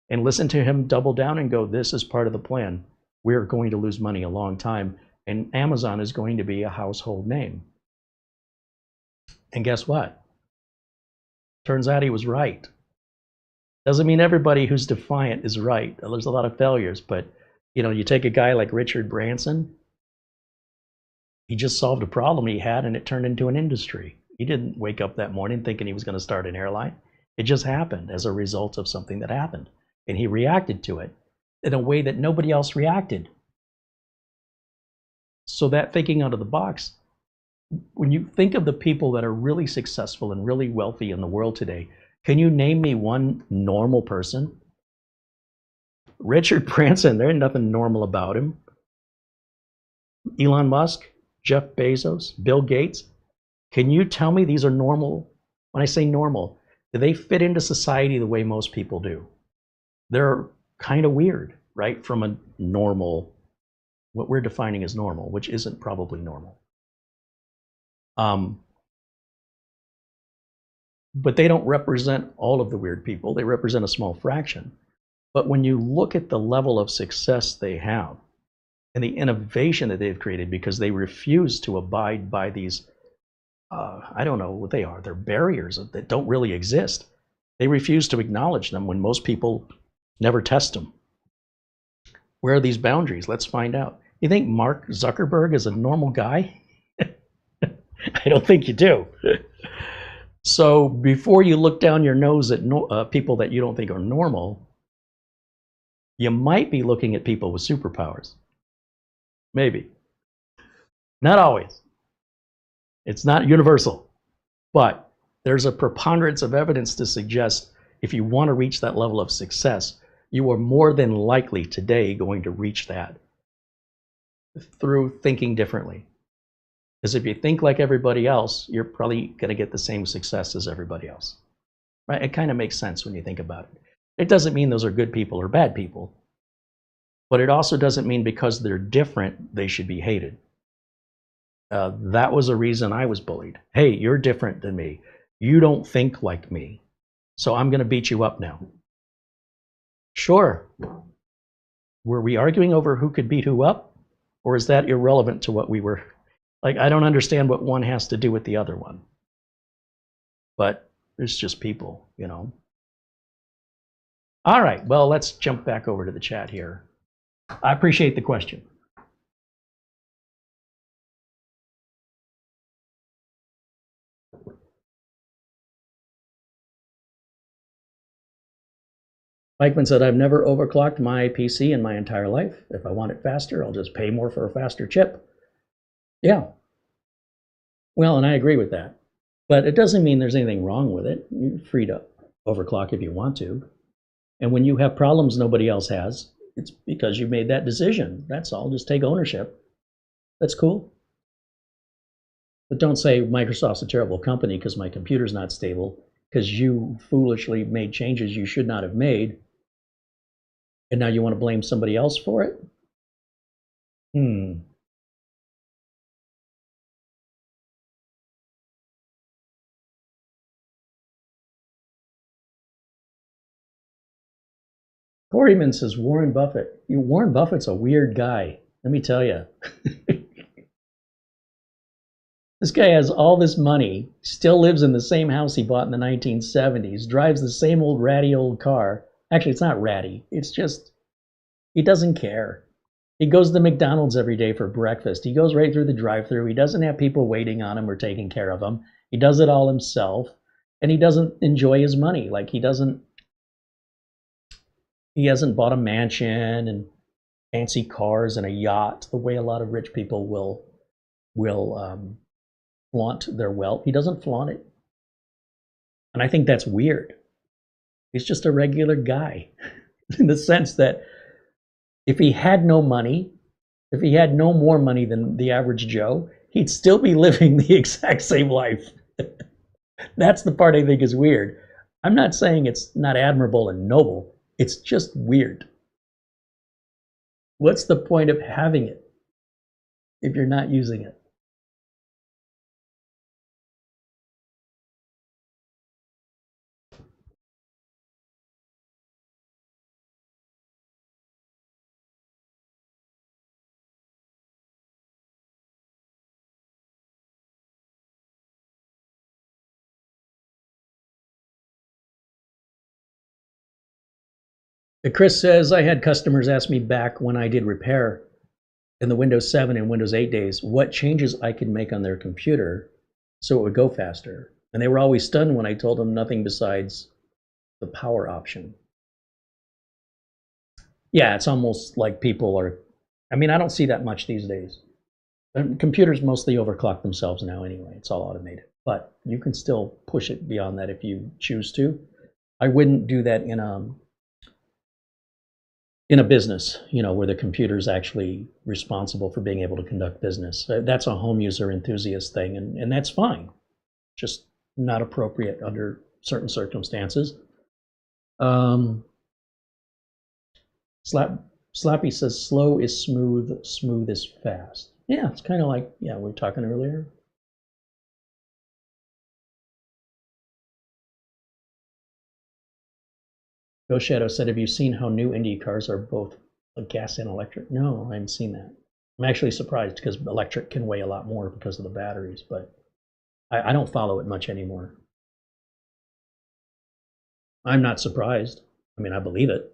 and listen to him double down and go, this is part of the plan. We're going to lose money a long time, and Amazon is going to be a household name. And guess what? Turns out he was right. Doesn't mean everybody who's defiant is right. There's a lot of failures, but you take a guy like Richard Branson, he just solved a problem he had and it turned into an industry. He didn't wake up that morning thinking he was going to start an airline. It just happened as a result of something that happened. And he reacted to it in a way that nobody else reacted. So that thinking out of the box, when you think of the people that are really successful and really wealthy in the world today, can you name me one normal person? Richard Branson, there ain't nothing normal about him. Elon Musk, Jeff Bezos, Bill Gates, can you tell me these are normal? When I say normal, do they fit into society the way most people do? They're kind of weird, right? From a normal, what we're defining as normal, which isn't probably normal. But they don't represent all of the weird people. They represent a small fraction. But when you look at the level of success they have and the innovation that they've created, because they refuse to abide by these, I don't know what they are, they're barriers that don't really exist. They refuse to acknowledge them when most people never test them. Where are these boundaries? Let's find out. You think Mark Zuckerberg is a normal guy? I don't think you do. So before you look down your nose at people that you don't think are normal, you might be looking at people with superpowers. Maybe. Not always. It's not universal. But there's a preponderance of evidence to suggest if you want to reach that level of success, you are more than likely today going to reach that through thinking differently. Because if you think like everybody else, you're probably going to get the same success as everybody else. Right? It kind of makes sense when you think about it. It doesn't mean those are good people or bad people. But it also doesn't mean because they're different, they should be hated. That was a reason I was bullied. Hey, you're different than me. You don't think like me. So I'm going to beat you up now. Sure. Were we arguing over who could beat who up? Or is that irrelevant to what we were? Like, I don't understand what one has to do with the other one. But it's just people, All right, well, let's jump back over to the chat here. I appreciate the question. Mikeman said, I've never overclocked my PC in my entire life. If I want it faster, I'll just pay more for a faster chip. Yeah. Well, and I agree with that. But it doesn't mean there's anything wrong with it. You're free to overclock if you want to. And when you have problems nobody else has, it's because you made that decision. That's all. Just take ownership. That's cool. But don't say Microsoft's a terrible company because my computer's not stable, because you foolishly made changes you should not have made. And now you want to blame somebody else for it? Coreyman says Warren Buffett. Warren Buffett's a weird guy. Let me tell you. This guy has all this money, still lives in the same house he bought in the 1970s, drives the same old ratty old car. Actually, it's not ratty. It's just, he doesn't care. He goes to McDonald's every day for breakfast. He goes right through the drive-thru. He doesn't have people waiting on him or taking care of him. He does it all himself, and he doesn't enjoy his money. Like he hasn't bought a mansion and fancy cars and a yacht the way a lot of rich people will flaunt their wealth. He doesn't flaunt it. And I think that's weird. He's just a regular guy in the sense that if he had no money, if he had no more money than the average Joe, he'd still be living the exact same life. That's the part I think is weird. I'm not saying it's not admirable and noble. It's just weird. What's the point of having it if you're not using it? Chris says, I had customers ask me back when I did repair in the Windows 7 and Windows 8 days, what changes I could make on their computer so it would go faster. And they were always stunned when I told them nothing besides the power option. Yeah, it's almost like people are, I mean, I don't see that much these days. Computers mostly overclock themselves now anyway. It's all automated. But you can still push it beyond that if you choose to. I wouldn't do that in a business, you know, where the computer is actually responsible for being able to conduct business. That's a home user enthusiast thing, and that's fine. Just not appropriate under certain circumstances. Slappy says, slow is smooth, smooth is fast. Yeah, it's kind of like, yeah, we were talking earlier. Ghost Shadow said, have you seen how new Indy cars are both gas and electric? No, I haven't seen that. I'm actually surprised because electric can weigh a lot more because of the batteries, but I don't follow it much anymore. I'm not surprised. I mean, I believe it.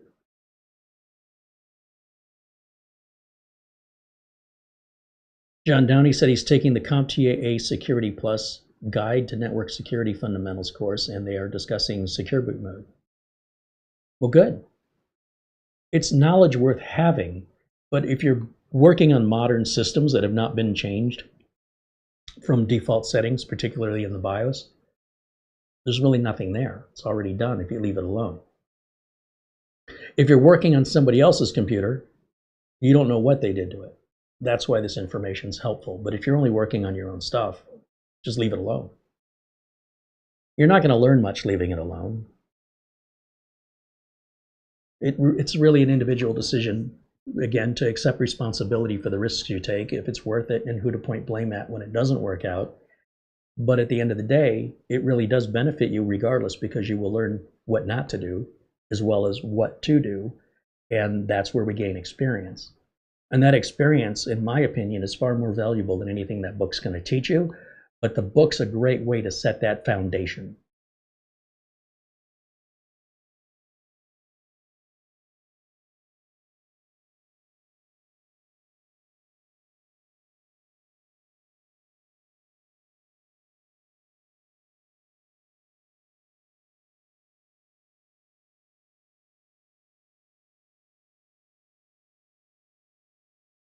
John Downey said he's taking the CompTIA Security Plus Guide to Network Security Fundamentals course, and they are discussing secure boot mode. Well, good. It's knowledge worth having, but if you're working on modern systems that have not been changed from default settings, particularly in the BIOS, there's really nothing there. It's already done if you leave it alone. If you're working on somebody else's computer, you don't know what they did to it. That's why this information is helpful. But if you're only working on your own stuff, just leave it alone. You're not going to learn much leaving it alone. It's really an individual decision, again, to accept responsibility for the risks you take, if it's worth it, and who to point blame at when it doesn't work out. But at the end of the day, it really does benefit you regardless, because you will learn what not to do as well as what to do, and that's where we gain experience. And that experience, in my opinion, is far more valuable than anything that book's going to teach you, but the book's a great way to set that foundation.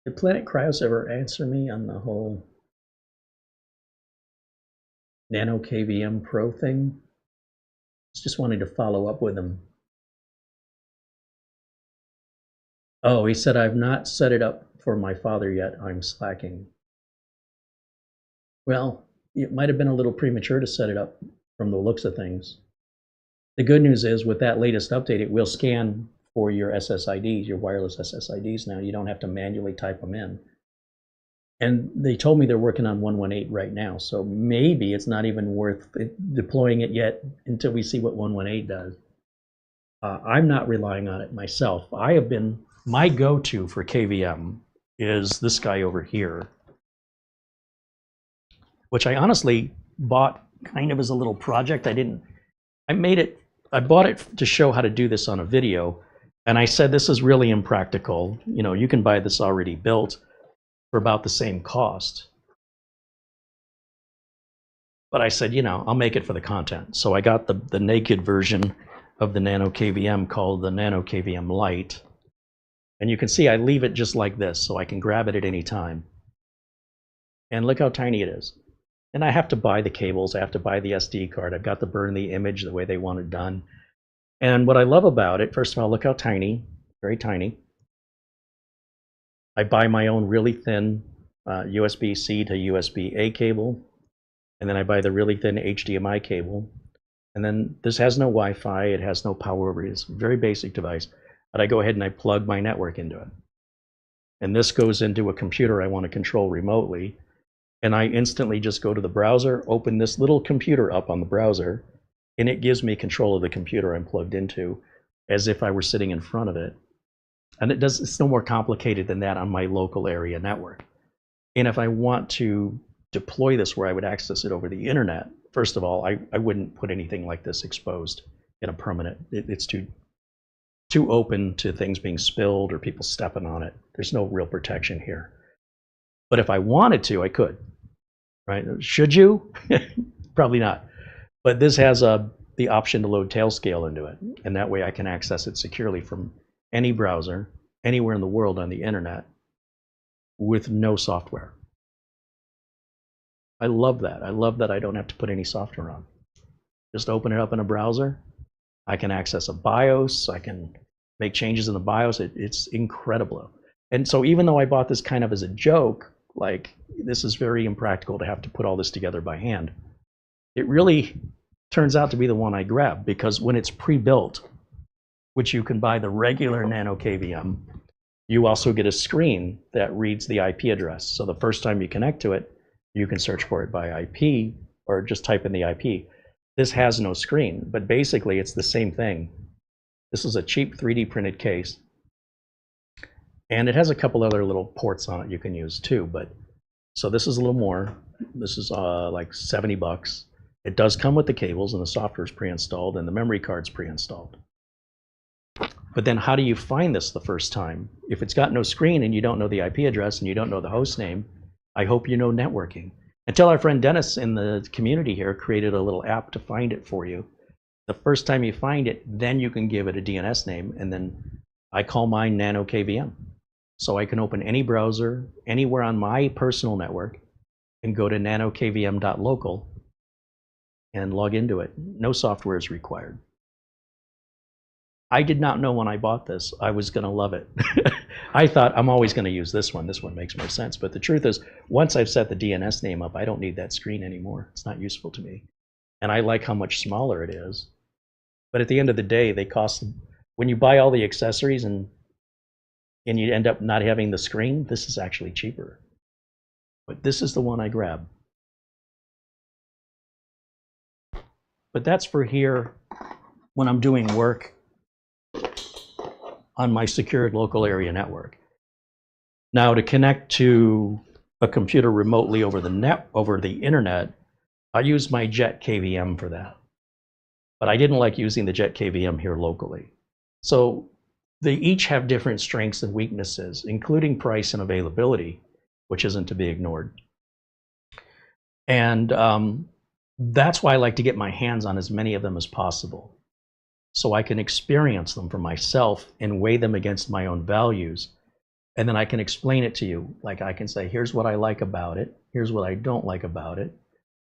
Did Planet Cryos ever answer me on the whole Nano KVM Pro thing? Just wanted to follow up with him. Oh, he said, I've not set it up for my father yet. I'm slacking. Well, it might have been a little premature to set it up from the looks of things. The good news is with that latest update, it will scan for your SSIDs, your wireless SSIDs now. You don't have to manually type them in. And they told me they're working on 118 right now, so maybe it's not even worth deploying it yet until we see what 118 does. I'm not relying on it myself. My go-to for KVM is this guy over here, which I honestly bought kind of as a little project. I bought it to show how to do this on a video, and I said this is really impractical. You know, you can buy this already built for about the same cost. But I said, you know, I'll make it for the content. So I got the naked version of the Nano KVM called the Nano KVM Lite. And you can see I leave it just like this, so I can grab it at any time. And look how tiny it is. And I have to buy the cables, I have to buy the SD card, I've got to burn the image the way they want it done. And what I love about it, first of all, look how tiny, very tiny. I buy my own really thin USB-C to USB-A cable. And then I buy the really thin HDMI cable. And then this has no Wi-Fi, it has no power over it. It's a very basic device. But I go ahead and I plug my network into it. And this goes into a computer I want to control remotely. And I instantly just go to the browser, open this little computer up on the browser, and it gives me control of the computer I'm plugged into as if I were sitting in front of it. And it's no more complicated than that on my local area network. And if I want to deploy this where I would access it over the internet, first of all, I wouldn't put anything like this exposed in a permanent. It's too open to things being spilled or people stepping on it. There's no real protection here. But if I wanted to, I could. Right? Should you? Probably not. But this has the option to load Tailscale into it, and that way I can access it securely from any browser, anywhere in the world on the internet, with no software. I love that. I love that I don't have to put any software on. Just open it up in a browser. I can access a BIOS. I can make changes in the BIOS. It's incredible. And so even though I bought this kind of as a joke, like this is very impractical to have to put all this together by hand, it really turns out to be the one I grabbed, because when it's pre-built, which you can buy the regular Nano KVM, you also get a screen that reads the IP address. So the first time you connect to it, you can search for it by IP or just type in the IP. This has no screen, but basically it's the same thing. This is a cheap 3D printed case. And it has a couple other little ports on it you can use too. But so this is a little more. This is like 70 bucks. It does come with the cables, and the software is pre-installed, and the memory card's pre-installed. But then how do you find this the first time? If it's got no screen and you don't know the IP address and you don't know the host name, I hope you know networking. Until our friend Dennis in the community here created a little app to find it for you. The first time you find it, then you can give it a DNS name, and then I call mine Nano KVM. So I can open any browser anywhere on my personal network and go to nanokvm.local and log into it. No software is required. I did not know when I bought this I was going to love it. I thought I'm always going to use this one. This one makes more sense. But the truth is, once I've set the DNS name up, I don't need that screen anymore. It's not useful to me. And I like how much smaller it is. But at the end of the day, they cost, when you buy all the accessories and you end up not having the screen, this is actually cheaper. But this is the one I grabbed. But that's for here when I'm doing work on my secured local area network. Now, to connect to a computer remotely over the internet, I use my Jet KVM for that. But I didn't like using the Jet KVM here locally. So they each have different strengths and weaknesses, including price and availability, which isn't to be ignored. And that's why I like to get my hands on as many of them as possible, so I can experience them for myself and weigh them against my own values. And then I can explain it to you. Like I can say, here's what I like about it. Here's what I don't like about it.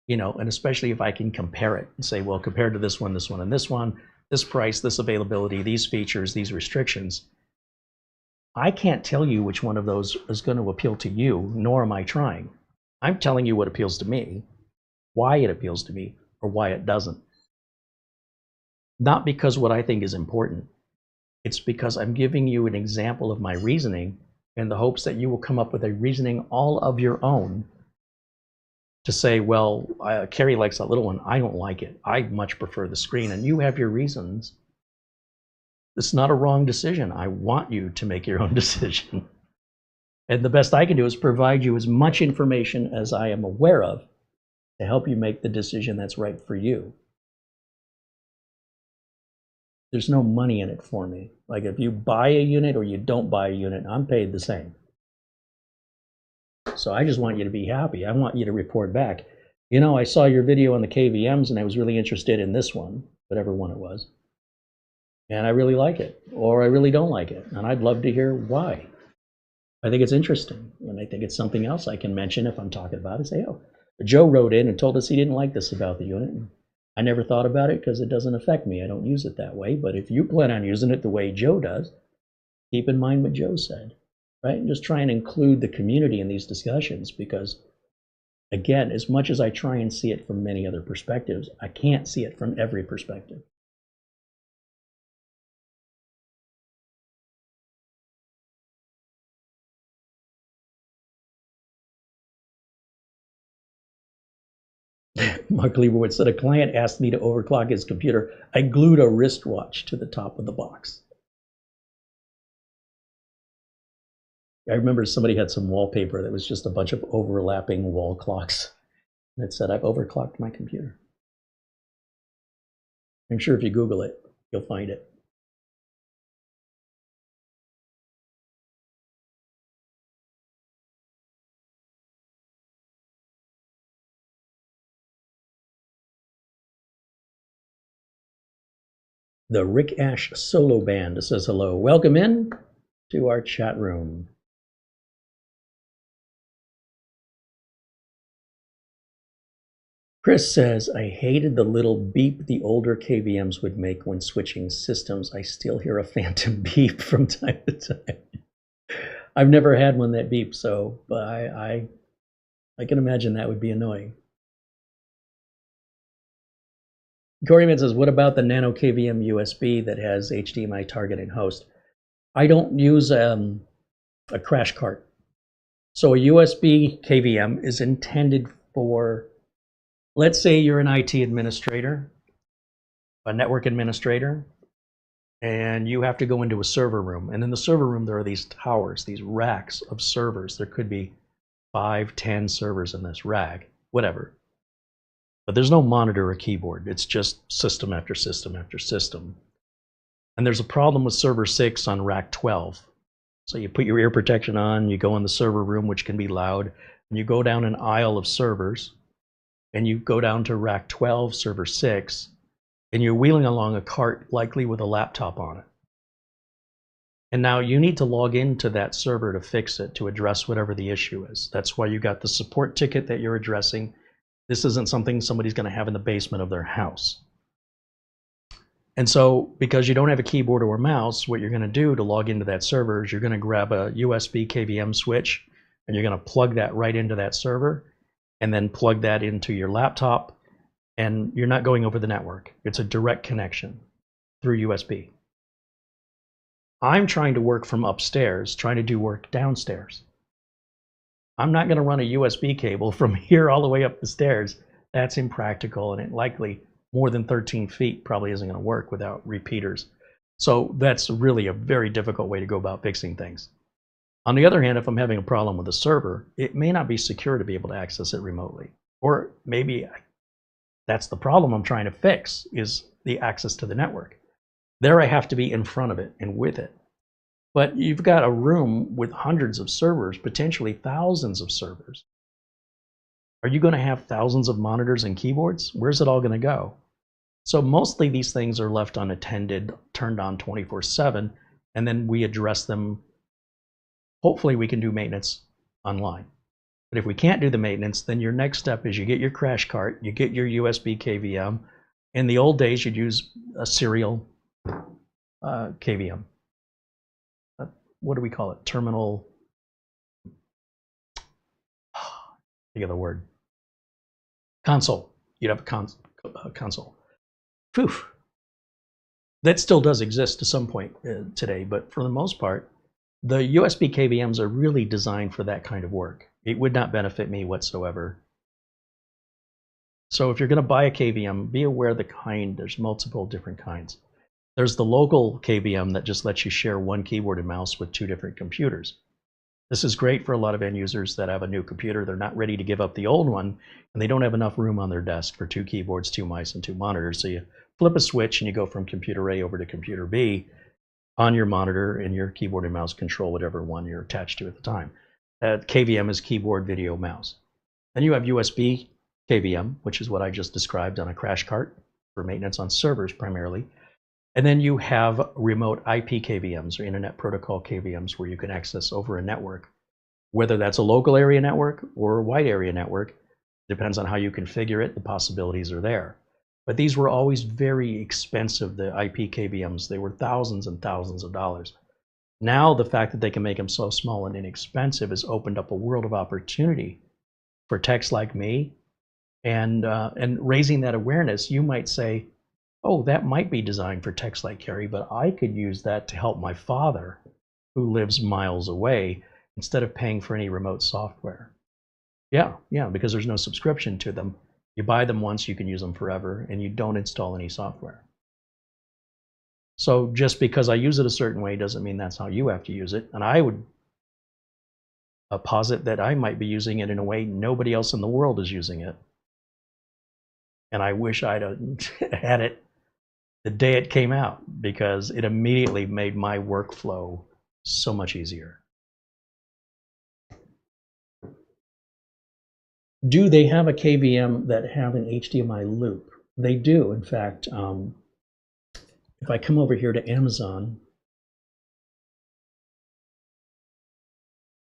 You know, and especially if I can compare it and say, well, compared to this one, and this one, this price, this availability, these features, these restrictions, I can't tell you which one of those is going to appeal to you, nor am I trying. I'm telling you what appeals to me, why it appeals to me, or why it doesn't. Not because what I think is important. It's because I'm giving you an example of my reasoning in the hopes that you will come up with a reasoning all of your own to say, well, Carey likes that little one. I don't like it. I much prefer the screen. And you have your reasons. It's not a wrong decision. I want you to make your own decision. And the best I can do is provide you as much information as I am aware of to help you make the decision that's right for you. There's no money in it for me. Like if you buy a unit or you don't buy a unit, I'm paid the same. So I just want you to be happy. I want you to report back. You know, I saw your video on the KVMs and I was really interested in this one, whatever one it was. And I really like it, or I really don't like it. And I'd love to hear why. I think it's interesting. And I think it's something else I can mention if I'm talking about it. Say, oh, Joe wrote in and told us he didn't like this about the unit. And I never thought about it because it doesn't affect me. I don't use it that way. But if you plan on using it the way Joe does, keep in mind what Joe said, right? And just try and include the community in these discussions because, again, as much as I try and see it from many other perspectives, I can't see it from every perspective. Mark Lieberwood said, a client asked me to overclock his computer. I glued a wristwatch to the top of the box. I remember somebody had some wallpaper that was just a bunch of overlapping wall clocks. And it said, I've overclocked my computer. I'm sure if you Google it, you'll find it. The Rick Ash Solo Band says hello. Welcome in to our chat room. Chris says, I hated the little beep the older KVMs would make when switching systems. I still hear a phantom beep from time to time. I've never had one that beeps, so but I can imagine that would be annoying. Coreyman says, what about the Nano KVM USB that has HDMI target and host? I don't use a crash cart. So a USB KVM is intended for, let's say you're an IT administrator, a network administrator, and you have to go into a server room. And in the server room, there are these towers, these racks of servers. There could be 5, 10 servers in this rack, whatever. But there's no monitor or keyboard. It's just system after system after system. And there's a problem with server 6 on rack 12. So you put your ear protection on, you go in the server room, which can be loud, and you go down an aisle of servers, and you go down to rack 12, server 6, and you're wheeling along a cart, likely with a laptop on it. And now you need to log into that server to fix it, to address whatever the issue is. That's why you got the support ticket that you're addressing. This isn't something somebody's going to have in the basement of their house. And so because you don't have a keyboard or a mouse, what you're going to do to log into that server is you're going to grab a USB KVM switch and you're going to plug that right into that server and then plug that into your laptop, and you're not going over the network. It's a direct connection through USB. I'm trying to work from upstairs, trying to do work downstairs. I'm not going to run a USB cable from here all the way up the stairs. That's impractical, and it likely more than 13 feet probably isn't going to work without repeaters. So that's really a very difficult way to go about fixing things. On the other hand, if I'm having a problem with a server, it may not be secure to be able to access it remotely. Or maybe that's the problem I'm trying to fix, is the access to the network. There I have to be in front of it and with it. But you've got a room with hundreds of servers, potentially thousands of servers. Are you going to have thousands of monitors and keyboards? Where's it all going to go? So mostly these things are left unattended, turned on 24/7, and then we address them. Hopefully we can do maintenance online. But if we can't do the maintenance, then your next step is you get your crash cart, you get your USB KVM. In the old days, you'd use a serial KVM. What do we call it? Terminal. Think of the word. Console. You'd have a console. Phew. That still does exist to some point today, but for the most part, the USB KVMs are really designed for that kind of work. It would not benefit me whatsoever. So if you're going to buy a KVM, be aware of the kind. There's multiple different kinds. There's the local KVM that just lets you share one keyboard and mouse with two different computers. This is great for a lot of end users that have a new computer. They're not ready to give up the old one, and they don't have enough room on their desk for two keyboards, two mice, and two monitors. So you flip a switch and you go from computer A over to computer B on your monitor, and your keyboard and mouse control whatever one you're attached to at the time. KVM is keyboard, video, mouse. Then you have USB KVM, which is what I just described on a crash cart for maintenance on servers primarily. And then you have remote IP KVMs, or Internet Protocol KVMs, where you can access over a network. Whether that's a local area network or a wide area network, depends on how you configure it, the possibilities are there. But these were always very expensive, the IP KVMs. They were thousands and thousands of dollars. Now the fact that they can make them so small and inexpensive has opened up a world of opportunity for techs like me. And raising that awareness, you might say, oh, that might be designed for techs like Carey, but I could use that to help my father who lives miles away instead of paying for any remote software. Yeah, because there's no subscription to them. You buy them once, you can use them forever, and you don't install any software. So just because I use it a certain way doesn't mean that's how you have to use it. And I would posit that I might be using it in a way nobody else in the world is using it. And I wish I'd had it the day it came out, because it immediately made my workflow so much easier. Do they have a KVM that have an HDMI loop? They do. In fact, if I come over here to Amazon,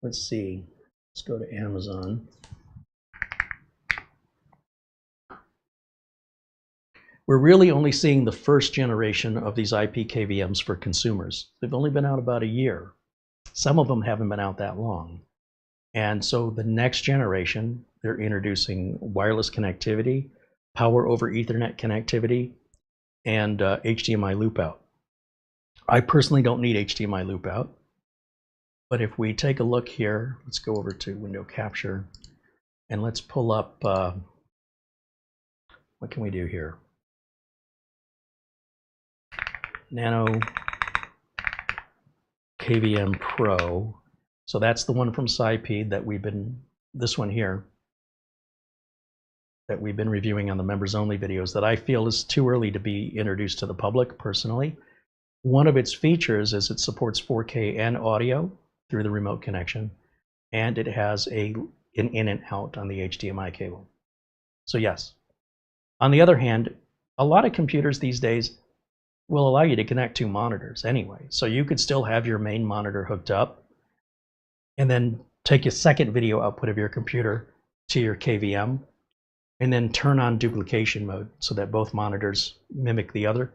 let's see, let's go to Amazon. We're really only seeing the first generation of these IP KVMs for consumers. They've only been out about a year. Some of them haven't been out that long. And so the next generation, they're introducing wireless connectivity, power over Ethernet connectivity, and HDMI loop out. I personally don't need HDMI loop out, but if we take a look here, let's go over to window capture, and let's pull up, what can we do here? Nano KVM Pro. So that's the one from SciPede that this one here, that we've been reviewing on the members only videos, that I feel is too early to be introduced to the public personally. One of its features is it supports 4K and audio through the remote connection, and it has an in and out on the HDMI cable. So yes. On the other hand, a lot of computers these days will allow you to connect two monitors anyway. So you could still have your main monitor hooked up and then take a second video output of your computer to your KVM and then turn on duplication mode so that both monitors mimic the other.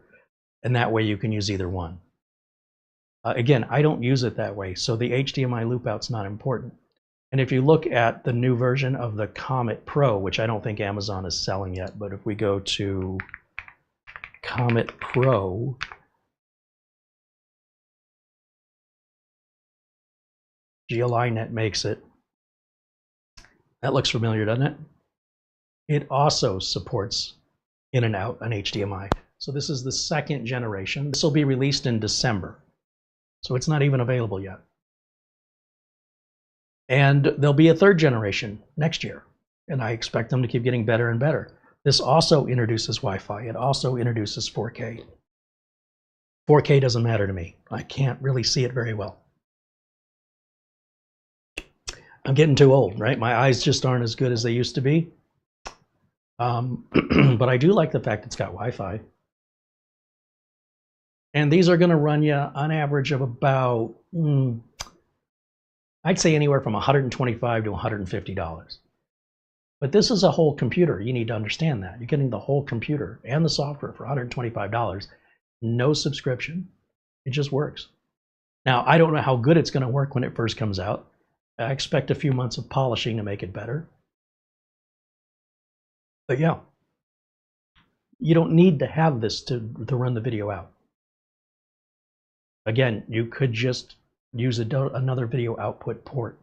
And that way you can use either one. Again, I don't use it that way, so the HDMI loop out's not important. And if you look at the new version of the Comet Pro, which I don't think Amazon is selling yet, but if we go to Comet Pro, GLINet makes it. That looks familiar, doesn't it? It also supports in and out on HDMI. So this is the second generation. This will be released in December. So it's not even available yet. And there'll be a third generation next year. And I expect them to keep getting better and better. This also introduces Wi-Fi. It also introduces 4K. 4K doesn't matter to me. I can't really see it very well. I'm getting too old, right? My eyes just aren't as good as they used to be. But I do like the fact it's got Wi-Fi. And these are going to run you on average of about, I'd say anywhere from $125 to $150. But this is a whole computer. You need to understand that. You're getting the whole computer and the software for $125. No subscription. It just works. Now, I don't know how good it's going to work when it first comes out. I expect a few months of polishing to make it better. But yeah, you don't need to have this to run the video out. Again, you could just use another video output port.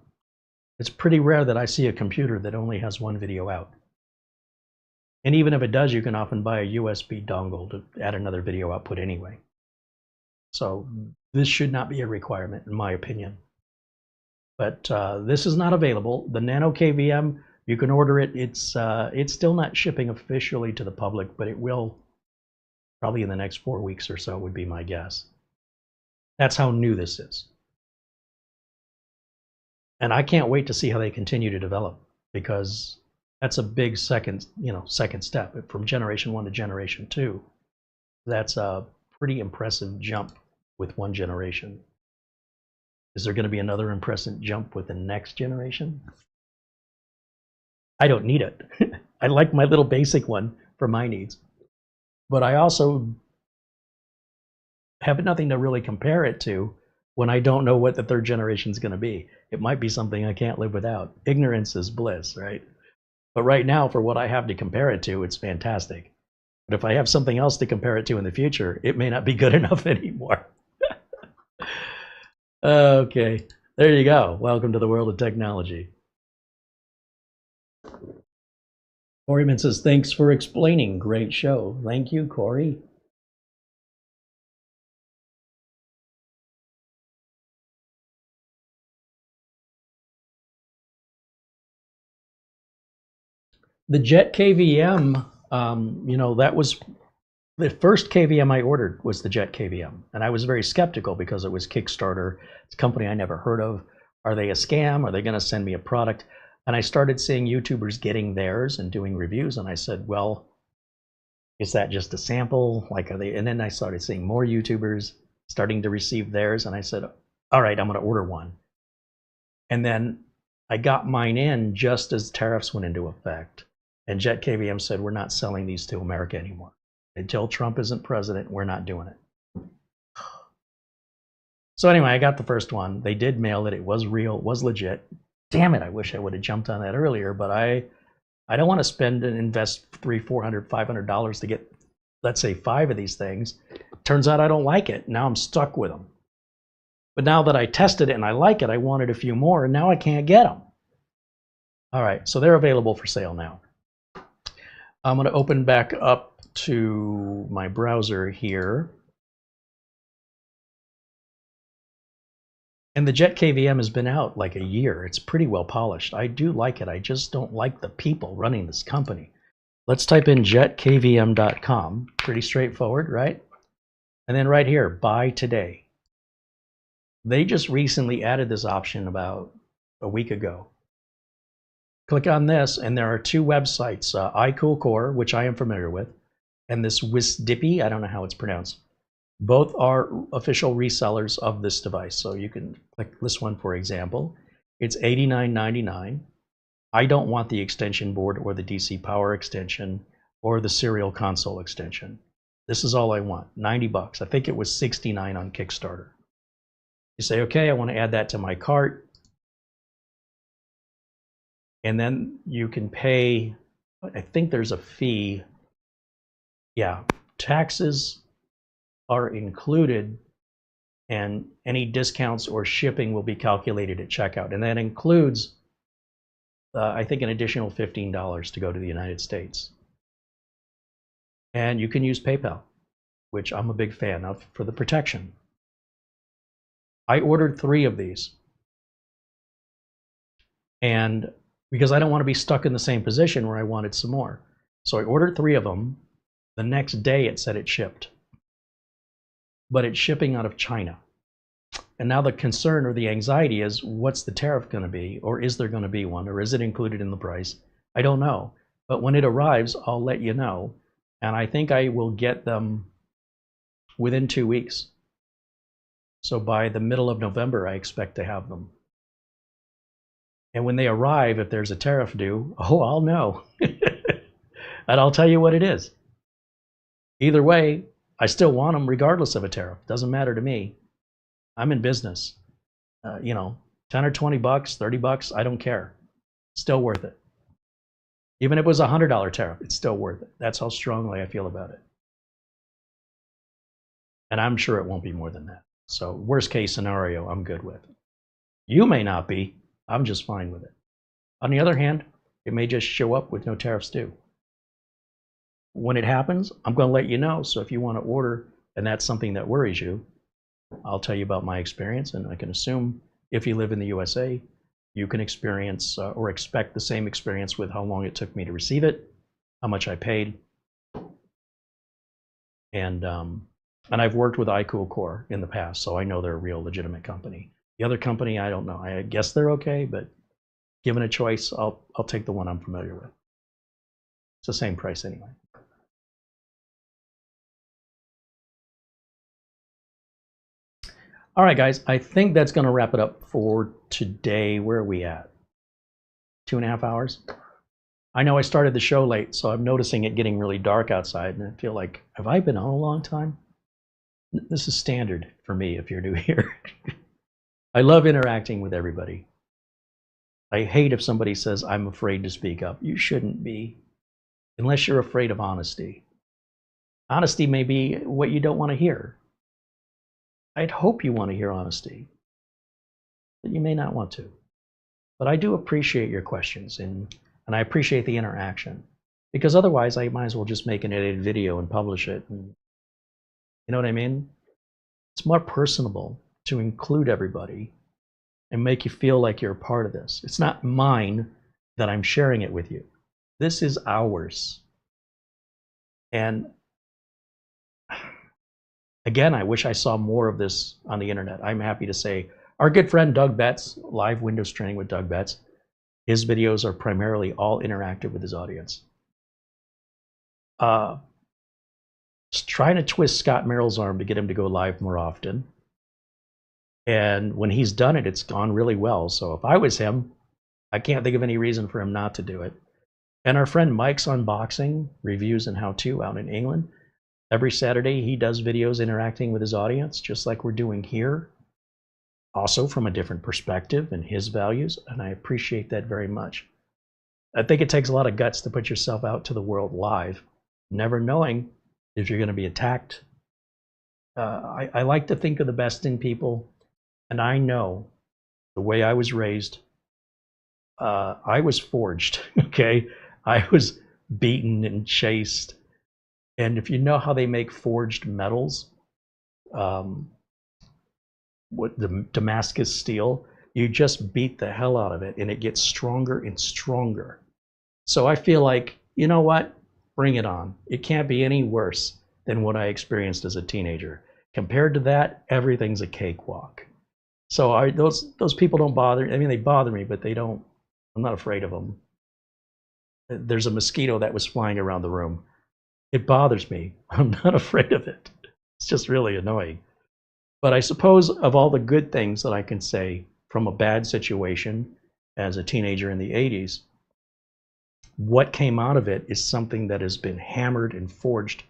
It's pretty rare that I see a computer that only has one video out. And even if it does, you can often buy a USB dongle to add another video output anyway. So this should not be a requirement, in my opinion. But this is not available. The Nano KVM, you can order it. It's still not shipping officially to the public, but it will probably in the next 4 weeks or so, would be my guess. That's how new this is. And I can't wait to see how they continue to develop, because that's a big second step from generation 1 to generation 2. That's a pretty impressive jump with one generation. Is there going to be another impressive jump with the next generation? I don't need it. I like my little basic one for my needs. But I also have nothing to really compare it to when I don't know what the third generation is going to be. It might be something I can't live without. Ignorance is bliss, right? But right now, for what I have to compare it to, it's fantastic. But if I have something else to compare it to in the future, it may not be good enough anymore. Okay, there you go. Welcome to the world of technology. Coreyman says, thanks for explaining. Great show. Thank you, Corey. The Jet KVM, that was the first KVM I ordered was the Jet KVM. And I was very skeptical because it was Kickstarter. It's a company I never heard of. Are they a scam? Are they going to send me a product? And I started seeing YouTubers getting theirs and doing reviews. And I said, well, is that just a sample? Like, are they? And then I started seeing more YouTubers starting to receive theirs. And I said, all right, I'm going to order one. And then I got mine in just as tariffs went into effect. And Jet KVM said, we're not selling these to America anymore. Until Trump isn't president, we're not doing it. So anyway, I got the first one. They did mail it. It was real. It was legit. Damn it, I wish I would have jumped on that earlier, but I don't want to spend and invest $300, $400, $500 to get, let's say, 5 of these things. Turns out I don't like it. Now I'm stuck with them. But now that I tested it and I like it, I wanted a few more, and now I can't get them. All right, so they're available for sale now. I'm going to open back up to my browser here. And the Jet KVM has been out like a year. It's pretty well polished. I do like it. I just don't like the people running this company. Let's type in jetkvm.com. Pretty straightforward, right? And then right here, buy today. They just recently added this option about a week ago. Click on this, and there are 2 websites, iCoolCore, which I am familiar with, and this Wisdippy, I don't know how it's pronounced. Both are official resellers of this device. So you can click this one, for example. It's $89.99. I don't want the extension board or the DC power extension or the serial console extension. This is all I want, 90 bucks. I think it was 69 on Kickstarter. You say, okay, I want to add that to my cart. And then you can pay, I think there's a fee. Yeah, taxes are included, and any discounts or shipping will be calculated at checkout. And that includes, I think, an additional $15 to go to the United States. And you can use PayPal, which I'm a big fan of for the protection. I ordered 3 of these. And because I don't want to be stuck in the same position where I wanted some more. So I ordered 3 of them. The next day it said it shipped. But it's shipping out of China. And now the concern or the anxiety is, what's the tariff going to be? Or is there going to be one? Or is it included in the price? I don't know. But when it arrives, I'll let you know. And I think I will get them within 2 weeks. So by the middle of November, I expect to have them. And when they arrive, if there's a tariff due, oh, I'll know. And I'll tell you what it is. Either way, I still want them regardless of a tariff. Doesn't matter to me. I'm in business. 10 or 20 bucks, 30 bucks, I don't care. Still worth it. Even if it was a $100 tariff, it's still worth it. That's how strongly I feel about it. And I'm sure it won't be more than that. So worst case scenario, I'm good with. You may not be. I'm just fine with it. On the other hand, it may just show up with no tariffs due. When it happens, I'm going to let you know. So if you want to order and that's something that worries you, I'll tell you about my experience, and I can assume if you live in the USA, you can experience or expect the same experience with how long it took me to receive it, how much I paid, and I've worked with iCool Core in the past, so I know they're a real legitimate company. The other company, I don't know. I guess they're okay, but given a choice, I'll take the one I'm familiar with. It's the same price anyway. All right, guys, I think that's going to wrap it up for today. Where are we at? 2.5 hours? I know I started the show late, so I'm noticing it getting really dark outside, and I feel like, have I been on a long time? This is standard for me if you're new here. I love interacting with everybody. I hate if somebody says, I'm afraid to speak up. You shouldn't be, unless you're afraid of honesty. Honesty may be what you don't want to hear. I'd hope you want to hear honesty, but you may not want to. But I do appreciate your questions, and I appreciate the interaction, because otherwise I might as well just make an edited video and publish it. And, you know what I mean? It's more personable to include everybody and make you feel like you're a part of this. It's not mine that I'm sharing it with you. This is ours. And again, I wish I saw more of this on the internet. I'm happy to say our good friend Doug Betts, live Windows training with Doug Betts, his videos are primarily all interactive with his audience. Just trying to twist Scott Merrill's arm to get him to go live more often. And when he's done it, it's gone really well. So if I was him, I can't think of any reason for him not to do it. And our friend Mike's Unboxing, Reviews and How-To out in England, every Saturday he does videos interacting with his audience, just like we're doing here. Also from a different perspective and his values, and I appreciate that very much. I think it takes a lot of guts to put yourself out to the world live, never knowing if you're going to be attacked. I like to think of the best in people, and I know the way I was raised, I was forged, okay? I was beaten and chased, and if you know how they make forged metals, what the Damascus steel, you just beat the hell out of it and it gets stronger and stronger. So I feel like, you know what? Bring it on. It can't be any worse than what I experienced as a teenager. Compared to that, everything's a cakewalk. So those people don't bother. I mean, they bother me, but they don't. I'm not afraid of them. There's a mosquito that was flying around the room. It bothers me. I'm not afraid of it. It's just really annoying. But I suppose of all the good things that I can say from a bad situation as a teenager in the 80s, what came out of it is something that has been hammered and forged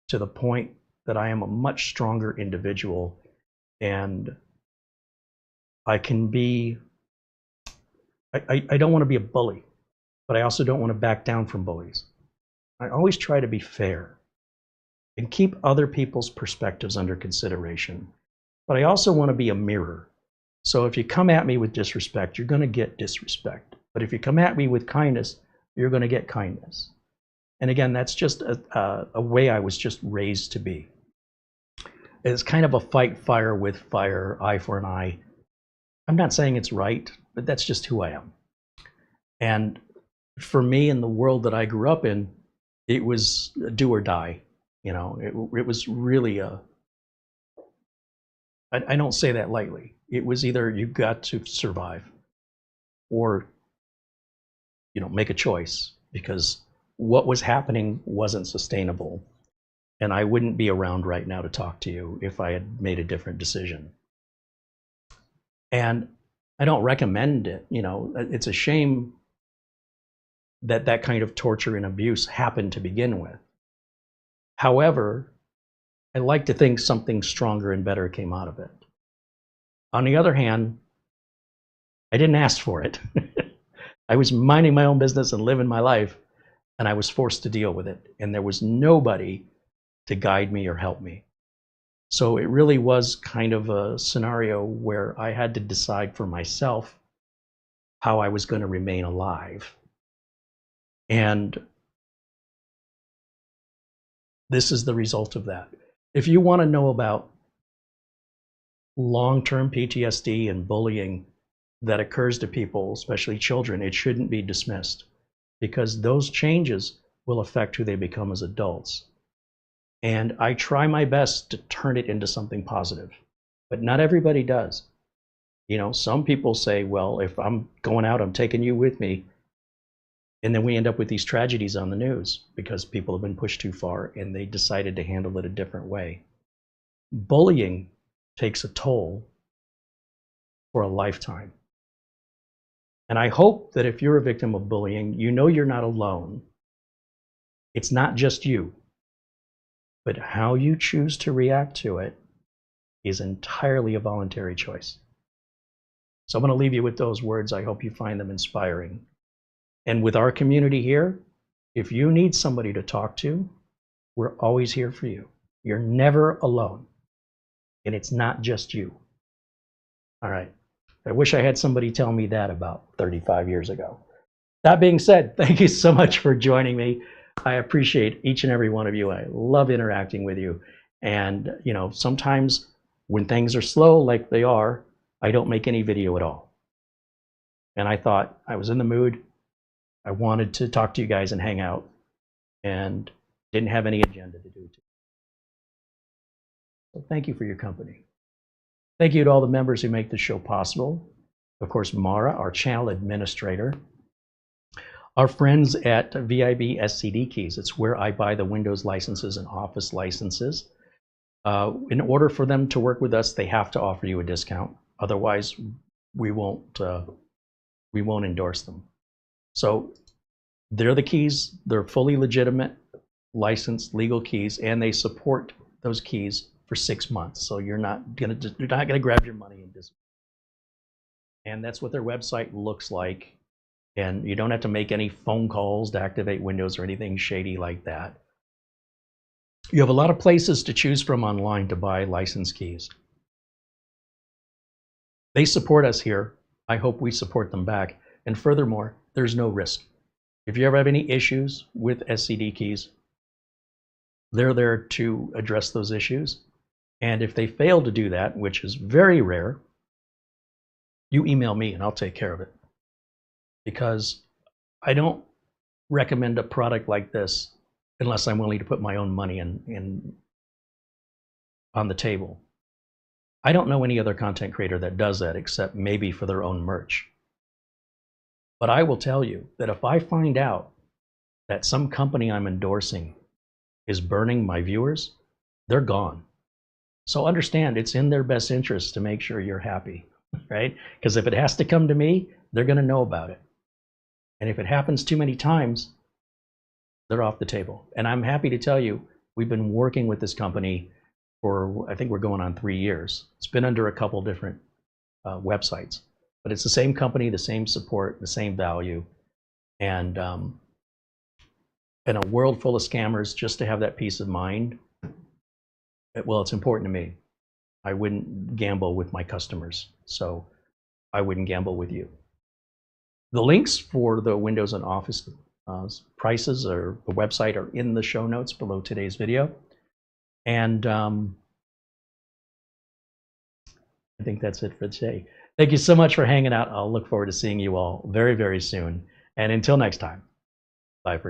to the point that I am a much stronger individual, and I can be, I don't want to be a bully, but I also don't want to back down from bullies. I always try to be fair and keep other people's perspectives under consideration. But I also want to be a mirror. So if you come at me with disrespect, you're going to get disrespect. But if you come at me with kindness, you're going to get kindness. And again, that's just a way I was just raised to be. It's kind of a fight fire with fire, eye for an eye. I'm not saying it's right, but that's just who I am. And for me, in the world that I grew up in, it was do or die. You know, it was really a, I don't say that lightly. It was either you got to survive or, you know, make a choice, because what was happening wasn't sustainable. And I wouldn't be around right now to talk to you if I had made a different decision. And I don't recommend it. You know, it's a shame that that kind of torture and abuse happened to begin with. However, I like to think something stronger and better came out of it. On the other hand, I didn't ask for it. I was minding my own business and living my life, and I was forced to deal with it. And there was nobody to guide me or help me. So it really was kind of a scenario where I had to decide for myself how I was going to remain alive. And this is the result of that. If you want to know about long-term PTSD and bullying that occurs to people, especially children, it shouldn't be dismissed, because those changes will affect who they become as adults. And I try my best to turn it into something positive, but not everybody does. You know, some people say, well, if I'm going out, I'm taking you with me. And then we end up with these tragedies on the news because people have been pushed too far and they decided to handle it a different way. Bullying takes a toll for a lifetime. And I hope that if you're a victim of bullying, you know you're not alone. It's not just you, but how you choose to react to it is entirely a voluntary choice. So I'm going to leave you with those words. I hope you find them inspiring. And with our community here, if you need somebody to talk to, we're always here for you. You're never alone. And it's not just you. All right. I wish I had somebody tell me that about 35 years ago. That being said, thank you so much for joining me. I appreciate each and every one of you. I love interacting with you. And, you know, sometimes when things are slow like they are, I don't make any video at all. And I thought I was in the mood. I wanted to talk to you guys and hang out, and didn't have any agenda to do it. So thank you for your company. Thank you to all the members who make this show possible. Of course, Mara, our channel administrator. Our friends at VIP-URCDKEY. It's where I buy the Windows licenses and Office licenses. In order for them to work with us, they have to offer you a discount. Otherwise, we won't endorse them. So they're the keys. They're fully legitimate, licensed, legal keys, and they support those keys for 6 months. So you're not gonna grab your money and disappear. And that's what their website looks like. And you don't have to make any phone calls to activate Windows or anything shady like that. You have a lot of places to choose from online to buy license keys. They support us here. I hope we support them back. And furthermore, there's no risk. If you ever have any issues with SCD keys, they're there to address those issues. And if they fail to do that, which is very rare, you email me and I'll take care of it. Because I don't recommend a product like this unless I'm willing to put my own money in on the table. I don't know any other content creator that does that except maybe for their own merch. But I will tell you that if I find out that some company I'm endorsing is burning my viewers, they're gone. So understand, it's in their best interest to make sure you're happy, right? Because if it has to come to me, they're going to know about it. And if it happens too many times, they're off the table. And I'm happy to tell you, we've been working with this company for, I think we're going on 3 years. It's been under a couple different websites. But it's the same company, the same support, the same value. And in a world full of scammers, just to have that peace of mind, well, it's important to me. I wouldn't gamble with my customers, so I wouldn't gamble with you. The links for the Windows and Office prices or the website are in the show notes below today's video. And I think that's it for today. Thank you so much for hanging out. I'll look forward to seeing you all very, very soon. And until next time, bye for now.